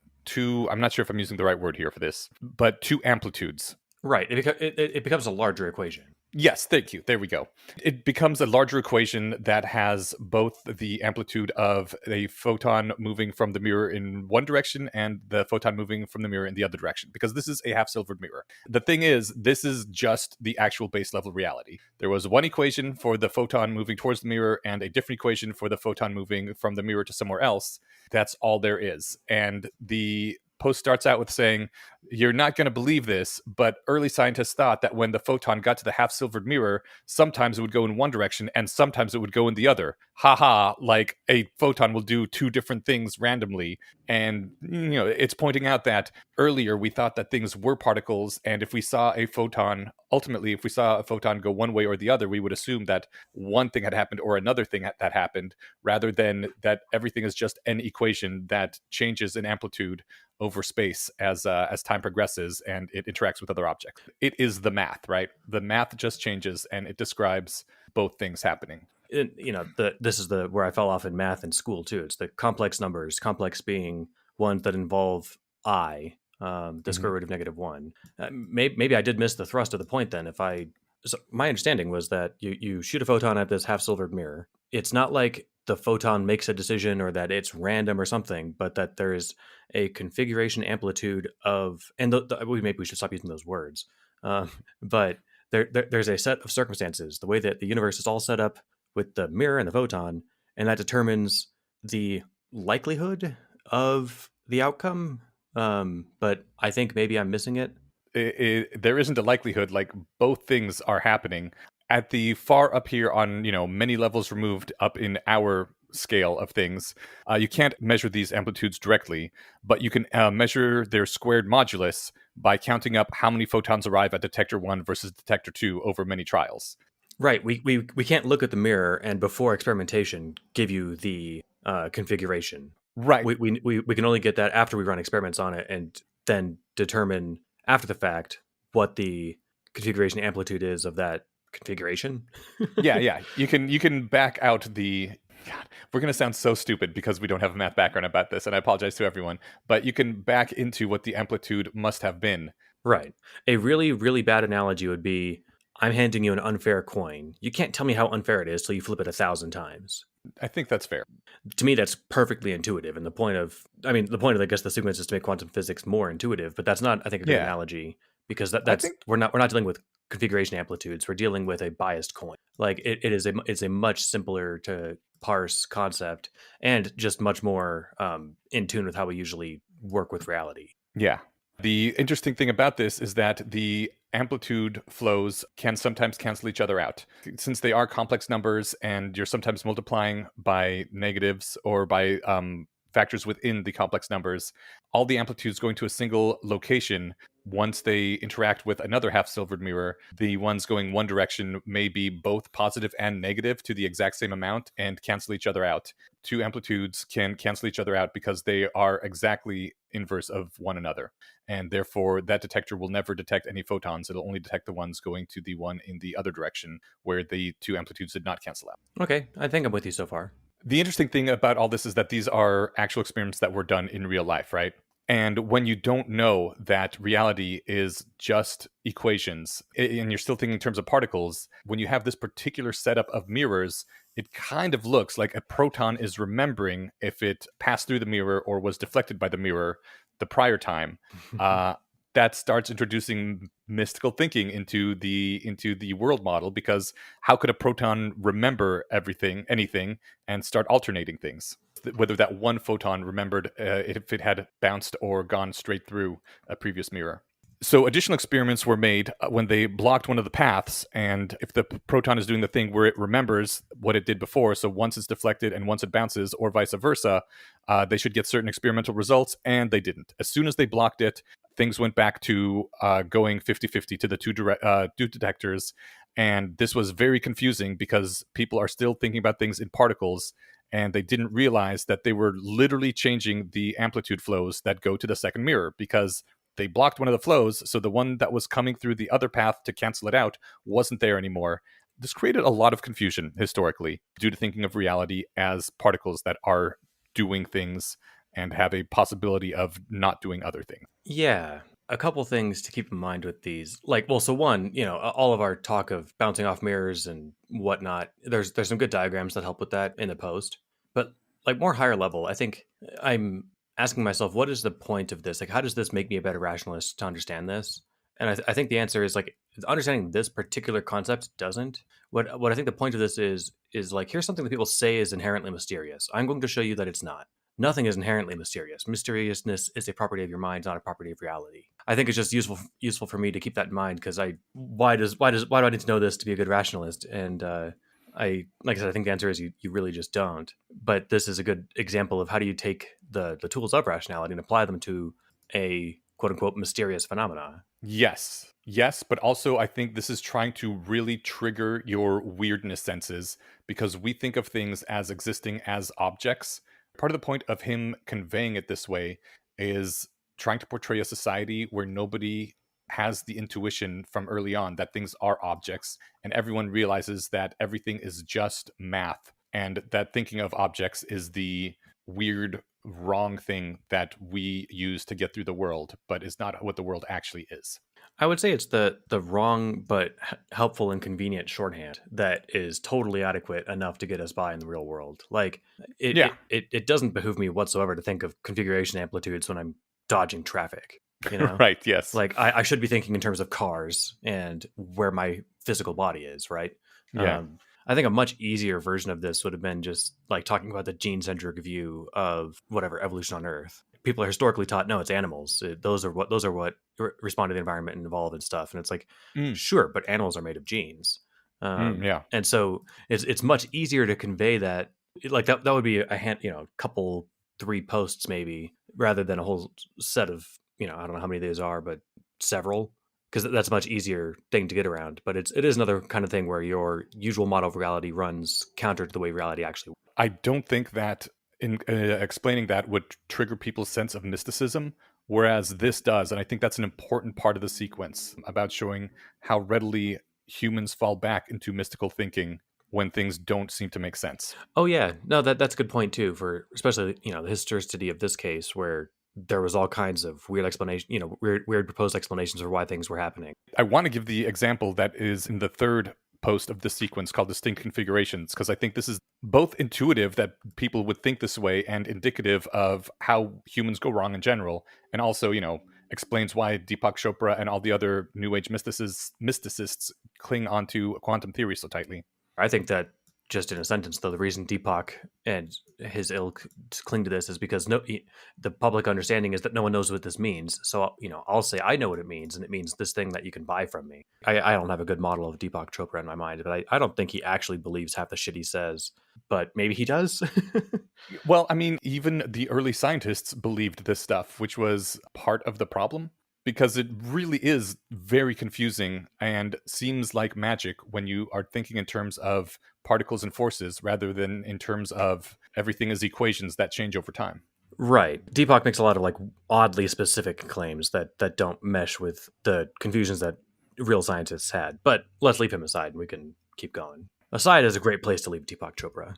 not sure if I'm using the right word here for this, but two amplitudes. Right. It becomes a larger equation. Yes, thank you. There we go. It becomes a larger equation that has both the amplitude of a photon moving from the mirror in one direction and the photon moving from the mirror in the other direction, because this is a half-silvered mirror. The thing is, this is just the actual base level reality. There was one equation for the photon moving towards the mirror and a different equation for the photon moving from the mirror to somewhere else. That's all there is. And the post starts out with saying, you're not going to believe this, but early scientists thought that when the photon got to the half-silvered mirror, sometimes it would go in one direction and sometimes it would go in the other. Haha, like a photon will do two different things randomly. And, it's pointing out that earlier we thought that things were particles, and if we saw a photon go one way or the other, we would assume that one thing had happened or another thing that happened, rather than that everything is just an equation that changes in amplitude over space as time progresses and it interacts with other objects. It is the math, right? The math just changes and it describes both things happening. This is where I fell off in math in school too. It's the complex numbers, complex being ones that involve I, the Hmm. square root of -1. Maybe I did miss the thrust of the point then. So my understanding was that you shoot a photon at this half silvered mirror. It's not like the photon makes a decision or that it's random or something, but that there's a configuration amplitude of, and maybe we should stop using those words. Uh, but there's a set of circumstances, the way that the universe is all set up with the mirror and the photon, and that determines the likelihood of the outcome. But I think maybe I'm missing it. There isn't a likelihood, like both things are happening at the far up here on, many levels removed up in our scale of things. You can't measure these amplitudes directly, but you can measure their squared modulus by counting up how many photons arrive at detector 1 versus detector 2 over many trials. Right. We can't look at the mirror and before experimentation give you the configuration. Right. We can only get that after we run experiments on it and then determine after the fact what the configuration amplitude is of that configuration. Yeah, yeah. You can back out the God, we're going to sound so stupid because we don't have a math background about this, and I apologize to everyone, but you can back into what the amplitude must have been. Right. A really, really bad analogy would be I'm handing you an unfair coin. You can't tell me how unfair it is till you flip it 1,000 times. I think that's fair. To me, that's perfectly intuitive. And the point of, I guess, the sequence is to make quantum physics more intuitive, but that's not, I think, a good Yeah. analogy because I that's, think we're not dealing with configuration amplitudes. We're dealing with a biased coin. Like it's a much simpler to parse concept and just much more in tune with how we usually work with reality. Yeah. The interesting thing about this is that the amplitude flows can sometimes cancel each other out. Since they are complex numbers and you're sometimes multiplying by negatives or by factors within the complex numbers, all the amplitudes going to a single location. Once they interact with another half silvered mirror, the ones going one direction may be both positive and negative to the exact same amount and cancel each other out. Two amplitudes can cancel each other out because they are exactly inverse of one another. And therefore, that detector will never detect any photons. It'll only detect the ones going to the one in the other direction where the two amplitudes did not cancel out. Okay, I think I'm with you so far. The interesting thing about all this is that these are actual experiments that were done in real life, right? And when you don't know that reality is just equations and you're still thinking in terms of particles, when you have this particular setup of mirrors, it kind of looks like a proton is remembering if it passed through the mirror or was deflected by the mirror the prior time. Uh, that starts introducing mystical thinking into the world model, because how could a proton remember anything, and start alternating things? Whether that one photon remembered if it had bounced or gone straight through a previous mirror. So additional experiments were made when they blocked one of the paths, and if the proton is doing the thing where it remembers what it did before, so once it's deflected and once it bounces, or vice versa, they should get certain experimental results, and they didn't. As soon as they blocked it, things went back to going 50-50 to the two detectors, and this was very confusing because people are still thinking about things in particles, and they didn't realize that they were literally changing the amplitude flows that go to the second mirror, because they blocked one of the flows, so the one that was coming through the other path to cancel it out wasn't there anymore. This created a lot of confusion historically due to thinking of reality as particles that are doing things and have a possibility of not doing other things. Yeah, a couple things to keep in mind with these. Like, well, so one, all of our talk of bouncing off mirrors and whatnot, there's some good diagrams that help with that in the post. But like more higher level, I think I'm asking myself, what is the point of this? Like, how does this make me a better rationalist to understand this? And I think the answer is like understanding this particular concept doesn't. What I think the point of this is like here's something that people say is inherently mysterious. I'm going to show you that it's not. Nothing is inherently mysterious. Mysteriousness is a property of your mind, not a property of reality. I think it's just useful for me to keep that in mind because why do I need to know this to be a good rationalist? And I like I said, I think the answer is you really just don't. But this is a good example of how do you take the tools of rationality and apply them to a quote unquote mysterious phenomena. Yes. Yes, but also I think this is trying to really trigger your weirdness senses, because we think of things as existing as objects. Part of the point of him conveying it this way is trying to portray a society where nobody has the intuition from early on that things are objects, and everyone realizes that everything is just math, and that thinking of objects is the weird, wrong thing that we use to get through the world, but is not what the world actually is. I would say it's the wrong but helpful and convenient shorthand that is totally adequate enough to get us by in the real world. Like Yeah, it doesn't behoove me whatsoever to think of configuration amplitudes when I'm dodging traffic. You know, right. Yes. like I should be thinking in terms of cars and where my physical body is. Right. Yeah. I think a much easier version of this would have been just like talking about the gene centric view of whatever evolution on Earth. People are historically taught, no, it's animals. Those are what respond to the environment and evolve and stuff. And it's like, Mm, sure, but animals are made of genes. yeah. And so it's much easier to convey that. Like that would be a couple, 3 posts maybe, rather than a whole set of, I don't know how many these are, but several, because that's a much easier thing to get around. But it is another kind of thing where your usual model of reality runs counter to the way reality actually. I don't think that in explaining that would trigger people's sense of mysticism, whereas this does. And I think that's an important part of the sequence about showing how readily humans fall back into mystical thinking when things don't seem to make sense. Oh yeah, no, that's a good point too. For especially the historicity of this case, where there was all kinds of weird explanation, weird proposed explanations for why things were happening. I want to give the example that is in the third post of this sequence called distinct configurations, because I think this is both intuitive that people would think this way and indicative of how humans go wrong in general, and also, explains why Deepak Chopra and all the other New Age mysticists cling onto quantum theory so tightly. I think that just in a sentence, though, the reason Deepak and his ilk cling to this is because the public understanding is that no one knows what this means. So, I'll say I know what it means, and it means this thing that you can buy from me. I don't have a good model of Deepak Chopra in my mind, but I don't think he actually believes half the shit he says, but maybe he does. Well, I mean, even the early scientists believed this stuff, which was part of the problem, because it really is very confusing and seems like magic when you are thinking in terms of particles and forces rather than in terms of everything is equations that change over time. Right. Deepak makes a lot of like oddly specific claims that don't mesh with the confusions that real scientists had. But let's leave him aside and we can keep going. Aside is a great place to leave Deepak Chopra.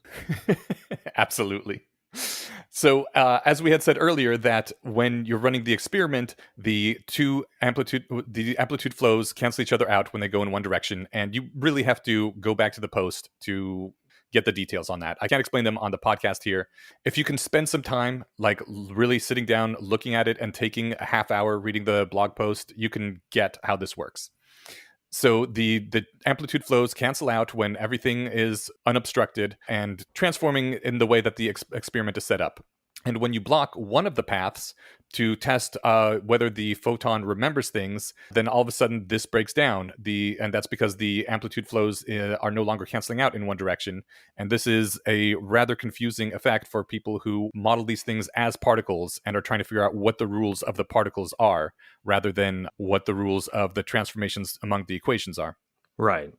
Absolutely. So, as we had said earlier, that when you're running the experiment, the amplitude flows cancel each other out when they go in one direction, and you really have to go back to the post to get the details on that. I can't explain them on the podcast here. If you can spend some time, like really sitting down, looking at it, and taking a half hour reading the blog post, you can get how this works. So the amplitude flows cancel out when everything is unobstructed and transforming in the way that the experiment is set up. And when you block one of the paths to test whether the photon remembers things, then all of a sudden this breaks down. And that's because the amplitude flows are no longer canceling out in one direction. And this is a rather confusing effect for people who model these things as particles and are trying to figure out what the rules of the particles are, rather than what the rules of the transformations among the equations are. Right.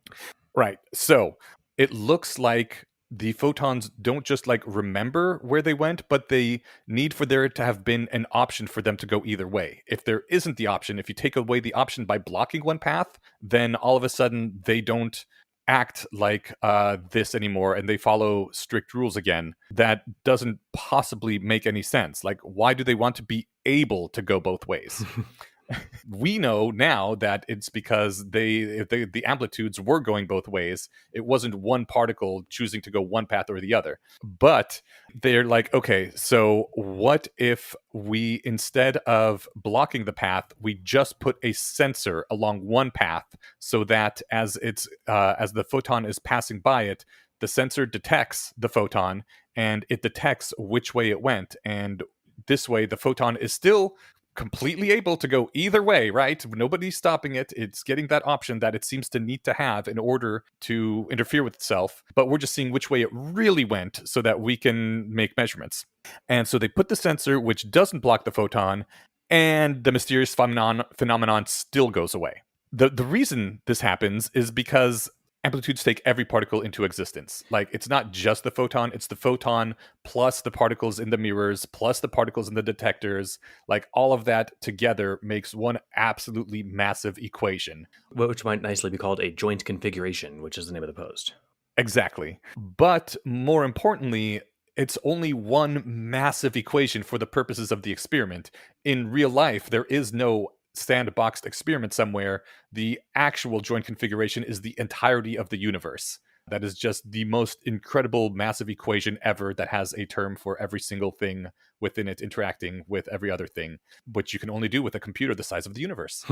Right. So it looks like the photons don't just like remember where they went, but they need for there to have been an option for them to go either way. If there isn't the option, if you take away the option by blocking one path, then all of a sudden they don't act like this anymore and they follow strict rules again. That doesn't possibly make any sense. Like, why do they want to be able to go both ways? We know now that it's because the amplitudes were going both ways. It wasn't one particle choosing to go one path or the other. But they're like, okay, so what if we, instead of blocking the path, we just put a sensor along one path so that as the photon is passing by it, the sensor detects the photon and it detects which way it went. And this way, the photon is still completely able to go either way, right? Nobody's stopping it. It's getting that option that it seems to need to have in order to interfere with itself. But we're just seeing which way it really went so that we can make measurements. And so they put the sensor, which doesn't block the photon, and the mysterious phenomenon still goes away. The reason this happens is because amplitudes take every particle into existence. Like, it's not just the photon, it's the photon plus the particles in the mirrors, plus the particles in the detectors. Like, all of that together makes one absolutely massive equation. Which might nicely be called a joint configuration, which is the name of the post. Exactly. But more importantly, it's only one massive equation for the purposes of the experiment. In real life, there is no sandboxed experiment somewhere. The actual joint configuration is the entirety of the universe. That is just the most incredible massive equation ever that has a term for every single thing within it interacting with every other thing, which you can only do with a computer the size of the universe.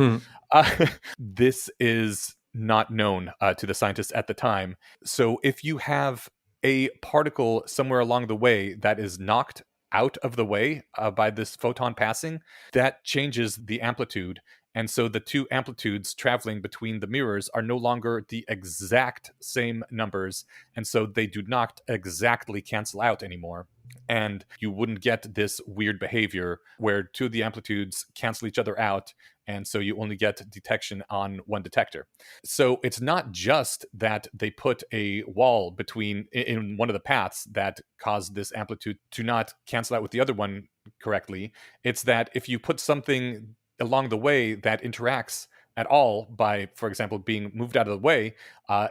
This is not known to the scientists at the time. So if you have a particle somewhere along the way that is knocked out of the way by this photon passing, that changes the amplitude. And so the two amplitudes traveling between the mirrors are no longer the exact same numbers. And so they do not exactly cancel out anymore. And you wouldn't get this weird behavior where two of the amplitudes cancel each other out. And so you only get detection on one detector. So it's not just that they put a wall between in one of the paths that caused this amplitude to not cancel out with the other one correctly. It's that if you put something along the way that interacts at all by, for example, being moved out of the way,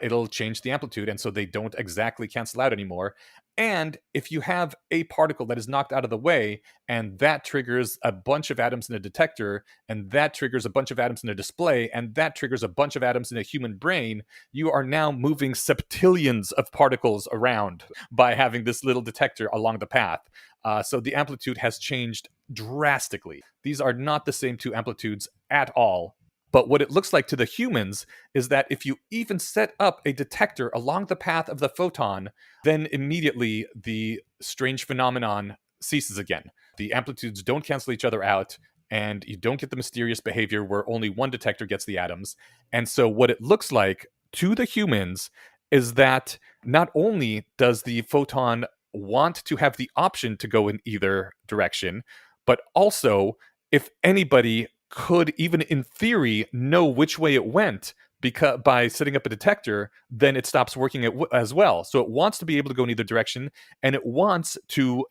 it'll change the amplitude. And so they don't exactly cancel out anymore. And if you have a particle that is knocked out of the way, and that triggers a bunch of atoms in a detector, and that triggers a bunch of atoms in a display, and that triggers a bunch of atoms in a human brain, you are now moving septillions of particles around by having this little detector along the path. So the amplitude has changed drastically. These are not the same two amplitudes at all. But what it looks like to the humans is that if you even set up a detector along the path of the photon, then immediately the strange phenomenon ceases again. The amplitudes don't cancel each other out, and you don't get the mysterious behavior where only one detector gets the atoms. And so what it looks like to the humans is that not only does the photon want to have the option to go in either direction, but also if anybody could, even in theory, know which way it went because by setting up a detector, then it stops working as well. So it wants to be able to go in either direction, and it wants to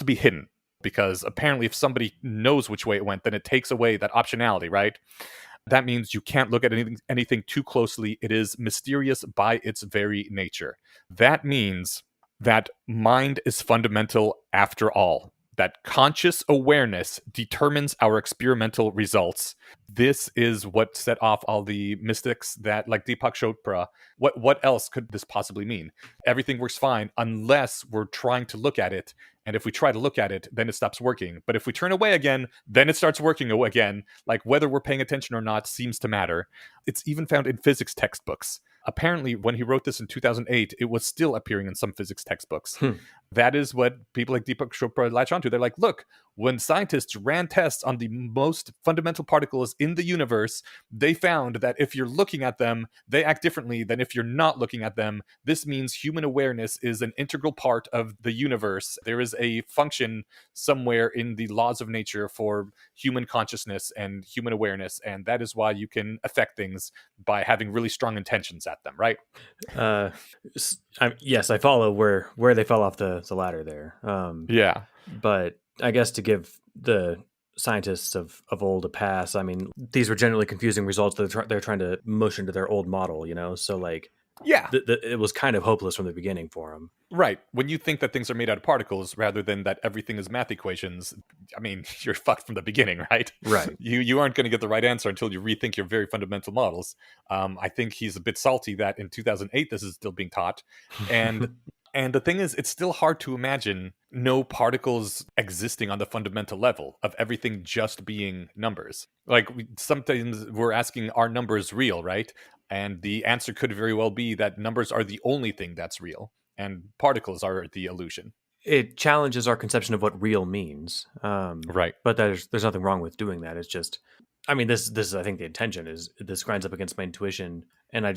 be hidden, because apparently if somebody knows which way it went, then it takes away that optionality, right? That means you can't look at anything too closely. It is mysterious by its very nature. That means that mind is fundamental after all, that conscious awareness determines our experimental results. This is what set off all the mystics that, like Deepak Chopra. What else could this possibly mean? Everything works fine unless we're trying to look at it. And if we try to look at it, then it stops working. But if we turn away again, then it starts working again. Like whether we're paying attention or not seems to matter. It's even found in physics textbooks. Apparently, when he wrote this in 2008, it was still appearing in some physics textbooks. That is what people like Deepak Chopra latch onto. They're like, look, when scientists ran tests on the most fundamental particles in the universe, they found that if you're looking at them, they act differently than if you're not looking at them. This means human awareness is an integral part of the universe. There is a function somewhere in the laws of nature for human consciousness and human awareness, and that is why you can affect things by having really strong intentions at them, right? Yes, I follow where they fell off the ladder there. Yeah. But I guess to give the scientists of old a pass, I mean, these were generally confusing results that they're trying to mush into their old model, you know? So, like, Yeah. it was kind of hopeless from the beginning for them. Right. When you think that things are made out of particles rather than that everything is math equations, I mean, you're fucked from the beginning, right? Right. You aren't going to get the right answer until you rethink your very fundamental models. I think he's a bit salty that in 2008 this is still being taught, and and the thing is, it's still hard to imagine no particles existing on the fundamental level of everything just being numbers. Like sometimes we're asking, are numbers real, right? And the answer could very well be that numbers are the only thing that's real, and particles are the illusion. It challenges our conception of what real means. Right. But there's nothing wrong with doing that. It's just, I mean, this is, I think the intention is this grinds up against my intuition, and I'll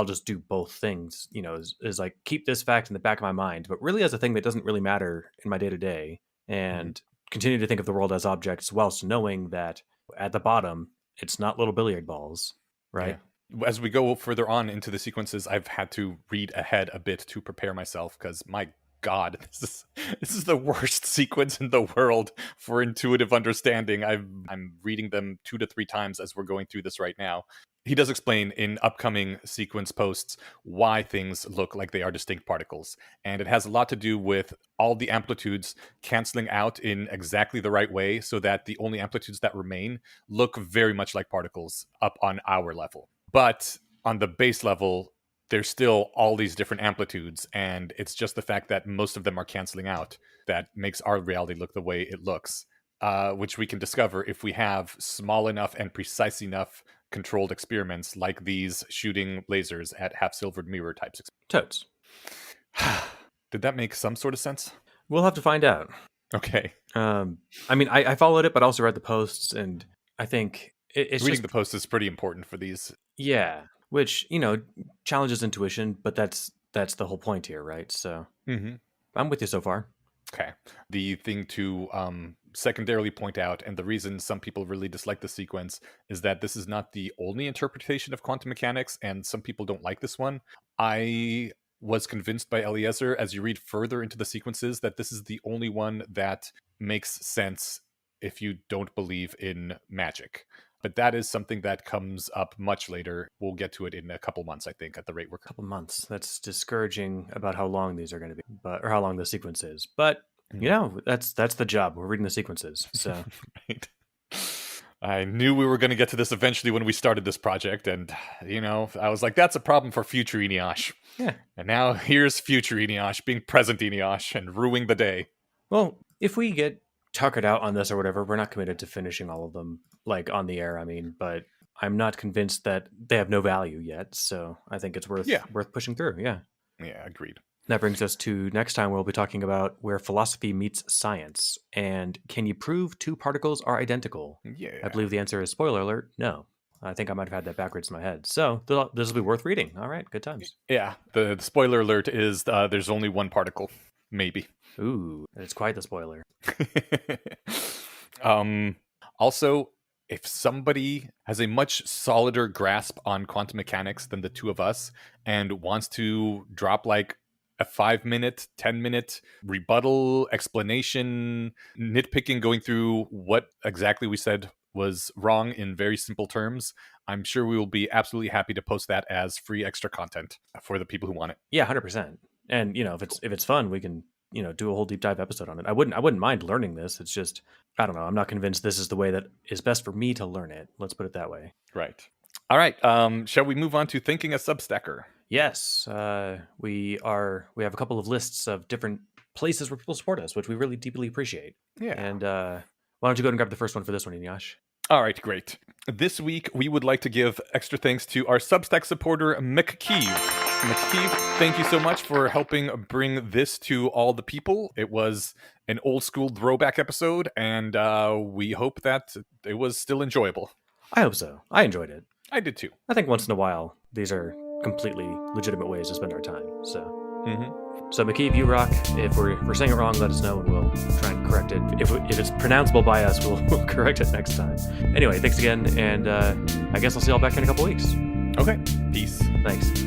just do both things, you know, is like keep this fact in the back of my mind, but really as a thing that doesn't really matter in my day to day, and continue to think of the world as objects whilst knowing that at the bottom, it's not little billiard balls, right? Yeah. As we go further on into the sequences, I've had to read ahead a bit to prepare myself because my God, this is the worst sequence in the world for intuitive understanding. I'm reading them 2 to 3 times as we're going through this right now. he does explain in upcoming sequence posts why things look like they are distinct particles. And it has a lot to do with all the amplitudes canceling out in exactly the right way so that the only amplitudes that remain look very much like particles up on our level. But on the base level, there's still all these different amplitudes, and it's just the fact that most of them are canceling out that makes our reality look the way it looks, which we can discover if we have small enough and precise enough controlled experiments like these shooting lasers at half-silvered mirror types. Totes. Did that make some sort of sense? We'll have to find out. Okay. I mean, I followed it, but also read the posts, and I think it's reading the posts is pretty important for these. Yeah, which, challenges intuition, but that's the whole point here, right? So I'm with you so far. Okay. The thing to secondarily point out, and the reason some people really dislike the sequence, is that this is not the only interpretation of quantum mechanics, and some people don't like this one. I was convinced by Eliezer, as you read further into the sequences, that this is the only one that makes sense if you don't believe in magic. But that is something that comes up much later. We'll get to it in a couple months, I think, at the rate we're... Couple months. That's discouraging about how long these are going to be, or how long the sequence is. But, that's the job. We're reading the sequences, so... Right. I knew we were going to get to this eventually when we started this project, and, I was like, that's a problem for future Eneasz. Yeah. And now here's future Eneasz being present Eneasz and ruining the day. Well, if we get tuckered out on this or whatever, we're not committed to finishing all of them, like, on the air, but I'm not convinced that they have no value yet, so I think it's worth pushing through, yeah. Yeah, agreed. That brings us to next time we'll be talking about where philosophy meets science, and can you prove two particles are identical? Yeah. I believe the answer is, spoiler alert, no. I think I might have had that backwards in my head. So this will be worth reading. All right, good times. Yeah, the spoiler alert is there's only one particle, maybe. Ooh, it's quite the spoiler. Also, if somebody has a much solider grasp on quantum mechanics than the two of us and wants to drop like a 5-minute, 10-minute rebuttal, explanation, nitpicking, going through what exactly we said was wrong in very simple terms, I'm sure we will be absolutely happy to post that as free extra content for the people who want it. Yeah, 100%. And if it's fun, we can do a whole deep dive episode on it. I wouldn't mind learning this. It's just, I don't know. I'm not convinced this is the way that is best for me to learn it. Let's put it that way. Right. All right. Shall we move on to thinking a Substacker? Yes. We have a couple of lists of different places where people support us, which we really deeply appreciate. Yeah. And why don't you go ahead and grab the first one for this one, Eneasz? All right, great. This week, we would like to give extra thanks to our Substack supporter, McKeeve. McKeeve, thank you so much for helping bring this to all the people. It was an old school throwback episode, and we hope that it was still enjoyable. I hope so. I enjoyed it. I did too. I think once in a while, these are completely legitimate ways to spend our time. So, So McKeeve, you rock. If we're saying it wrong, let us know, and we'll try and correct it. If it's pronounceable by us, we'll correct it next time. Anyway, thanks again, and I guess I'll see y'all back in a couple weeks. Okay. Peace. Thanks.